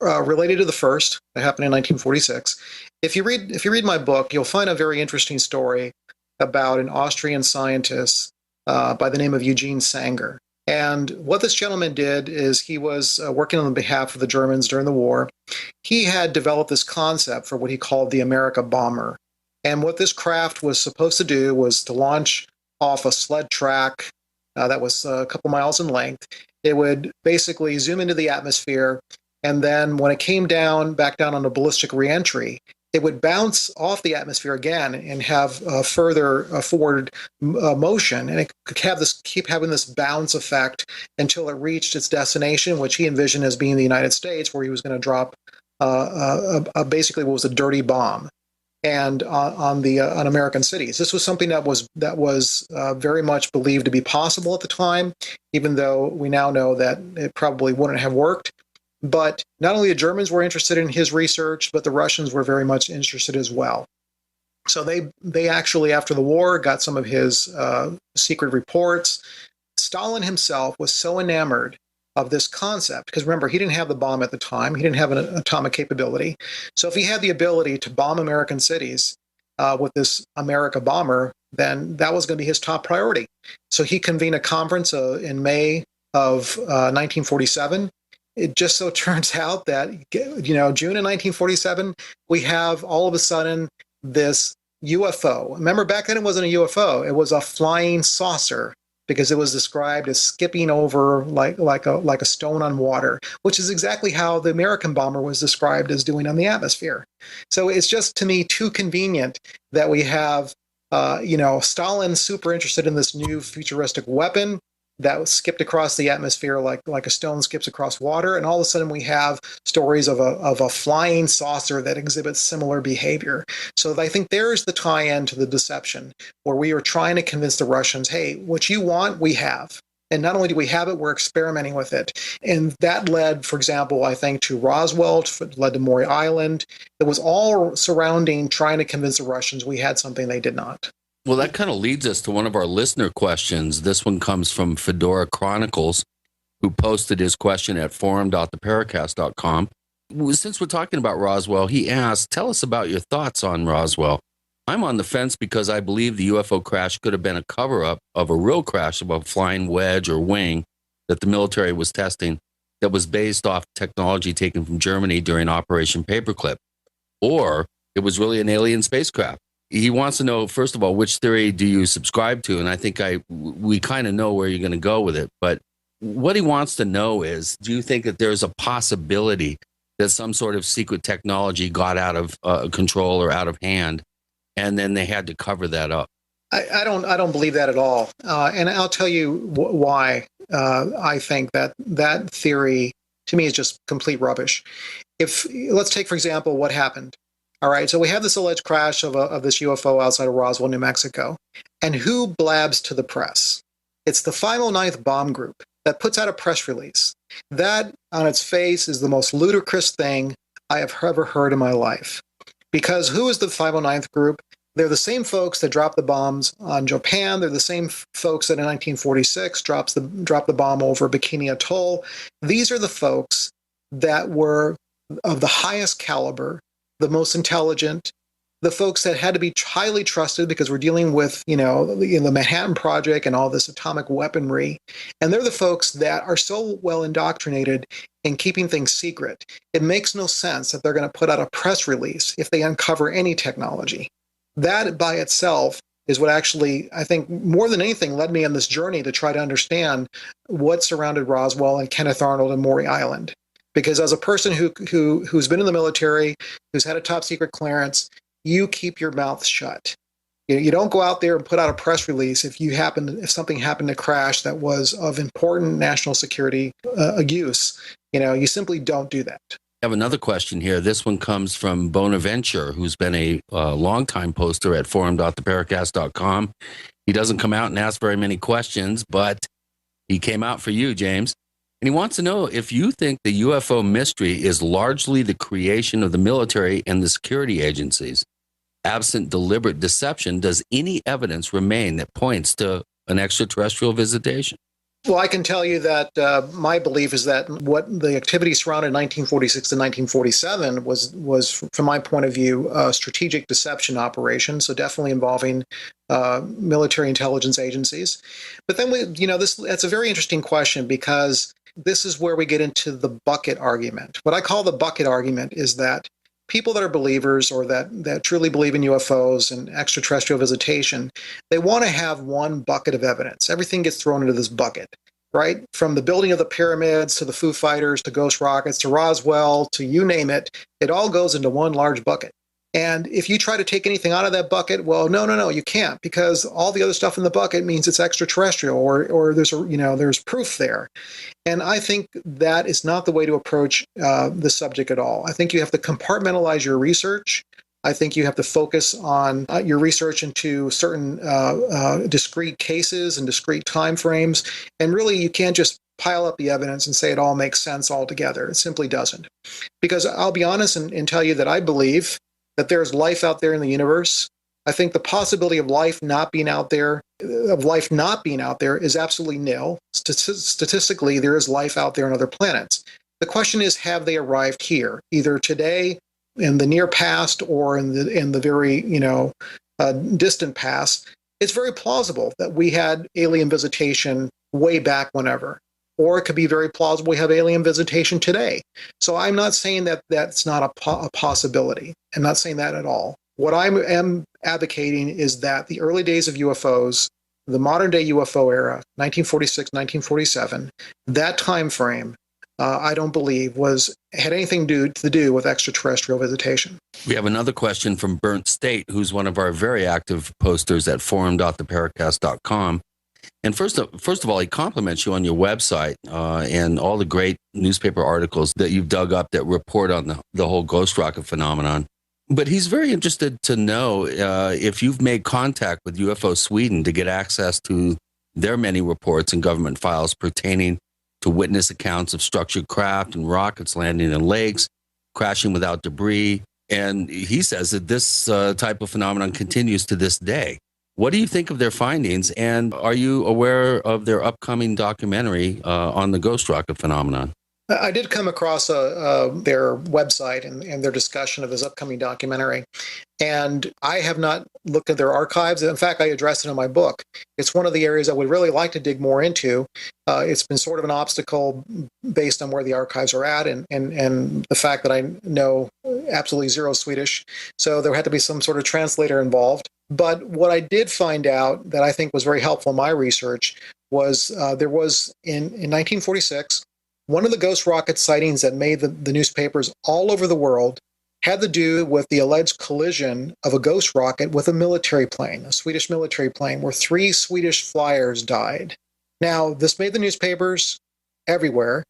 related to the first that happened in 1946. If you read my book, you'll find a very interesting story about an Austrian scientist by the name of Eugene Sanger. And what this gentleman did is he was working on behalf of the Germans during the war. He had developed this concept for what he called the America bomber. And what this craft was supposed to do was to launch off a sled track that was a couple miles in length. It would basically zoom into the atmosphere, and then when it came back down on a ballistic reentry, it would bounce off the atmosphere again and have further forward motion, and it could keep having this bounce effect until it reached its destination, which he envisioned as being the United States, where he was going to drop basically what was a dirty bomb. And on American cities. This was something that was very much believed to be possible at the time, even though we now know that it probably wouldn't have worked. But not only the Germans were interested in his research, but the Russians were very much interested as well. So they actually, after the war, got some of his secret reports. Stalin himself was so enamored of this concept, because remember, he didn't have the bomb at the time. He didn't have an atomic capability. So if he had the ability to bomb American cities with this America bomber, then that was going to be his top priority. So he convened a conference in May of 1947. It just so turns out that, June of 1947, we have all of a sudden this UFO. Remember, back then it wasn't a UFO. It was a flying saucer, because it was described as skipping over like a stone on water, which is exactly how the American bomber was described as doing on the atmosphere. So it's just, to me, too convenient that we have, Stalin super interested in this new futuristic weapon that was skipped across the atmosphere like a stone skips across water, and all of a sudden we have stories of a flying saucer that exhibits similar behavior. So I think there's the tie-in to the deception, where we are trying to convince the Russians, hey, what you want, we have. And not only do we have it, we're experimenting with it. And that led, for example, I think to Roswell, led to Maury Island. It was all surrounding trying to convince the Russians we had something they did not. Well, that kind of leads us to one of our listener questions. This one comes from Fedora Chronicles, who posted his question at forum.theparacast.com. Since we're talking about Roswell, he asked, tell us about your thoughts on Roswell. I'm on the fence because I believe the UFO crash could have been a cover-up of a real crash of a flying wedge or wing that the military was testing that was based off technology taken from Germany during Operation Paperclip. Or it was really an alien spacecraft. He wants to know, first of all, which theory do you subscribe to? And I think we kind of know where you're going to go with it. But what he wants to know is, do you think that there's a possibility that some sort of secret technology got out of control or out of hand, and then they had to cover that up? I don't believe that at all. And I'll tell you why I think that theory, to me, is just complete rubbish. Let's take, for example, what happened. All right, so we have this alleged crash of this UFO outside of Roswell, New Mexico. And who blabs to the press? It's the 509th Bomb Group that puts out a press release. That, on its face, is the most ludicrous thing I have ever heard in my life. Because who is the 509th Group? They're the same folks that dropped the bombs on Japan. They're the same folks that in 1946 dropped the bomb over Bikini Atoll. These are the folks that were of the highest caliber, the most intelligent, the folks that had to be highly trusted because we're dealing with, the Manhattan Project and all this atomic weaponry. And they're the folks that are so well indoctrinated in keeping things secret. It makes no sense that they're going to put out a press release if they uncover any technology. That by itself is what actually, I think, more than anything, led me on this journey to try to understand what surrounded Roswell and Kenneth Arnold and Maury Island. Because as a person who's been in the military, who's had a top secret clearance, you keep your mouth shut. You don't go out there and put out a press release if something happened to crash that was of important national security use. You simply don't do that. I have another question here. This one comes from Bonaventure, who's been a longtime poster at forum.theparacast.com. He doesn't come out and ask very many questions, but he came out for you, James. And he wants to know if you think the UFO mystery is largely the creation of the military and the security agencies. Absent deliberate deception, does any evidence remain that points to an extraterrestrial visitation? Well, I can tell you that my belief is that what the activity surrounding 1946 to 1947 was, from my point of view, a strategic deception operation. So definitely involving military intelligence agencies. But then that's a very interesting question, because this is where we get into the bucket argument. What I call the bucket argument is that people that are believers or that truly believe in UFOs and extraterrestrial visitation, they want to have one bucket of evidence. Everything gets thrown into this bucket, right? From the building of the pyramids to the Foo Fighters to ghost rockets to Roswell to you name it, it all goes into one large bucket. And if you try to take anything out of that bucket, well, no, you can't, because all the other stuff in the bucket means it's extraterrestrial or there's proof there. And I think that is not the way to approach the subject at all. I think you have to compartmentalize your research. I think you have to focus on your research into certain discrete cases and discrete timeframes. And really, you can't just pile up the evidence and say it all makes sense altogether. It simply doesn't. Because I'll be honest and tell you that I believe that there's life out there in the universe. I think the possibility of life not being out there is absolutely nil. Statistically, there is life out there on other planets. The question is, have they arrived here, either today, in the near past, or in the very distant past? It's very plausible that we had alien visitation way back whenever. Or it could be very plausible we have alien visitation today. So I'm not saying that that's not a possibility. I'm not saying that at all. What I am advocating is that the early days of UFOs, the modern day UFO era, 1946, 1947, that time frame, I don't believe had anything to do with extraterrestrial visitation. We have another question from Burnt State, who's one of our very active posters at forum.theparacast.com. And first of all, he compliments you on your website and all the great newspaper articles that you've dug up that report on the whole ghost rocket phenomenon. But he's very interested to know if you've made contact with UFO Sweden to get access to their many reports and government files pertaining to witness accounts of structured craft and rockets landing in lakes, crashing without debris. And he says that this type of phenomenon continues to this day. What do you think of their findings? And are you aware of their upcoming documentary on the ghost rocket phenomenon? I did come across their website and their discussion of this upcoming documentary. And I have not looked at their archives. In fact, I addressed it in my book. It's one of the areas I would really like to dig more into. It's been sort of an obstacle based on where the archives are at and the fact that I know absolutely zero Swedish. So there had to be some sort of translator involved. But what I did find out that I think was very helpful in my research was there was in 1946, one of the ghost rocket sightings that made the newspapers all over the world had to do with the alleged collision of a ghost rocket with a military plane, a Swedish military plane, where 3 Swedish flyers died. Now, this made the newspapers everywhere,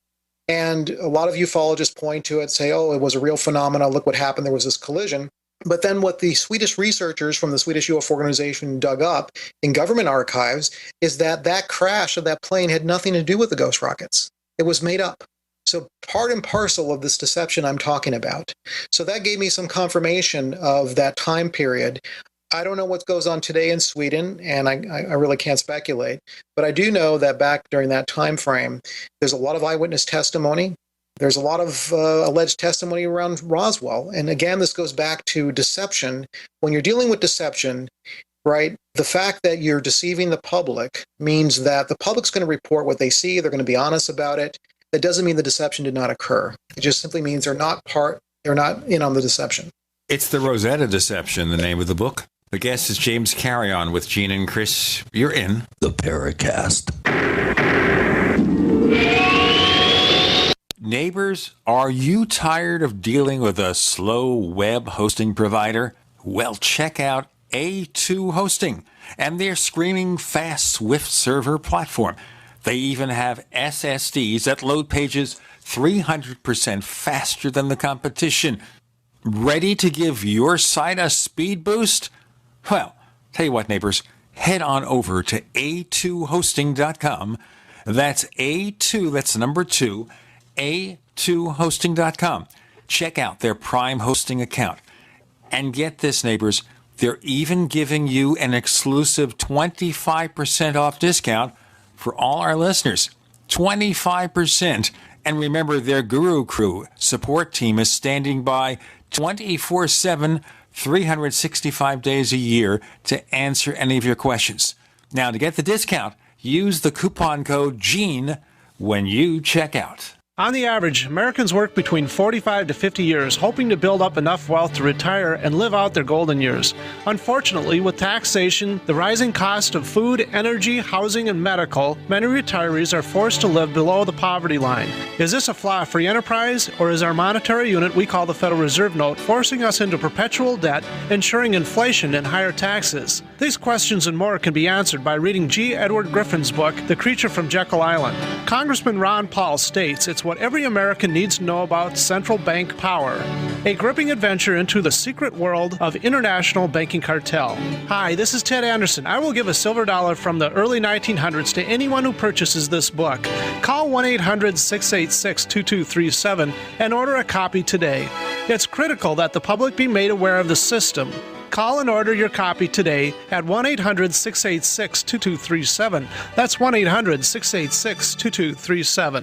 and a lot of ufologists point to it, say, oh, it was a real phenomenon, look what happened, there was this collision. But then what the Swedish researchers from the Swedish UFO organization dug up in government archives is that crash of that plane had nothing to do with the ghost rockets. It was made up. So part and parcel of this deception I'm talking about. So that gave me some confirmation of that time period. I don't know what goes on today in Sweden, and I really can't speculate. But I do know that back during that time frame, there's a lot of eyewitness testimony. There's a lot of alleged testimony around Roswell. And again, this goes back to deception. When you're dealing with deception, right, the fact that you're deceiving the public means that the public's going to report what they see. They're going to be honest about it. That doesn't mean the deception did not occur. It just simply means they're not in on the deception. It's the Rosetta Deception, the name of the book. The guest is James Carrion with Gene and Chris. You're in the Paracast. Neighbors, are you tired of dealing with a slow web hosting provider? Well, check out A2 Hosting and their screaming fast Swift server platform. They even have SSDs that load pages 300% faster than the competition. Ready to give your site a speed boost? Well, tell you what, neighbors, head on over to a2hosting.com. That's A2, that's the number 2, a2hosting.com. Check out their Prime hosting account. And get this, neighbors, they're even giving you an exclusive 25% off discount for all our listeners. 25%. And remember, their Guru Crew support team is standing by 24/7, 365 days a year to answer any of your questions. Now, to get the discount, use the coupon code GENE when you check out. On the average, Americans work between 45 to 50 years, hoping to build up enough wealth to retire and live out their golden years. Unfortunately, with taxation, the rising cost of food, energy, housing, and medical, many retirees are forced to live below the poverty line. Is this a flaw of free enterprise, or is our monetary unit we call the Federal Reserve Note forcing us into perpetual debt, ensuring inflation and higher taxes? These questions and more can be answered by reading G. Edward Griffin's book, The Creature from Jekyll Island. Congressman Ron Paul states it's what every American needs to know about central bank power. A gripping adventure into the secret world of international banking cartel. Hi, this is Ted Anderson. I will give a silver dollar from the early 1900s to anyone who purchases this book. Call 1-800-686-2237 and order a copy today. It's critical that the public be made aware of the system. Call and order your copy today at 1-800-686-2237. That's 1-800-686-2237.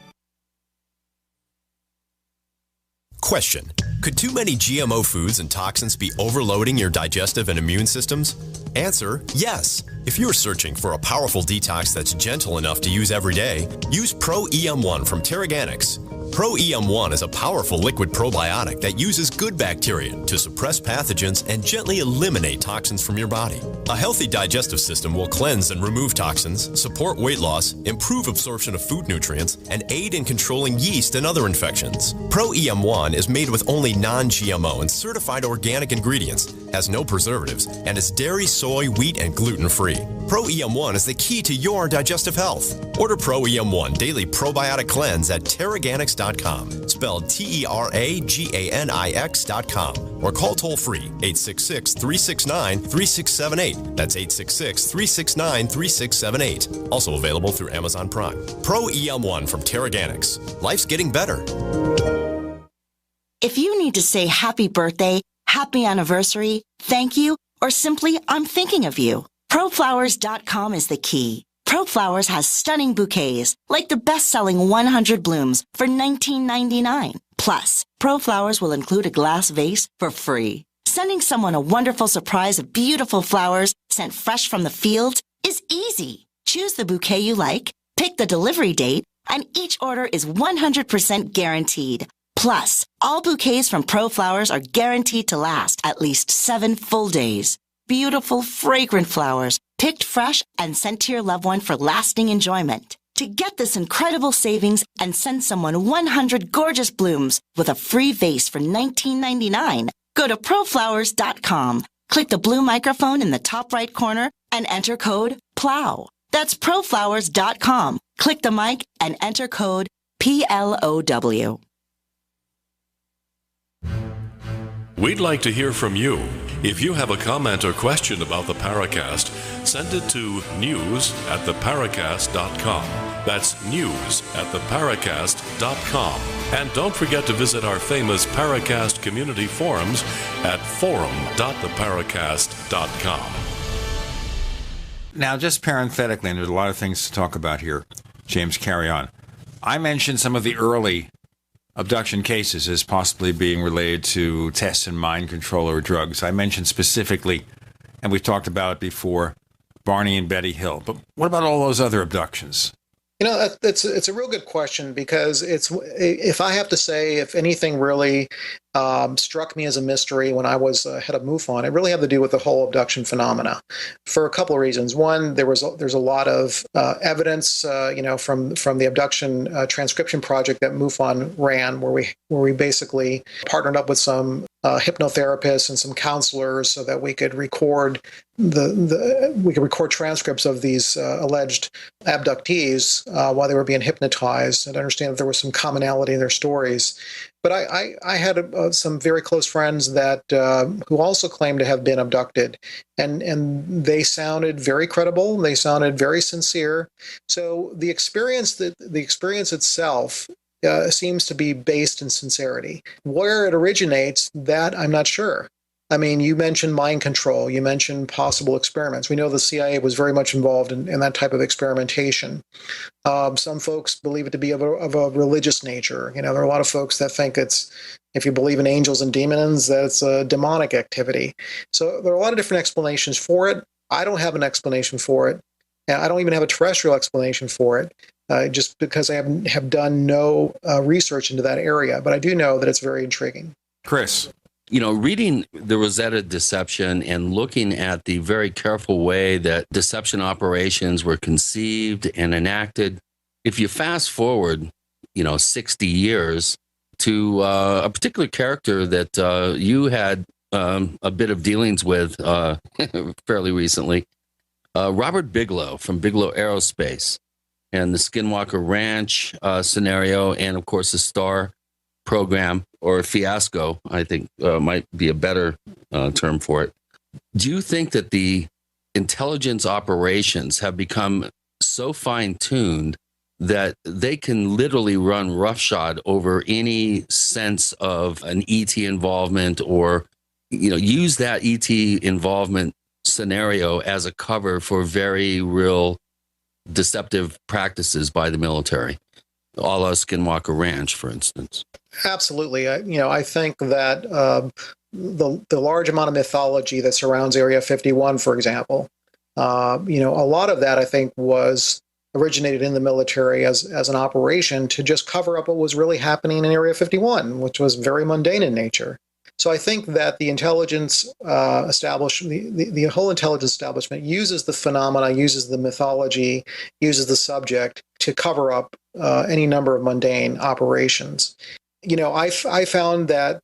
Question: could too many GMO foods and toxins be overloading your digestive and immune systems? Answer: yes. If you're searching for a powerful detox that's gentle enough to use every day, use Pro EM1 from Terraganics. Pro EM1 is a powerful liquid probiotic that uses good bacteria to suppress pathogens and gently eliminate toxins from your body. A healthy digestive system will cleanse and remove toxins, support weight loss, improve absorption of food nutrients, and aid in controlling yeast and other infections. Pro EM1 is made with only non-GMO and certified organic ingredients, has no preservatives, and is dairy, soy, wheat, and gluten-free. Pro EM1 is the key to your digestive health. Order Pro EM1 Daily Probiotic Cleanse at Teraganix.com, spelled Teraganix.com, or call toll-free 866-369-3678. That's 866-369-3678. Also available through Amazon Prime. Pro EM1 from Teraganix. Life's getting better. If you need to say happy birthday, happy anniversary, thank you, or simply I'm thinking of you, ProFlowers.com is the key. ProFlowers has stunning bouquets, like the best-selling 100 blooms for $19.99. Plus, ProFlowers will include a glass vase for free. Sending someone a wonderful surprise of beautiful flowers sent fresh from the fields is easy. Choose the bouquet you like, pick the delivery date, and each order is 100% guaranteed. Plus, all bouquets from ProFlowers are guaranteed to last at least 7 full days. Beautiful, fragrant flowers, picked fresh and sent to your loved one for lasting enjoyment. To get this incredible savings and send someone 100 gorgeous blooms with a free vase for $19.99, go to proflowers.com, click the blue microphone in the top right corner, and enter code PLOW. That's proflowers.com. Click the mic and enter code PLOW. We'd like to hear from you. If you have a comment or question about the Paracast, send it to news@theparacast.com. That's news@theparacast.com. And don't forget to visit our famous Paracast community forums at forum.theparacast.com. Now, just parenthetically, and there's a lot of things to talk about here. James, carry on. I mentioned some of the early abduction cases as possibly being related to tests in mind control or drugs. I mentioned specifically, and we've talked about it before, Barney and Betty Hill. But what about all those other abductions? You know, it's a real good question, because if I have to say, if anything really struck me as a mystery when I was head of MUFON, it really had to do with the whole abduction phenomena, for a couple of reasons. One, there's a lot of evidence, from the abduction transcription project that MUFON ran, where we basically partnered up with some hypnotherapists and some counselors so that we could record transcripts of these alleged abductees while they were being hypnotized, and understand that there was some commonality in their stories. But I had some very close friends that who also claimed to have been abducted, and they sounded very credible. They sounded very sincere. So the experience itself seems to be based in sincerity. Where it originates, that I'm not sure. I mean, you mentioned mind control. You mentioned possible experiments. We know the CIA was very much involved in that type of experimentation. Some folks believe it to be of a religious nature. You know, there are a lot of folks that think if you believe in angels and demons, that's a demonic activity. So there are a lot of different explanations for it. I don't have an explanation for it. And I don't even have a terrestrial explanation for it, just because I have done no research into that area. But I do know that it's very intriguing. Chris. You know, reading the Rosetta deception and looking at the very careful way that deception operations were conceived and enacted, if you fast forward, 60 years to a particular character that you had a bit of dealings with fairly recently, Robert Bigelow from Bigelow Aerospace, and the Skinwalker Ranch scenario, and of course the STAR program, or fiasco, I think might be a better term for it. Do you think that the intelligence operations have become so fine-tuned that they can literally run roughshod over any sense of an ET involvement, or use that ET involvement scenario as a cover for very real deceptive practices by the military, a la Skinwalker Ranch, for instance? Absolutely. I think that the large amount of mythology that surrounds Area 51, for example, a lot of that, I think, was originated in the military as an operation to just cover up what was really happening in Area 51, which was very mundane in nature. So I think that the intelligence establishment, the whole intelligence establishment, uses the phenomena, uses the mythology, uses the subject to cover up any number of mundane operations. I found that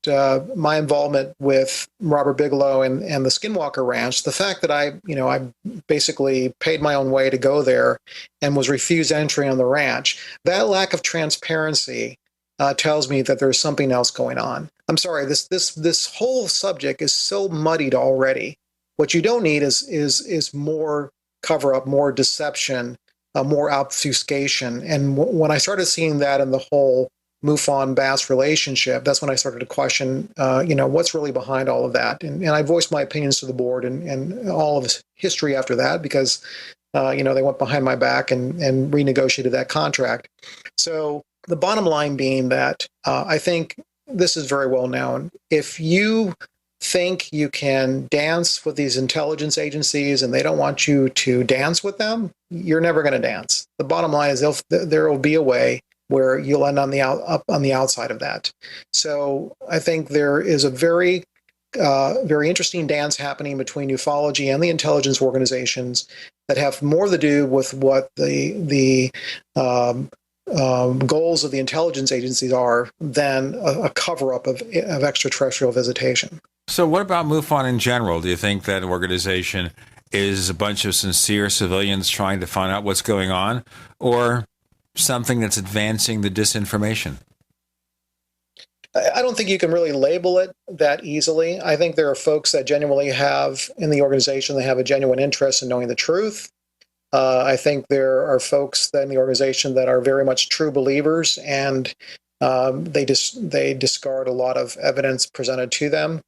my involvement with Robert Bigelow and the Skinwalker Ranch, the fact that I basically paid my own way to go there and was refused entry on the ranch, that lack of transparency tells me that there's something else going on. I'm sorry, this whole subject is so muddied already. What you don't need is more cover up, more deception, more obfuscation. And when I started seeing that in the whole MUFON-Bass relationship, that's when I started to question, what's really behind all of that. And I voiced my opinions to the board and all of this history after that because, they went behind my back and renegotiated that contract. So the bottom line being that I think this is very well known. If you think you can dance with these intelligence agencies and they don't want you to dance with them, you're never going to dance. The bottom line is there will be a way where you'll end up on the outside of that. So I think there is a very, very interesting dance happening between ufology and the intelligence organizations that have more to do with what the goals of the intelligence agencies are than a cover-up of extraterrestrial visitation. So what about MUFON in general? Do you think that organization is a bunch of sincere civilians trying to find out what's going on, or something that's advancing the disinformation? I don't think you can really label it that easily. I think there are folks that genuinely have, in the organization, they have a genuine interest in knowing the truth. I think there are folks in the organization that are very much true believers, and they discard a lot of evidence presented to them.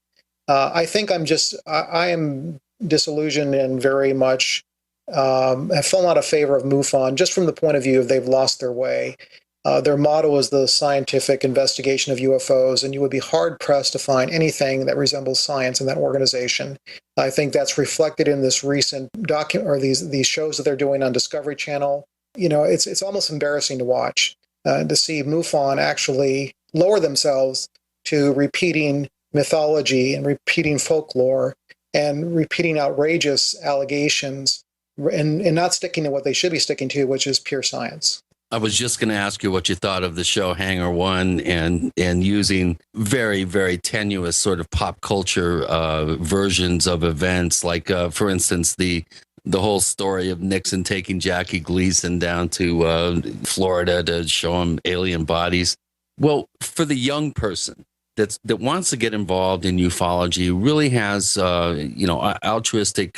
I think I am disillusioned and very much have fallen out of favor of MUFON just from the point of view of they've lost their way. Their motto is the scientific investigation of UFOs, and you would be hard-pressed to find anything that resembles science in that organization. I think that's reflected in this recent these shows that they're doing on Discovery Channel. It's almost embarrassing to watch, to see MUFON actually lower themselves to repeating mythology and repeating folklore and repeating outrageous allegations and not sticking to what they should be sticking to, which is pure science. I was just going to ask you what you thought of the show Hangar One and using very, very tenuous sort of pop culture versions of events, like, for instance, the whole story of Nixon taking Jackie Gleason down to Florida to show him alien bodies. Well, for the young person that wants to get involved in ufology, really has altruistic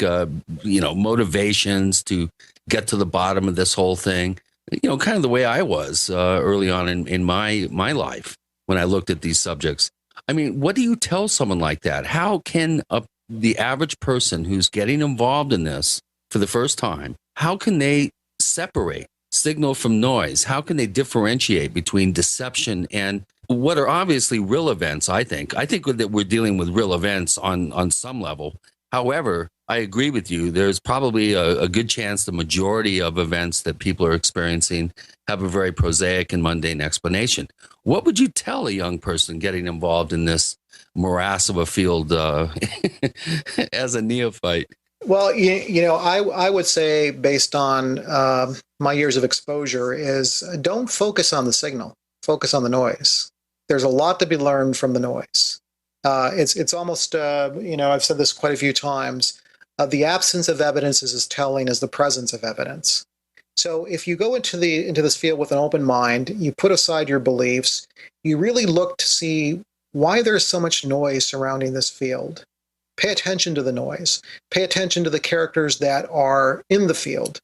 motivations to get to the bottom of this whole thing. Kind of the way I was early on in my life when I looked at these subjects. I mean, what do you tell someone like that? How can the average person who's getting involved in this for the first time, how can they separate signal from noise? How can they differentiate between deception and what are obviously real events? I think that we're dealing with real events on some level. However, I agree with you. There's probably a good chance the majority of events that people are experiencing have a very prosaic and mundane explanation. What would you tell a young person getting involved in this morass of a field as a neophyte? Well, I would say, based on my years of exposure, is don't focus on the signal. Focus on the noise. There's a lot to be learned from the noise. It's almost, I've said this quite a few times. The absence of evidence is as telling as the presence of evidence. So if you go into this field with an open mind, you put aside your beliefs, you really look to see why there's so much noise surrounding this field. Pay attention to the noise. Pay attention to the characters that are in the field.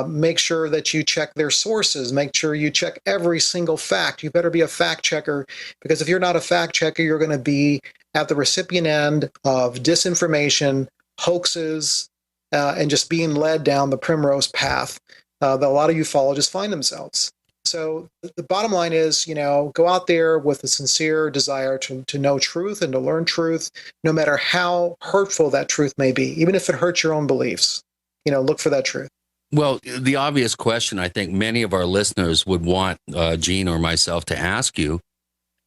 Make sure that you check their sources. Make sure you check every single fact. You better be a fact checker, because if you're not a fact checker, you're going to be at the recipient end of disinformation, hoaxes, and just being led down the primrose path that a lot of ufologists find themselves. So the bottom line is, go out there with a sincere desire to know truth and to learn truth, no matter how hurtful that truth may be, even if it hurts your own beliefs. Look for that truth. Well, the obvious question I think many of our listeners would want Gene or myself to ask you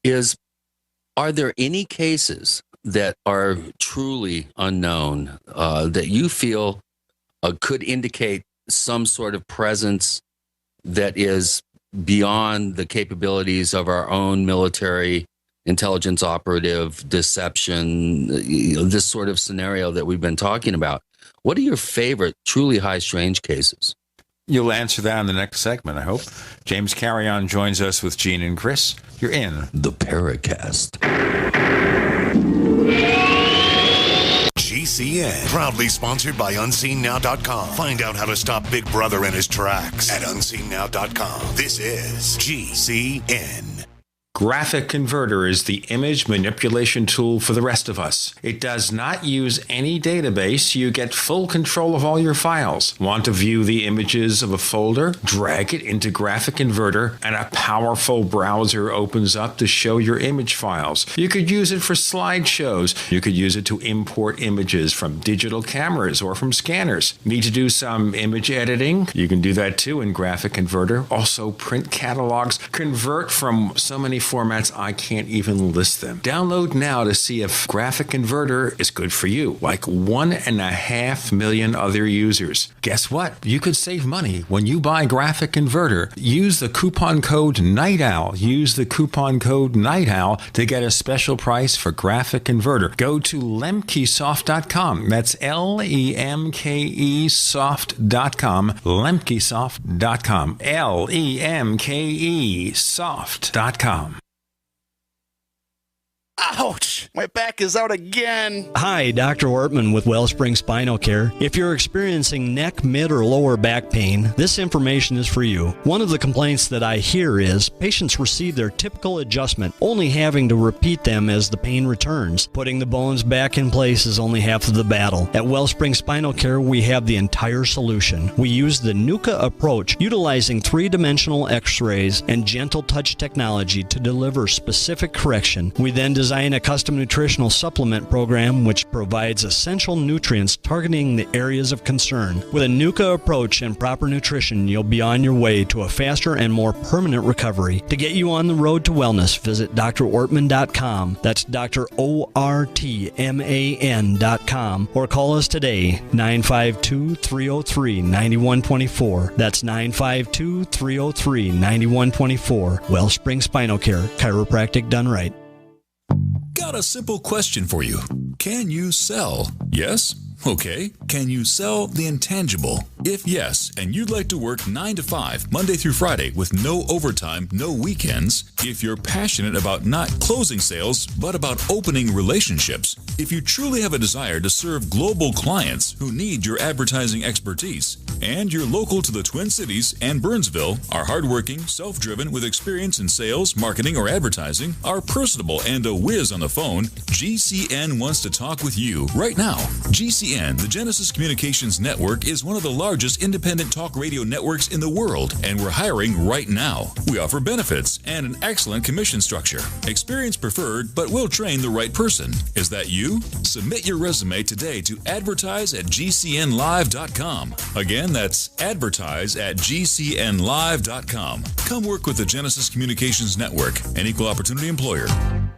is, are there any cases that are truly unknown that you feel could indicate some sort of presence that is beyond the capabilities of our own military intelligence operative deception, this sort of scenario that we've been talking about. What are your favorite truly high strange cases? You'll answer that in the next segment, I hope. James Carrion joins us with Gene and Chris. You're in the Paracast. GCN, proudly sponsored by UnseenNow.com. Find out how to stop Big Brother in his tracks at UnseenNow.com. This is GCN. Graphic Converter is the image manipulation tool for the rest of us. It does not use any database. You get full control of all your files. Want to view the images of a folder? Drag it into Graphic Converter and a powerful browser opens up to show your image files. You could use it for slideshows. You could use it to import images from digital cameras or from scanners. Need to do some image editing? You can do that too in Graphic Converter. Also print catalogs. Convert from so many formats I can't even list them. Download now to see if Graphic Converter is good for you, like 1.5 million other users. Guess what? You could save money when you buy Graphic Converter. Use the coupon code Night Owl. Use the coupon code Night Owl to get a special price for Graphic Converter. Go to lemkesoft.com. That's LEMKEsoft.com. Lemkesoft.com. LEMKEsoft.com. Ouch! My back is out again. Hi, Dr. Ortman with Wellspring Spinal Care. If you're experiencing neck, mid, or lower back pain, this information is for you. One of the complaints that I hear is patients receive their typical adjustment, only having to repeat them as the pain returns. Putting the bones back in place is only half of the battle. At Wellspring Spinal Care, we have the entire solution. We use the NUCA approach, utilizing three-dimensional x-rays and gentle touch technology to deliver specific correction. We then design a custom nutritional supplement program which provides essential nutrients targeting the areas of concern. With a NUCA approach and proper nutrition, you'll be on your way to a faster and more permanent recovery. To get you on the road to wellness, visit drortman.com. That's drortman.com, or call us today, 952-303-9124. That's 952-303-9124. Wellspring Spinal Care, chiropractic done right. Got a simple question for you. Can you sell? Yes? Okay. Can you sell the intangible? If yes, and you'd like to work 9 to 5, Monday through Friday, with no overtime, no weekends, if you're passionate about not closing sales, but about opening relationships, if you truly have a desire to serve global clients who need your advertising expertise, and you're local to the Twin Cities and Burnsville, are hardworking, self-driven, with experience in sales, marketing, or advertising, are personable and a whiz on the phone, GCN wants to talk with you right now. GCN, the Genesis Communications Network, is one of the largest independent talk radio networks in the world, and we're hiring right now. We offer benefits and an excellent commission structure. Experience preferred, but we'll train the right person. Is that you? Submit your resume today to advertise@gcnlive.com. Again, that's advertise@gcnlive.com. Come work with the Genesis Communications Network, an equal opportunity employer.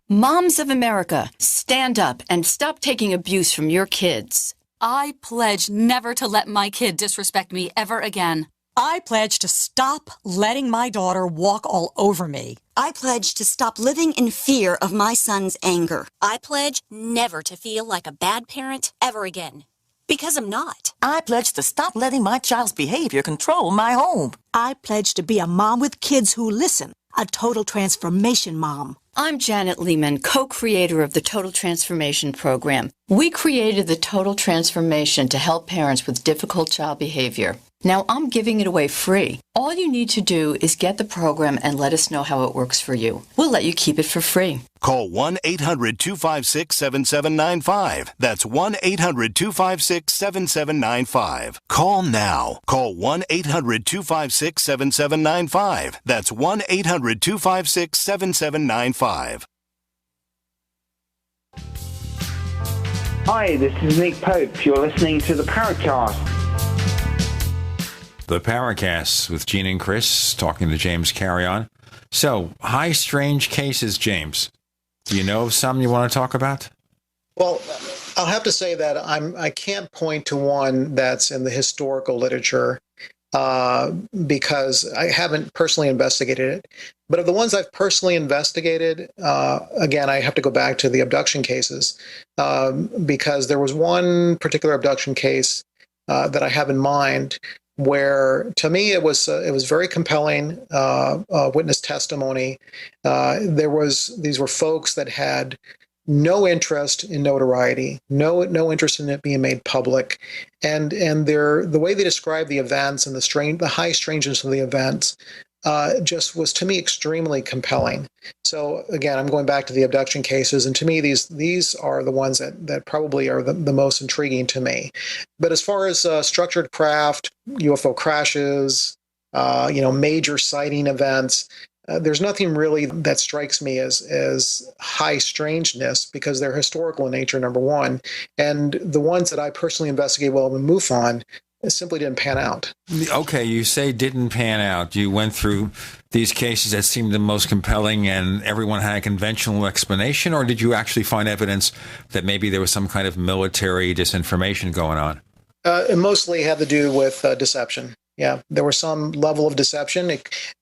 Moms of America, stand up and stop taking abuse from your kids. I pledge never to let my kid disrespect me ever again. I pledge to stop letting my daughter walk all over me. I pledge to stop living in fear of my son's anger. I pledge never to feel like a bad parent ever again. Because I'm not. I pledge to stop letting my child's behavior control my home. I pledge to be a mom with kids who listen, a total transformation mom. I'm Janet Lehman, co-creator of the Total Transformation Program. We created the Total Transformation to help parents with difficult child behavior. Now I'm giving it away free. All you need to do is get the program and let us know how it works for you. We'll let you keep it for free. Call 1-800-256-7795. That's 1-800-256-7795. Call now. Call 1-800-256-7795. That's 1-800-256-7795. Hi, this is Nick Pope. You're listening to the Paracast. The Paracast with Gene and Chris, talking to James Carrion. So, high strange cases, James. Do you know of some you want to talk about? Well, I'll have to say that I can't point to one that's in the historical literature. because I haven't personally investigated it. But of the ones I've personally investigated, again, I have to go back to the abduction cases, because there was one particular abduction case that I have in mind where, to me, it was very compelling witness testimony. These were folks that had no interest in notoriety, no interest in it being made public, and the way they described the events and the high strangeness of the events just was, to me, extremely compelling. So again, I'm going back to the abduction cases, and to me, these are the ones that probably are the most intriguing to me. But as far as structured craft, UFO crashes, major sighting events, there's nothing really that strikes me as high strangeness, because they're historical in nature, number one. And the ones that I personally investigate well in MUFON, it simply didn't pan out. Okay, you say didn't pan out. You went through these cases that seemed the most compelling and everyone had a conventional explanation, or did you actually find evidence that maybe there was some kind of military disinformation going on? It mostly had to do with deception. Yeah, there was some level of deception.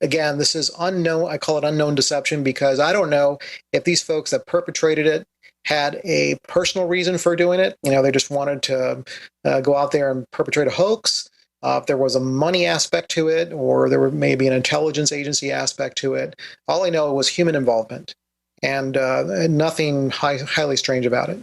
Again, this is unknown. I call it unknown deception because I don't know if these folks that perpetrated it had a personal reason for doing it. They just wanted to go out there and perpetrate a hoax. If there was a money aspect to it, or there were maybe an intelligence agency aspect to it. All I know was human involvement, and nothing highly strange about it.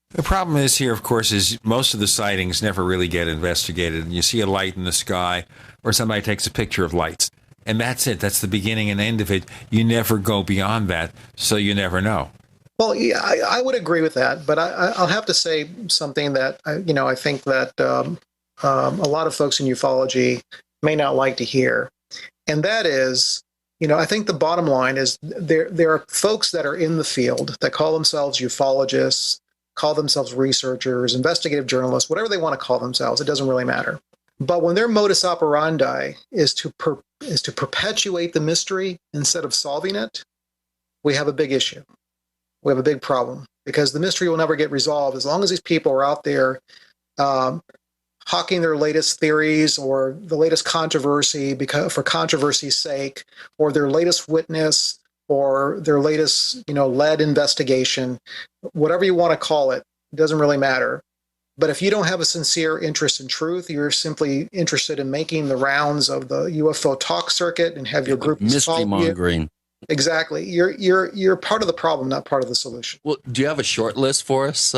The problem is here, of course, is most of the sightings never really get investigated. You see a light in the sky, or somebody takes a picture of lights, and that's it. That's the beginning and end of it. You never go beyond that, so you never know. Well, yeah, I would agree with that, but I'll have to say something that I think that a lot of folks in ufology may not like to hear, and that is, I think the bottom line is there are folks that are in the field that call themselves ufologists, call themselves researchers, investigative journalists, whatever they want to call themselves. It doesn't really matter. But when their modus operandi is to perpetuate the mystery instead of solving it, we have a big issue. We have a big problem, because the mystery will never get resolved as long as these people are out there hawking their latest theories or the latest controversy for controversy's sake, or their latest witness, or their latest, lead investigation, whatever you want to call it, it doesn't really matter. But if you don't have a sincere interest in truth, you're simply interested in making the rounds of the UFO talk circuit and have your group mystery mongering. Exactly. You're part of the problem, not part of the solution. Well, do you have a short list for us?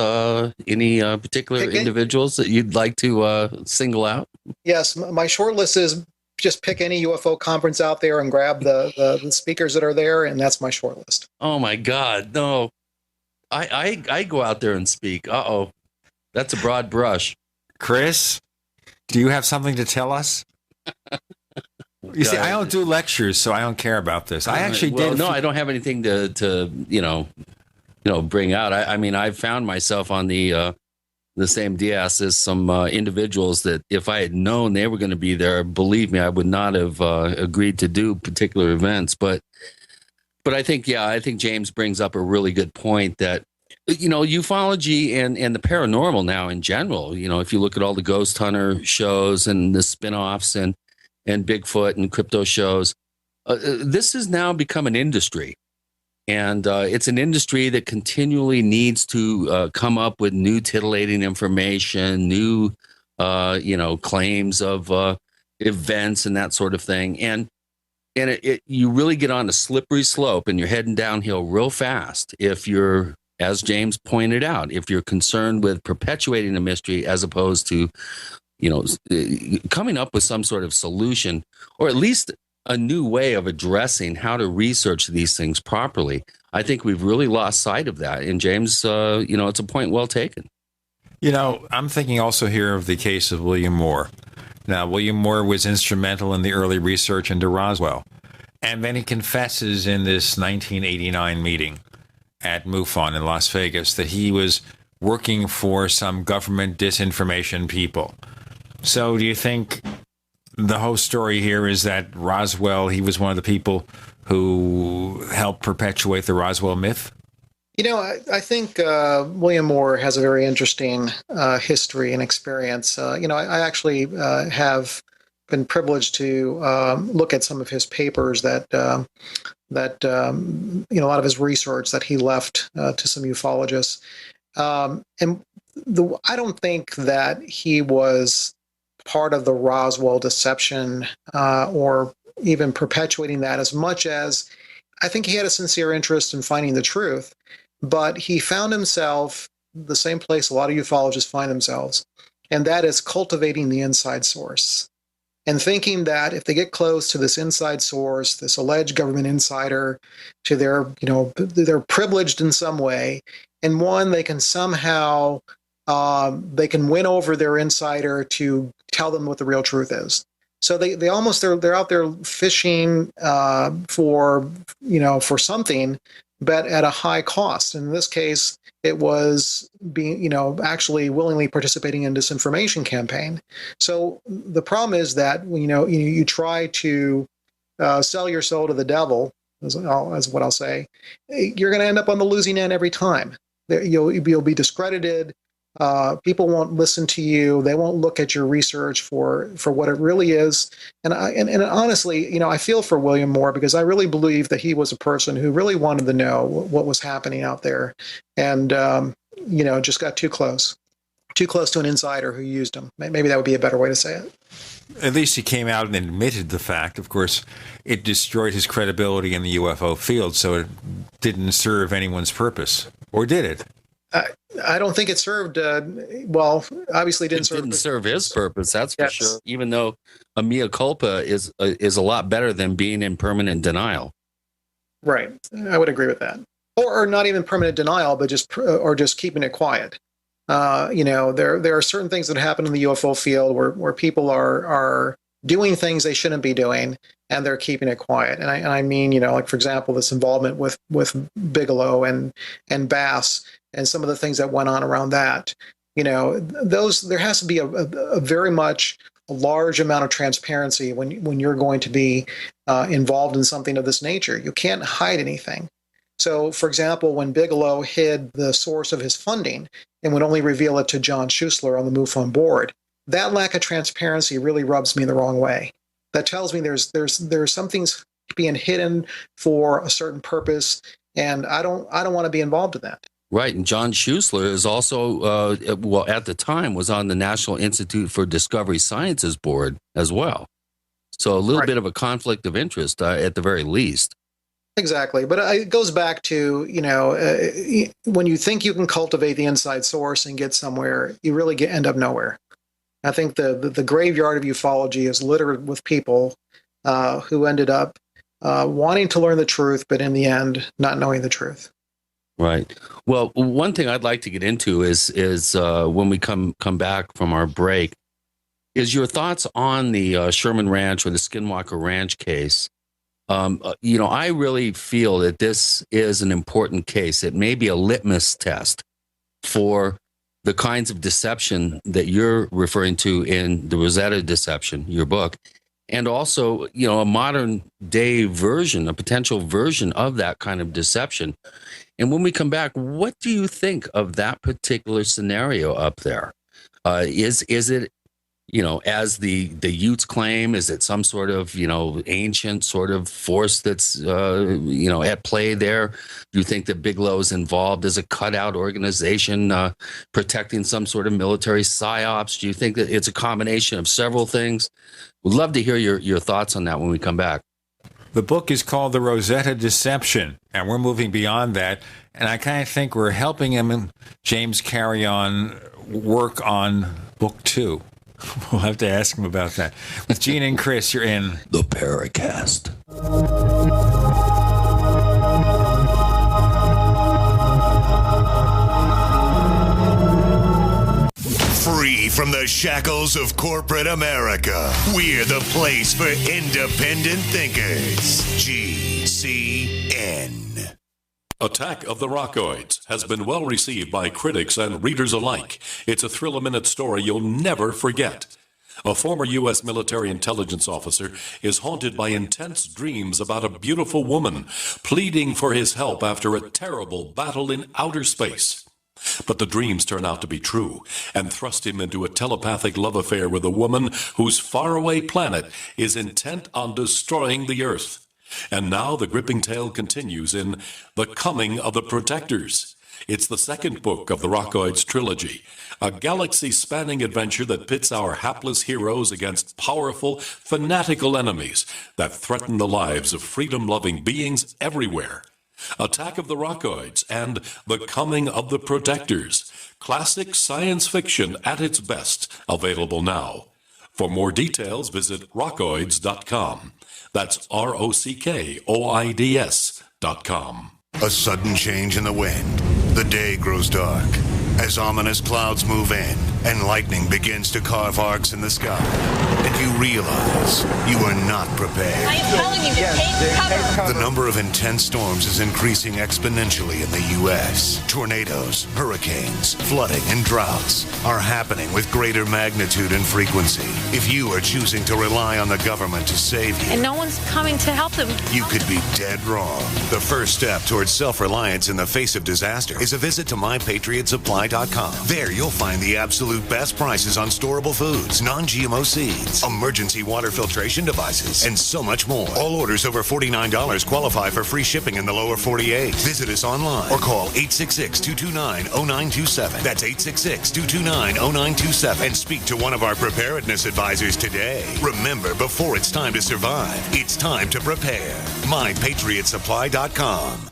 Any particular individuals that you'd like to single out? Yes, my short list is just pick any UFO conference out there and grab the speakers that are there, and that's my short list. Oh my God, no! I go out there and speak. Uh-oh, that's a broad brush. Chris, do you have something to tell us? You see, I don't do lectures, so I don't care about this. I actually did. No, I don't have anything to bring out. I mean, I've found myself on the same DS as some individuals that if I had known they were going to be there, believe me, I would not have agreed to do particular events. But I think James brings up a really good point that, ufology and the paranormal now in general, if you look at all the ghost hunter shows and the spinoffs and Bigfoot and crypto shows, this has now become an industry. And it's an industry that continually needs to come up with new titillating information, new, claims of events and that sort of thing. And you really get on a slippery slope and you're heading downhill real fast if you're, as James pointed out, if you're concerned with perpetuating a mystery as opposed to, coming up with some sort of solution, or at least a new way of addressing how to research these things properly. I think we've really lost sight of that. And James, it's a point well taken. I'm thinking also here of the case of William Moore. Now, William Moore was instrumental in the early research into Roswell. And then he confesses in this 1989 meeting at MUFON in Las Vegas that he was working for some government disinformation people. So do you think the whole story here is that Roswell, he was one of the people who helped perpetuate the Roswell myth? I think William Moore has a very interesting history and experience. I actually have been privileged to look at some of his papers that a lot of his research that he left to some ufologists. I don't think that he was part of the Roswell deception or even perpetuating that, as much as I think he had a sincere interest in finding the truth. But he found himself the same place a lot of ufologists find themselves, and that is cultivating the inside source and thinking that if they get close to this inside source, this alleged government insider, to they're privileged in some way, and one, they can somehow they can win over their insider to tell them what the real truth is. So they're out there fishing for something, but at a high cost. And in this case, it was being, actually willingly participating in disinformation campaign. So the problem is that, you try to sell your soul to the devil, as what I'll say, you're going to end up on the losing end every time. You'll be discredited. People won't listen to you. They won't look at your research for what it really is. And honestly, I feel for William Moore, because I really believe that he was a person who really wanted to know what was happening out there, and just got too close to an insider who used him. Maybe that would be a better way to say it. At least he came out and admitted the fact. Of course, it destroyed his credibility in the UFO field, so it didn't serve anyone's purpose. Or did it? I don't think it served. Obviously, didn't serve his purpose. That's for sure. Even though a mea culpa is a lot better than being in permanent denial. Right, I would agree with that. Or not even permanent denial, but just keeping it quiet. There are certain things that happen in the UFO field where people are doing things they shouldn't be doing, and they're keeping it quiet. And I mean, like, for example, this involvement with Bigelow and Bass, and some of the things that went on around that. There has to be a very much a large amount of transparency when you're going to be involved in something of this nature. You can't hide anything. So, for example, when Bigelow hid the source of his funding and would only reveal it to John Schuessler on the MUFON board, that lack of transparency really rubs me the wrong way. That tells me there's something's being hidden for a certain purpose, and I don't want to be involved in that. Right, and John Schuessler is also, at the time, was on the National Institute for Discovery Sciences board as well. So a little bit of a conflict of interest, at the very least. Exactly, but it goes back to, when you think you can cultivate the inside source and get somewhere, you really end up nowhere. I think the graveyard of ufology is littered with people who ended up wanting to learn the truth, but in the end, not knowing the truth. Right. Well, one thing I'd like to get into is when we come back from our break, is your thoughts on the Sherman Ranch or the Skinwalker Ranch case. I really feel that this is an important case. It may be a litmus test for the kinds of deception that you're referring to in the Rosetta Deception, your book, and also, a modern day version, a potential version of that kind of deception. And when we come back, what do you think of that particular scenario up there? Is it, as the Utes claim, is it some sort of, ancient sort of force that's, at play there? Do you think that Bigelow's involved as a cutout organization protecting some sort of military psyops? Do you think that it's a combination of several things? We'd love to hear your thoughts on that when we come back. The book is called The Rosetta Deception, and we're moving beyond that. And I kind of think we're helping him and James carry on work on book 2. We'll have to ask him about that. With Gene and Chris, you're in the Paracast. Free from the shackles of corporate America, we're the place for independent thinkers. GCN. Attack of the Rockoids has been well received by critics and readers alike. It's a thrill-a-minute story you'll never forget. A former U.S. military intelligence officer is haunted by intense dreams about a beautiful woman pleading for his help after a terrible battle in outer space. But the dreams turn out to be true and thrust him into a telepathic love affair with a woman whose faraway planet is intent on destroying the Earth. And now the gripping tale continues in The Coming of the Protectors. It's the second book of the Rockoids trilogy, a galaxy-spanning adventure that pits our hapless heroes against powerful, fanatical enemies that threaten the lives of freedom-loving beings everywhere. Attack of the Rockoids and The Coming of the Protectors. Classic science fiction at its best, available now. For more details, visit rockoids.com. That's ROCKOIDS.com. A sudden change in the wind. The day grows dark as ominous clouds move in and lightning begins to carve arcs in the sky. And you realize you are not prepared. I am telling you to take cover. The number of intense storms is increasing exponentially in the U.S. Tornadoes, hurricanes, flooding, and droughts are happening with greater magnitude and frequency. If you are choosing to rely on the government to save you, And no one's coming to help them. you could be dead wrong. The first step towards self-reliance in the face of disaster is a visit to MyPatriotSupply.com. There you'll find the absolute best prices on storable foods, non-GMO seeds, emergency water filtration devices, and so much more. All orders over $49 qualify for free shipping in the lower 48. Visit us online or call 866-229-0927. That's 866-229-0927 and speak to one of our preparedness advisors today. Remember, before it's time to survive, it's time to prepare. MyPatriotSupply.com.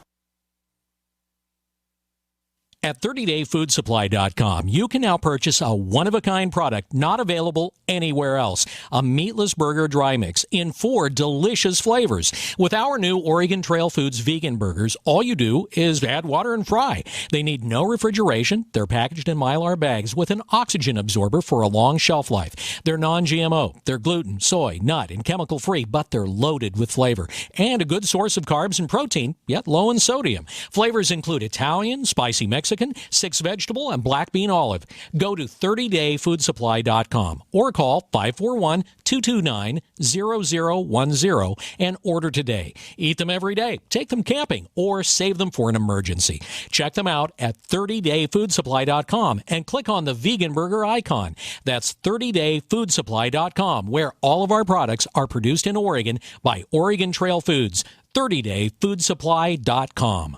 At 30dayfoodsupply.com, you can now purchase a one-of-a-kind product not available anywhere else. A meatless burger dry mix in 4 delicious flavors. With our new Oregon Trail Foods vegan burgers, all you do is add water and fry. They need no refrigeration. They're packaged in Mylar bags with an oxygen absorber for a long shelf life. They're non-GMO. They're gluten, soy, nut, and chemical-free, but they're loaded with flavor. And a good source of carbs and protein, yet low in sodium. Flavors include Italian, spicy Mexican, 6 vegetable, and black bean olive. Go to 30dayfoodsupply.com or call 541-229-0010 and order today. Eat them every day, take them camping, or save them for an emergency. Check them out at 30dayfoodsupply.com and click on the vegan burger icon. That's 30dayfoodsupply.com, where all of our products are produced in Oregon by Oregon Trail Foods. 30dayfoodsupply.com.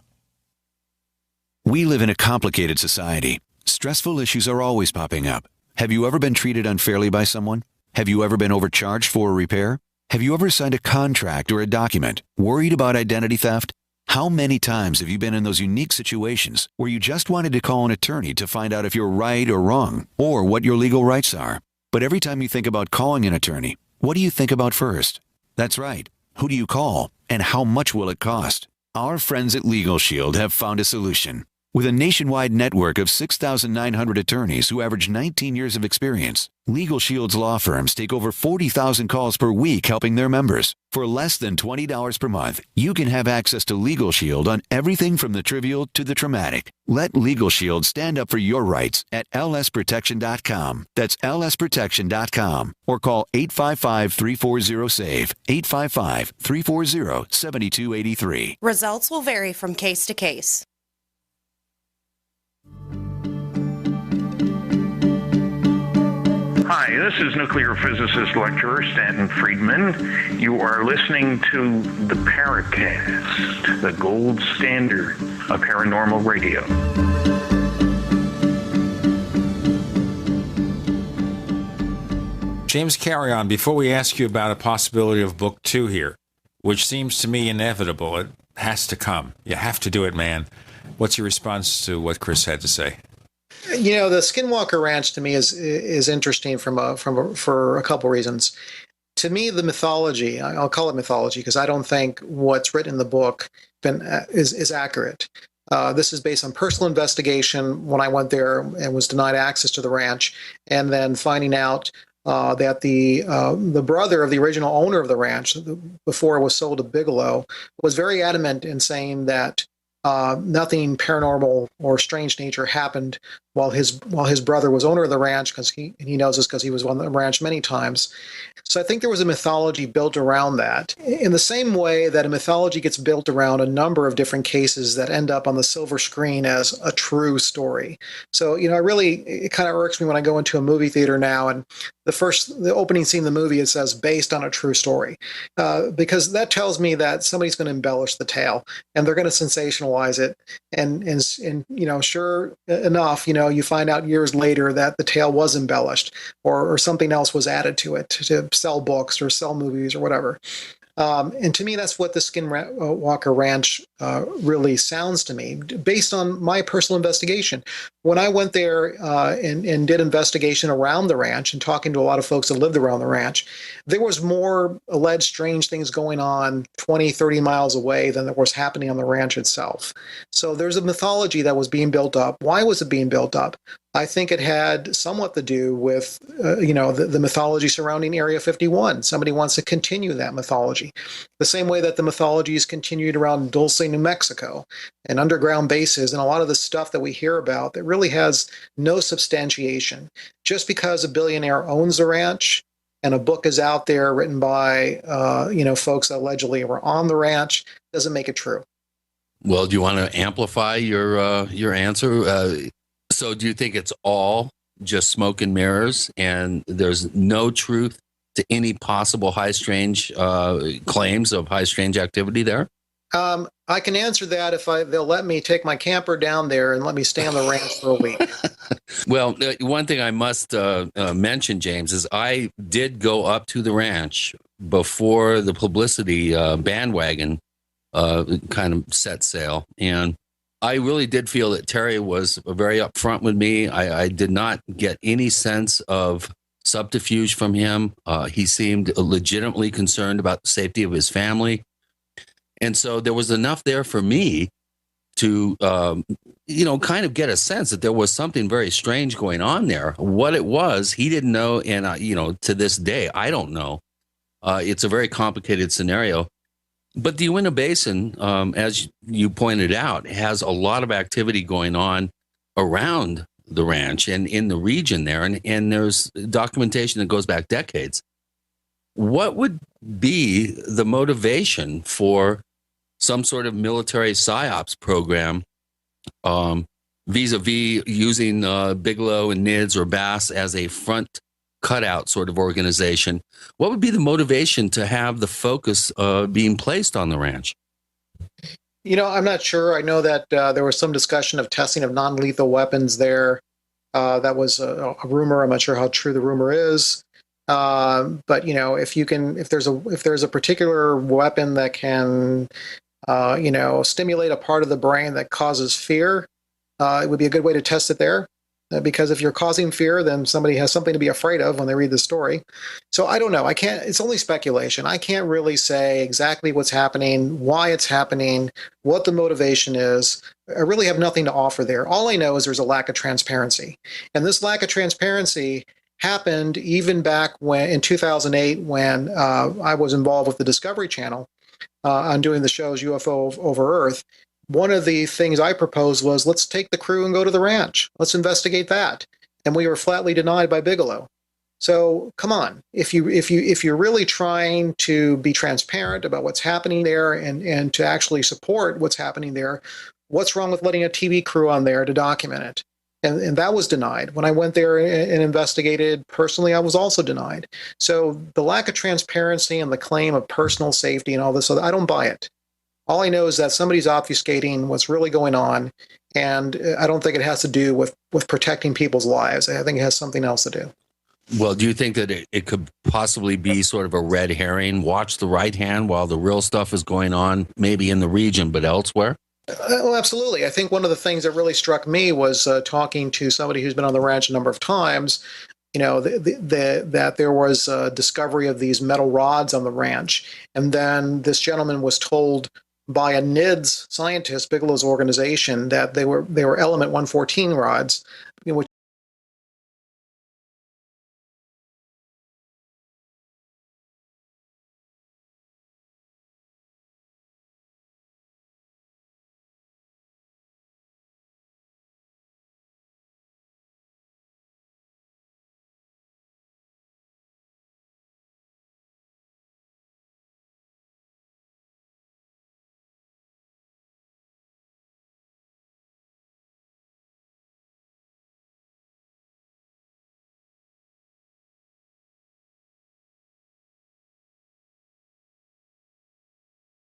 We live in a complicated society. Stressful issues are always popping up. Have you ever been treated unfairly by someone? Have you ever been overcharged for a repair? Have you ever signed a contract or a document? Worried about identity theft? How many times have you been in those unique situations where you just wanted to call an attorney to find out if you're right or wrong, or what your legal rights are? But every time you think about calling an attorney, what do you think about first? That's right. Who do you call, and how much will it cost? Our friends at Legal Shield have found a solution. With a nationwide network of 6,900 attorneys who average 19 years of experience, Legal Shield's law firms take over 40,000 calls per week helping their members. For less than $20 per month, you can have access to Legal Shield on everything from the trivial to the traumatic. Let Legal Shield stand up for your rights at lsprotection.com. That's lsprotection.com. Or call 855-340-SAVE, 855-340-7283. Results will vary from case to case. Hi, this is nuclear physicist lecturer Stanton Friedman. You are listening to the Paracast, the gold standard of paranormal radio. James, carry on. Before we ask you about a possibility of book 2 here, which seems to me inevitable, it has to come. You have to do it, man. What's your response to what Chris had to say? You know, the Skinwalker Ranch to me is interesting for a couple reasons. To me, the mythology, I'll call it mythology because I don't think what's written in the book is accurate. This is based on personal investigation when I went there and was denied access to the ranch, and then finding out that the brother of the original owner of the ranch, before it was sold to Bigelow, was very adamant in saying that nothing paranormal or strange nature happened while his brother was owner of the ranch, because he knows this because he was on the ranch many times. So I think there was a mythology built around that, in the same way that a mythology gets built around a number of different cases that end up on the silver screen as a true story. So, it kind of irks me when I go into a movie theater now and the opening scene of the movie, it says based on a true story, because that tells me that somebody's going to embellish the tale and they're going to sensationalize it. And sure enough, you find out years later that the tale was embellished, or something else was added to it to sell books or sell movies or whatever. And to me, that's what the Skinwalker Ranch really sounds to me, based on my personal investigation. When I went there and did investigation around the ranch and talking to a lot of folks that lived around the ranch, there was more alleged strange things going on 20, 30 miles away than there was happening on the ranch itself. So there's a mythology that was being built up. Why was it being built up? I think it had somewhat to do with, the mythology surrounding Area 51. Somebody wants to continue that mythology. The same way that the mythology is continued around Dulce, New Mexico, and underground bases, and a lot of the stuff that we hear about that really has no substantiation. Just because a billionaire owns a ranch and a book is out there written by, folks that allegedly were on the ranch, doesn't make it true. Well, do you want to amplify your answer? So do you think it's all just smoke and mirrors and there's no truth to any possible high strange claims of high strange activity there? I can answer that if they'll let me take my camper down there and let me stay on the ranch for a week. Well, one thing I must mention, James, is I did go up to the ranch before the publicity bandwagon kind of set sail. And I really did feel that Terry was very upfront with me. I did not get any sense of subterfuge from him. He seemed legitimately concerned about the safety of his family. And so there was enough there for me to, kind of get a sense that there was something very strange going on there. What it was, he didn't know. And, to this day, I don't know. It's a very complicated scenario. But the Uinta Basin, as you pointed out, has a lot of activity going on around the ranch and in the region there. And there's documentation that goes back decades. What would be the motivation for some sort of military psyops program vis-a-vis using Bigelow and NIDS or Bass as a front cutout sort of organization? What would be the motivation to have the focus being placed on the ranch? I'm not sure. I know that there was some discussion of testing of non-lethal weapons there. That was a rumor. I'm not sure how true the rumor is. But if there's a particular weapon that can stimulate a part of the brain that causes fear, it would be a good way to test it there. Because if you're causing fear, then somebody has something to be afraid of when they read the story. So I don't know. It's only speculation. I can't really say exactly what's happening, why it's happening, what the motivation is. I really have nothing to offer there. All I know is there's a lack of transparency. And this lack of transparency happened even back in 2008 when I was involved with the Discovery Channel on doing the shows UFO Over Earth. One of the things I proposed was, let's take the crew and go to the ranch. Let's investigate that. And we were flatly denied by Bigelow. So come on, if you're really trying to be transparent about what's happening there and to actually support what's happening there, what's wrong with letting a TV crew on there to document it? And that was denied. When I went there and investigated personally, I was also denied. So the lack of transparency and the claim of personal safety and all this, I don't buy it. All I know is that somebody's obfuscating what's really going on, and I don't think it has to do with protecting people's lives. I think it has something else to do. Well, do you think that it could possibly be sort of a red herring? Watch the right hand while the real stuff is going on, maybe in the region, but elsewhere? Well, absolutely. I think one of the things that really struck me was talking to somebody who's been on the ranch a number of times, that there was a discovery of these metal rods on the ranch. And then this gentleman was told by a NIDS scientist, Bigelow's organization, that they were element 114 rods, which